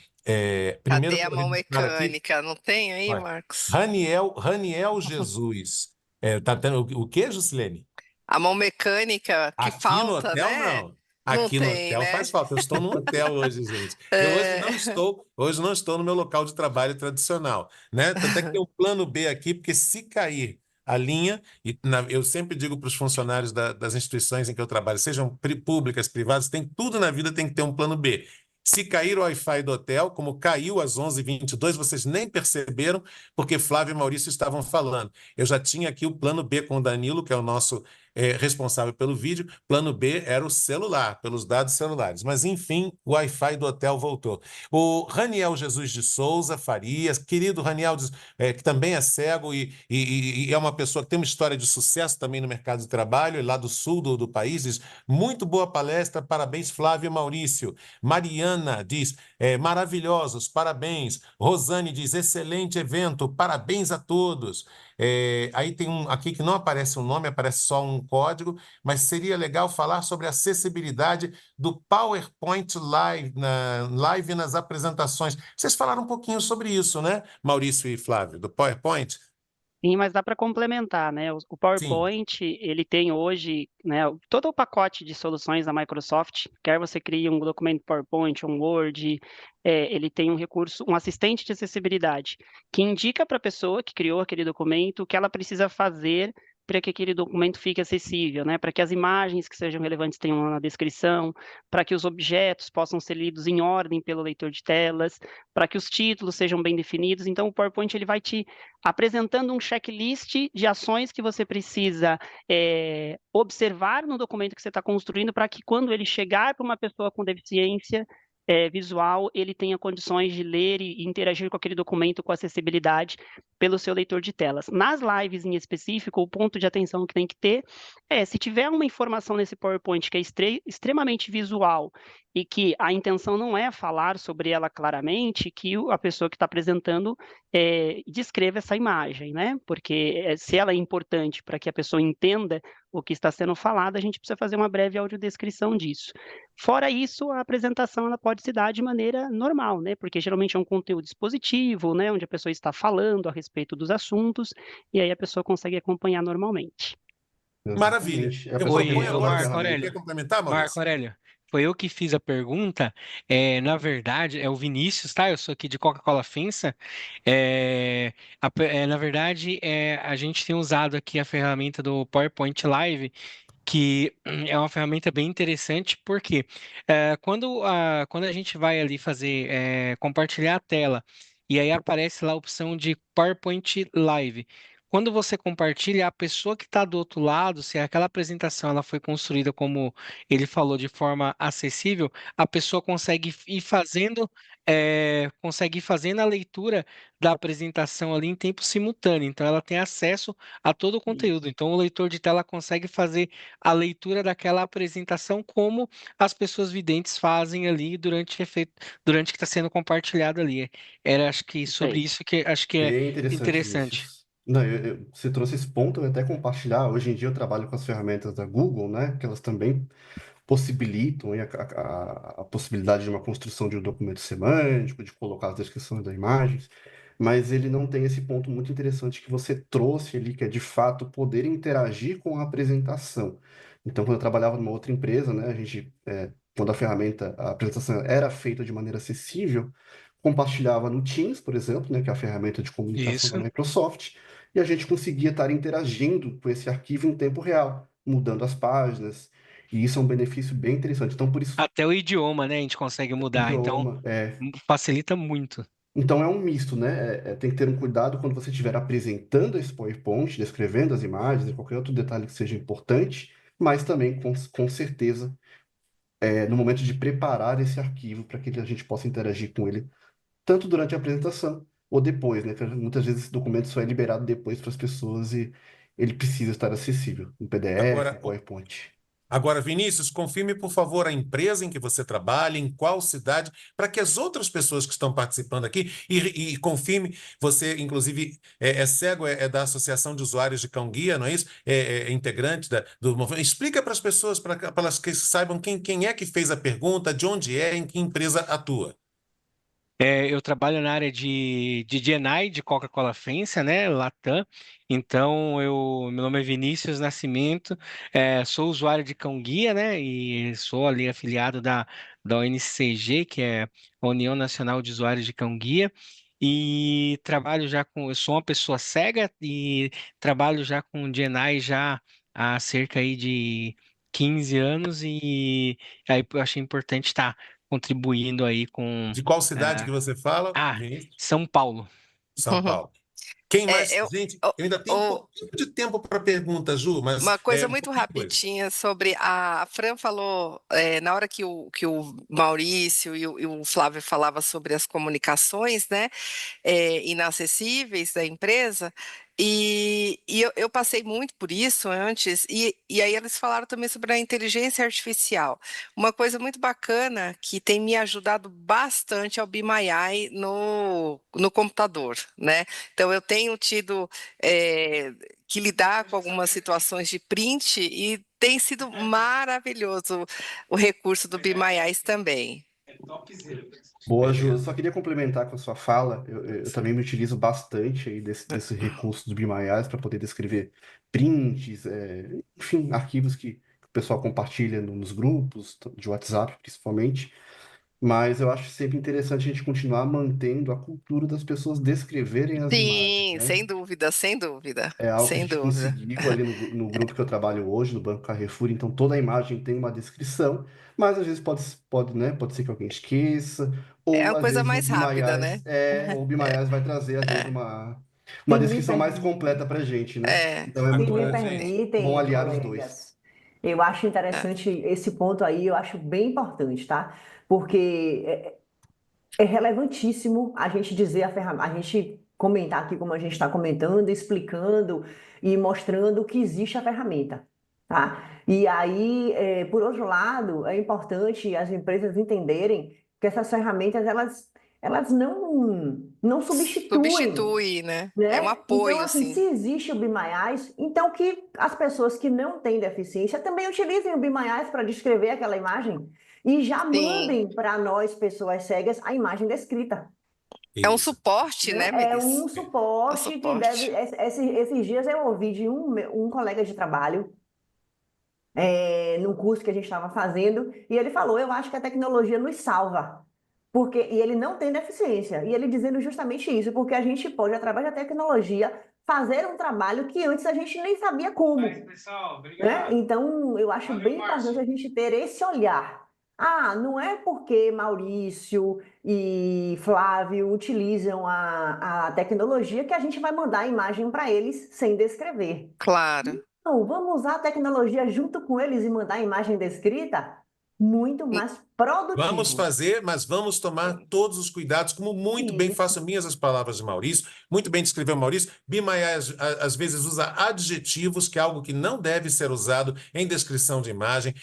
Primeiro Cadê a vou mão registrar aqui, mecânica? Não tem aí, olha, Marcos? Raniel Jesus. Tá tendo o quê, Juscelene? A mão mecânica que Aqui no falta, hotel, né? não. Não Aqui no tem, hotel né? faz falta. Eu estou no hotel hoje, gente. Eu É. hoje não estou no meu local de trabalho tradicional, né? Tanto é que tem um plano B aqui, porque se cair a linha, eu sempre digo para os funcionários das instituições em que eu trabalho, sejam públicas, privadas, tudo na vida tem que ter um plano B. Se cair o Wi-Fi do hotel, como caiu às 11h22, vocês nem perceberam, porque Flávio e Maurício estavam falando. Eu já tinha aqui o plano B com o Danilo, que é o nosso responsável pelo vídeo. Plano B era o celular, pelos dados celulares. Mas, enfim, o Wi-Fi do hotel voltou. O Raniel Jesus de Souza Farias, querido Raniel, que também é cego e é uma pessoa que tem uma história de sucesso também no mercado de trabalho, lá do sul do país, diz, muito boa palestra, parabéns, Flávio e Maurício. Mariana diz, maravilhosos, parabéns. Rosane diz, excelente evento, parabéns a todos. Aí tem um aqui que não aparece o nome, aparece só um um código, mas seria legal falar sobre a acessibilidade do PowerPoint live nas apresentações. Vocês falaram um pouquinho sobre isso, né, Maurício e Flávio, do PowerPoint? Sim, mas dá para complementar, né? O Sim. PowerPoint, ele tem hoje, né, todo o pacote de soluções da Microsoft, quer você crie um documento PowerPoint, um Word, ele tem um recurso, um assistente de acessibilidade, que indica para a pessoa que criou aquele documento o que ela precisa fazer para que aquele documento fique acessível, né? Para que as imagens que sejam relevantes tenham na descrição, para que os objetos possam ser lidos em ordem pelo leitor de telas, para que os títulos sejam bem definidos. Então, o PowerPoint ele vai te apresentando um checklist de ações que você precisa observar no documento que você está construindo para que quando ele chegar para uma pessoa com deficiência visual, ele tenha condições de ler e interagir com aquele documento com acessibilidade pelo seu leitor de telas. Nas lives em específico, o ponto de atenção que tem que ter se tiver uma informação nesse PowerPoint que é extremamente visual e que a intenção não é falar sobre ela claramente, que a pessoa que está apresentando descreva essa imagem, né? Porque se ela é importante para que a pessoa entenda o que está sendo falado, a gente precisa fazer uma breve audiodescrição disso. Fora isso, a apresentação ela pode se dar de maneira normal, né? Porque geralmente é um conteúdo expositivo, né? Onde a pessoa está falando a respeito dos assuntos e aí a pessoa consegue acompanhar normalmente. Maravilha. Exatamente. A Eu pessoa proponho usa uma agora o Marco seguinte, ferramenta. quer Aurélio. complementar, Marco Maurício? Aurélio, foi eu que fiz a pergunta. Na verdade, é o Vinícius, tá? Eu sou aqui de Coca-Cola Fensa. Na verdade, a gente tem usado aqui a ferramenta do PowerPoint Live, que é uma ferramenta bem interessante, porque quando a gente vai ali fazer, compartilhar a tela, e aí aparece lá a opção de PowerPoint Live. Quando você compartilha, a pessoa que está do outro lado, se aquela apresentação ela foi construída como ele falou, de forma acessível, a pessoa consegue ir fazendo a leitura da apresentação ali em tempo simultâneo. Então, ela tem acesso a todo o conteúdo. Então, o leitor de tela consegue fazer a leitura daquela apresentação como as pessoas videntes fazem ali durante que está sendo compartilhado ali. Acho que sobre Perfeito. isso que acho que é Bem interessante, interessante. Vinícius. Não, você trouxe esse ponto, eu ia até compartilhar. Hoje em dia eu trabalho com as ferramentas da Google, né? Que elas também possibilitam aí a possibilidade de uma construção de um documento semântico, de colocar as descrições das imagens, mas ele não tem esse ponto muito interessante que você trouxe ali, que é de fato poder interagir com a apresentação. Então, quando eu trabalhava numa outra empresa, né, quando a apresentação era feita de maneira acessível, compartilhava no Teams, por exemplo, né, que é a ferramenta de comunicação da Isso. Microsoft, e a gente conseguia estar interagindo com esse arquivo em tempo real, mudando as páginas, e isso é um benefício bem interessante. Então, por isso, Até o idioma, né, a gente consegue o mudar. Então, idioma facilita muito. então é um misto, né? Tem que ter um cuidado quando você estiver apresentando esse PowerPoint, descrevendo as imagens e qualquer outro detalhe que seja importante, mas também, com certeza, no momento de preparar esse arquivo para que a gente possa interagir com ele, tanto durante a apresentação ou depois, né? Que muitas vezes esse documento só é liberado depois para as pessoas e ele precisa estar acessível, em PDF, Agora, em PowerPoint. Agora, Vinícius, confirme, por favor, a empresa em que você trabalha, em qual cidade, para que as outras pessoas que estão participando aqui, e confirme, você, inclusive, é cego, é da Associação de Usuários de Cão Guia, não é isso? É integrante do movimento. Explica para as pessoas, para elas que saibam quem é que fez a pergunta, de onde em que empresa atua. Eu trabalho na área de GNI, de Coca-Cola FEMSA, né, Latam. Então, meu nome é Vinícius Nascimento, sou usuário de Cão Guia, né, e sou ali afiliado da ONCG, que é a União Nacional de Usuários de Cão Guia, e eu sou uma pessoa cega e trabalho já com GNI já há cerca aí de 15 anos, e aí eu achei importante estar contribuindo aí com De qual cidade é, que você fala, ah, Vinícius? São Paulo. São Paulo. Quem mais? Eu, Gente, o- eu ainda tenho um o- pouquinho de tempo para pergunta, Ju, mas uma coisa um muito pouquinho de coisa. rapidinha sobre a Fran falou, na hora que o Maurício e o Flávio falava sobre as comunicações, né, inacessíveis da empresa, E eu passei muito por isso antes, e aí eles falaram também sobre a inteligência artificial. Uma coisa muito bacana que tem me ajudado bastante é o Be My Eye no computador, né? Então eu tenho tido que lidar com algumas situações de print e tem sido maravilhoso o recurso do Be My Eyes também. Boa, Ju. Eu Beleza. só queria complementar com a sua fala. Eu também me utilizo bastante aí desse recurso do Be My Eyes para poder descrever prints, enfim, arquivos que o pessoal compartilha nos grupos de WhatsApp, principalmente. Mas eu acho sempre interessante a gente continuar mantendo a cultura das pessoas descreverem as imagens, Sim, né? sem dúvida, sem dúvida, É algo que a sem gente dúvida. conseguiu ali no grupo que eu trabalho hoje, no Banco Carrefour, então toda a imagem tem uma descrição, mas às vezes pode ser que alguém esqueça, É ou uma às coisa vezes o mais Be My rápida, Eyes, né? ou o Be My Eyes vai trazer, às vezes, É, uma Se me descrição mais completa permitem, para a gente, né? é, Então é se muito me Agora, bom, gente, bom permitem, aliar os dois. colegas, eu acho é. interessante esse ponto aí, eu acho bem importante, tá? Porque é relevantíssimo a gente dizer a ferramenta, a gente comentar aqui como a gente está comentando, explicando e mostrando que existe a ferramenta, tá? E aí, por outro lado, é importante as empresas entenderem que essas ferramentas, elas não substituem, Substitui, né? É um né? Então, apoio, assim, se sim. existe o Be My Eyes, então que as pessoas que não têm deficiência também utilizem o Be My Eyes para descrever aquela imagem e já Sim. mandem para nós, pessoas cegas, a imagem descrita, É um isso. suporte, né? né, É Melis? um É um suporte que deve... suporte. Esses dias eu ouvi de um colega de trabalho, num curso que a gente estava fazendo, e ele falou, eu acho que a tecnologia nos salva. E ele não tem deficiência. E ele dizendo justamente isso, porque a gente pode, através da tecnologia, fazer um trabalho que antes a gente nem sabia como, pessoal, né? obrigado. Então, eu acho Valeu, bem importante Márcio. a gente ter esse olhar. Ah, não é porque Maurício e Flávio utilizam a tecnologia que a gente vai mandar a imagem para eles sem descrever. Claro. Não, vamos usar a tecnologia junto com eles e mandar a imagem descrita? Muito mais Vamos produtivo. fazer, mas vamos tomar todos os cuidados, como muito bem Isso. faço minhas as palavras de Maurício, muito bem descreveu Maurício. Bimaia às vezes usa adjetivos, que é algo que não deve ser usado em descrição de imagem.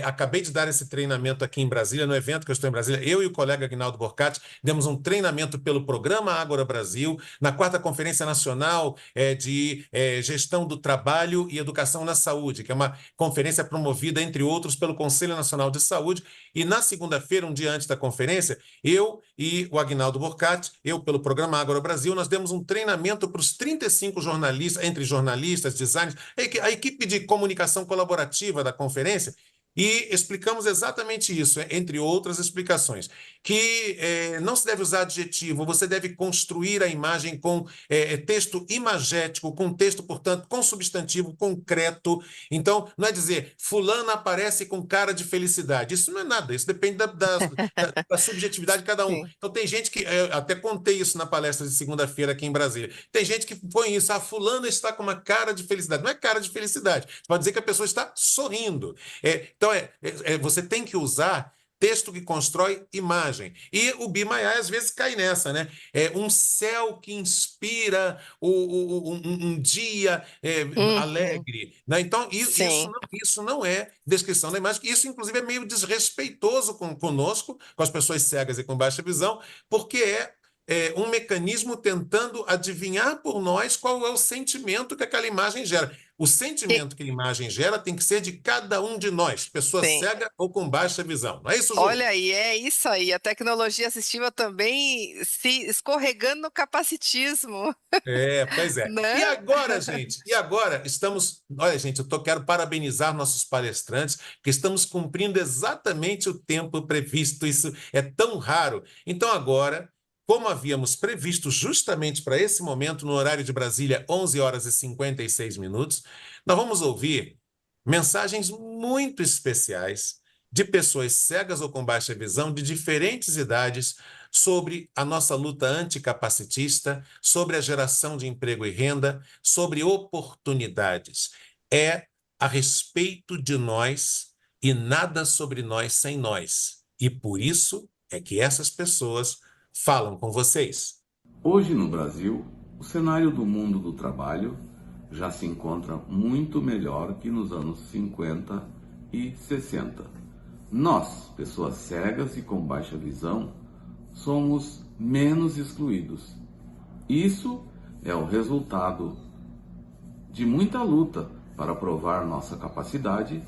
Acabei de dar esse treinamento aqui em Brasília, no evento que eu estou em Brasília, eu e o colega Aguinaldo Borcati demos um treinamento pelo Programa Ágora Brasil, na 4ª Conferência Nacional de Gestão do Trabalho e Educação na Saúde, que é uma conferência promovida, entre outros, pelo Conselho Nacional de Saúde. E na segunda-feira, um dia antes da conferência, eu e o Aguinaldo Borcati, eu pelo Programa Ágora Brasil, nós demos um treinamento para os 35 jornalistas, entre jornalistas, designers, a equipe de comunicação colaborativa da conferência, e explicamos exatamente isso, entre outras explicações, que não se deve usar adjetivo, você deve construir a imagem com texto imagético, com texto, portanto, com substantivo concreto. Então, não é dizer fulana aparece com cara de felicidade. Isso não é nada, isso depende da subjetividade de cada um. Sim. Então, tem gente que, eu até contei isso na palestra de segunda-feira aqui em Brasília, tem gente que põe isso, fulana está com uma cara de felicidade. Não é cara de felicidade, pode dizer que a pessoa está sorrindo. Então, você tem que usar texto que constrói imagem. E o Be My Eye às vezes cai nessa, né? É um céu que inspira um dia Uhum. alegre, né? Então, Sim. isso não é descrição da imagem. Isso, inclusive, é meio desrespeitoso conosco, com as pessoas cegas e com baixa visão, porque é um mecanismo tentando adivinhar por nós qual é o sentimento que aquela imagem gera. O E- sentimento que a imagem gera tem que ser de cada um de nós, pessoa sim. cega ou com baixa visão. Não é isso, Ju? Olha aí, é isso aí. A tecnologia assistiva também se escorregando no capacitismo, Pois é. né? E agora, gente? E agora estamos. Olha, gente, quero parabenizar nossos palestrantes, que estamos cumprindo exatamente o tempo previsto. Isso é tão raro. Então, agora, como havíamos previsto justamente para esse momento, no horário de Brasília, 11 horas e 56 minutos, nós vamos ouvir mensagens muito especiais de pessoas cegas ou com baixa visão, de diferentes idades, sobre a nossa luta anticapacitista, sobre a geração de emprego e renda, sobre oportunidades. É a respeito de nós e nada sobre nós sem nós. E por isso é que essas pessoas falam com vocês. Hoje no Brasil, O cenário do mundo do trabalho já se encontra muito melhor que nos anos 50 e 60. Nós, pessoas cegas e com baixa visão, somos menos excluídos. Isso é o resultado de muita luta para provar nossa capacidade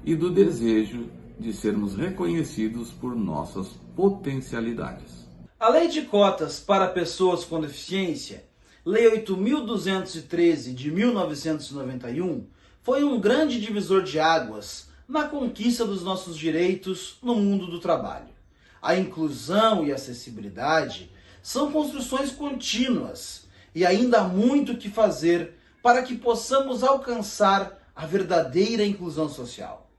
e do desejo de sermos reconhecidos por nossas potencialidades. A Lei de Cotas para Pessoas com Deficiência, Lei 8.213 de 1991, foi um grande divisor de águas na conquista dos nossos direitos no mundo do trabalho. A inclusão e acessibilidade são construções contínuas e ainda há muito o que fazer para que possamos alcançar a verdadeira inclusão social.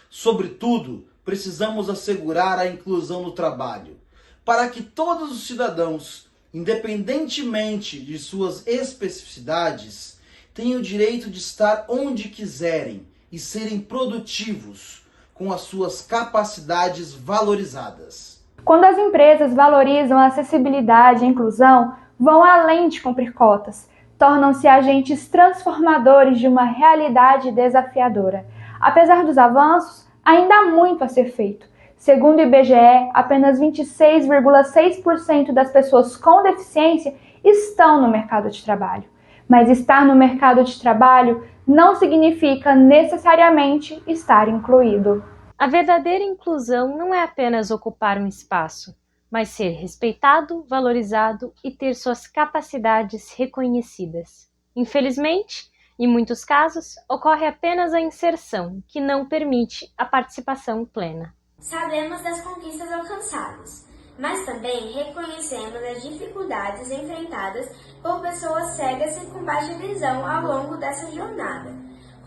Sobretudo, precisamos assegurar a inclusão no trabalho, para que todos os cidadãos, independentemente de suas especificidades, tenham o direito de estar onde quiserem e serem produtivos, com as suas capacidades valorizadas. Quando as empresas valorizam a acessibilidade e a inclusão, vão além de cumprir cotas, tornam-se agentes transformadores de uma realidade desafiadora. Apesar dos avanços, ainda há muito a ser feito. Segundo o IBGE, apenas 26,6% das pessoas com deficiência estão no mercado de trabalho. Mas estar no mercado de trabalho não significa necessariamente estar incluído. A verdadeira inclusão não é apenas ocupar um espaço, mas ser respeitado, valorizado e ter suas capacidades reconhecidas. Infelizmente, em muitos casos, ocorre apenas a inserção, que não permite a participação plena. Sabemos das conquistas alcançadas, mas também reconhecemos as dificuldades enfrentadas por pessoas cegas e com baixa visão ao longo dessa jornada.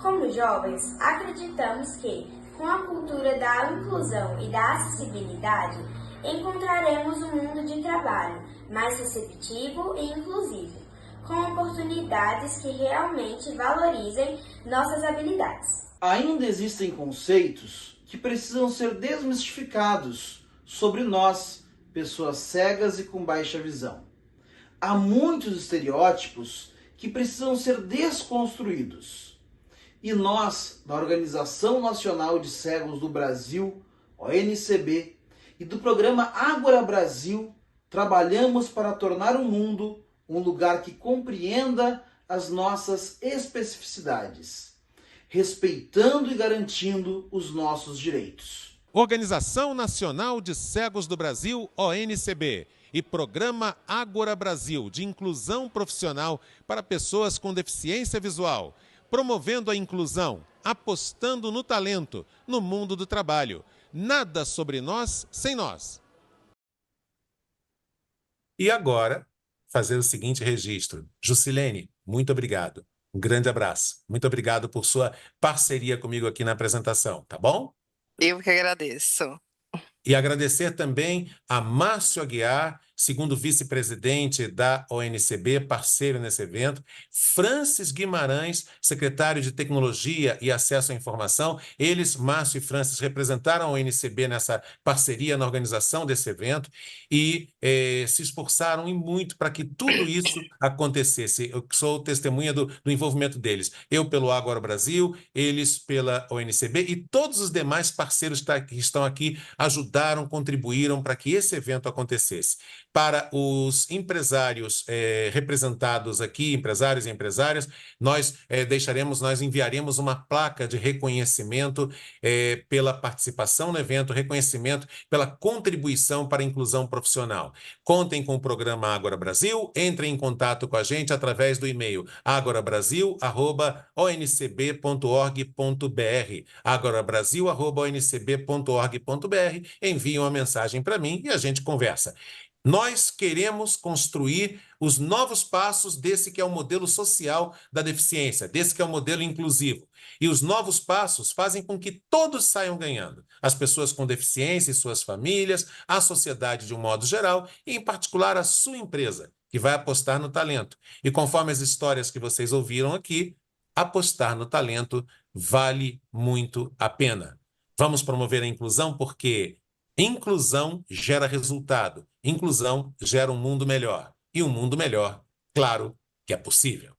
Como jovens, acreditamos que, com a cultura da inclusão e da acessibilidade, encontraremos um mundo de trabalho mais receptivo e inclusivo, com oportunidades que realmente valorizem nossas habilidades. Ainda existem conceitos que precisam ser desmistificados sobre nós, pessoas cegas e com baixa visão. Há muitos estereótipos que precisam ser desconstruídos. E nós, da Organização Nacional de Cegos do Brasil, ONCB, e do programa Ágora Brasil, trabalhamos para tornar o mundo um lugar que compreenda as nossas especificidades, respeitando e garantindo os nossos direitos. Organização Nacional de Cegos do Brasil, ONCB, e Programa Ágora Brasil, de inclusão profissional para pessoas com deficiência visual, promovendo a inclusão, apostando no talento, no mundo do trabalho. Nada sobre nós sem nós. E agora, fazer o seguinte registro. Jusilene, muito obrigado. Um grande abraço. Muito obrigado por sua parceria comigo aqui na apresentação, tá bom? Eu que agradeço. E agradecer também a Márcio Aguiar, segundo vice-presidente da ONCB, parceiro nesse evento, Francis Guimarães, secretário de Tecnologia e Acesso à Informação. Eles, Márcio e Francis, representaram a ONCB nessa parceria na organização desse evento e se esforçaram e muito para que tudo isso acontecesse. Eu sou testemunha do envolvimento deles. Eu pelo Ágora Brasil, eles pela ONCB e todos os demais parceiros que estão aqui ajudaram, contribuíram para que esse evento acontecesse. Para os empresários representados aqui, empresários e empresárias, nós enviaremos uma placa de reconhecimento pela participação no evento, reconhecimento pela contribuição para a inclusão profissional. Contem com o programa Ágora Brasil, entrem em contato com a gente através do e-mail agorabrasil@oncb.org.br, agorabrasil@oncb.org.br, enviem uma mensagem para mim e a gente conversa. Nós queremos construir os novos passos desse que é o modelo social da deficiência, desse que é o modelo inclusivo. E os novos passos fazem com que todos saiam ganhando. As pessoas com deficiência e suas famílias, a sociedade de um modo geral e, em particular, a sua empresa, que vai apostar no talento. E conforme as histórias que vocês ouviram aqui, apostar no talento vale muito a pena. Vamos promover a inclusão porque inclusão gera resultado. Inclusão gera um mundo melhor. E um mundo melhor, claro, que é possível.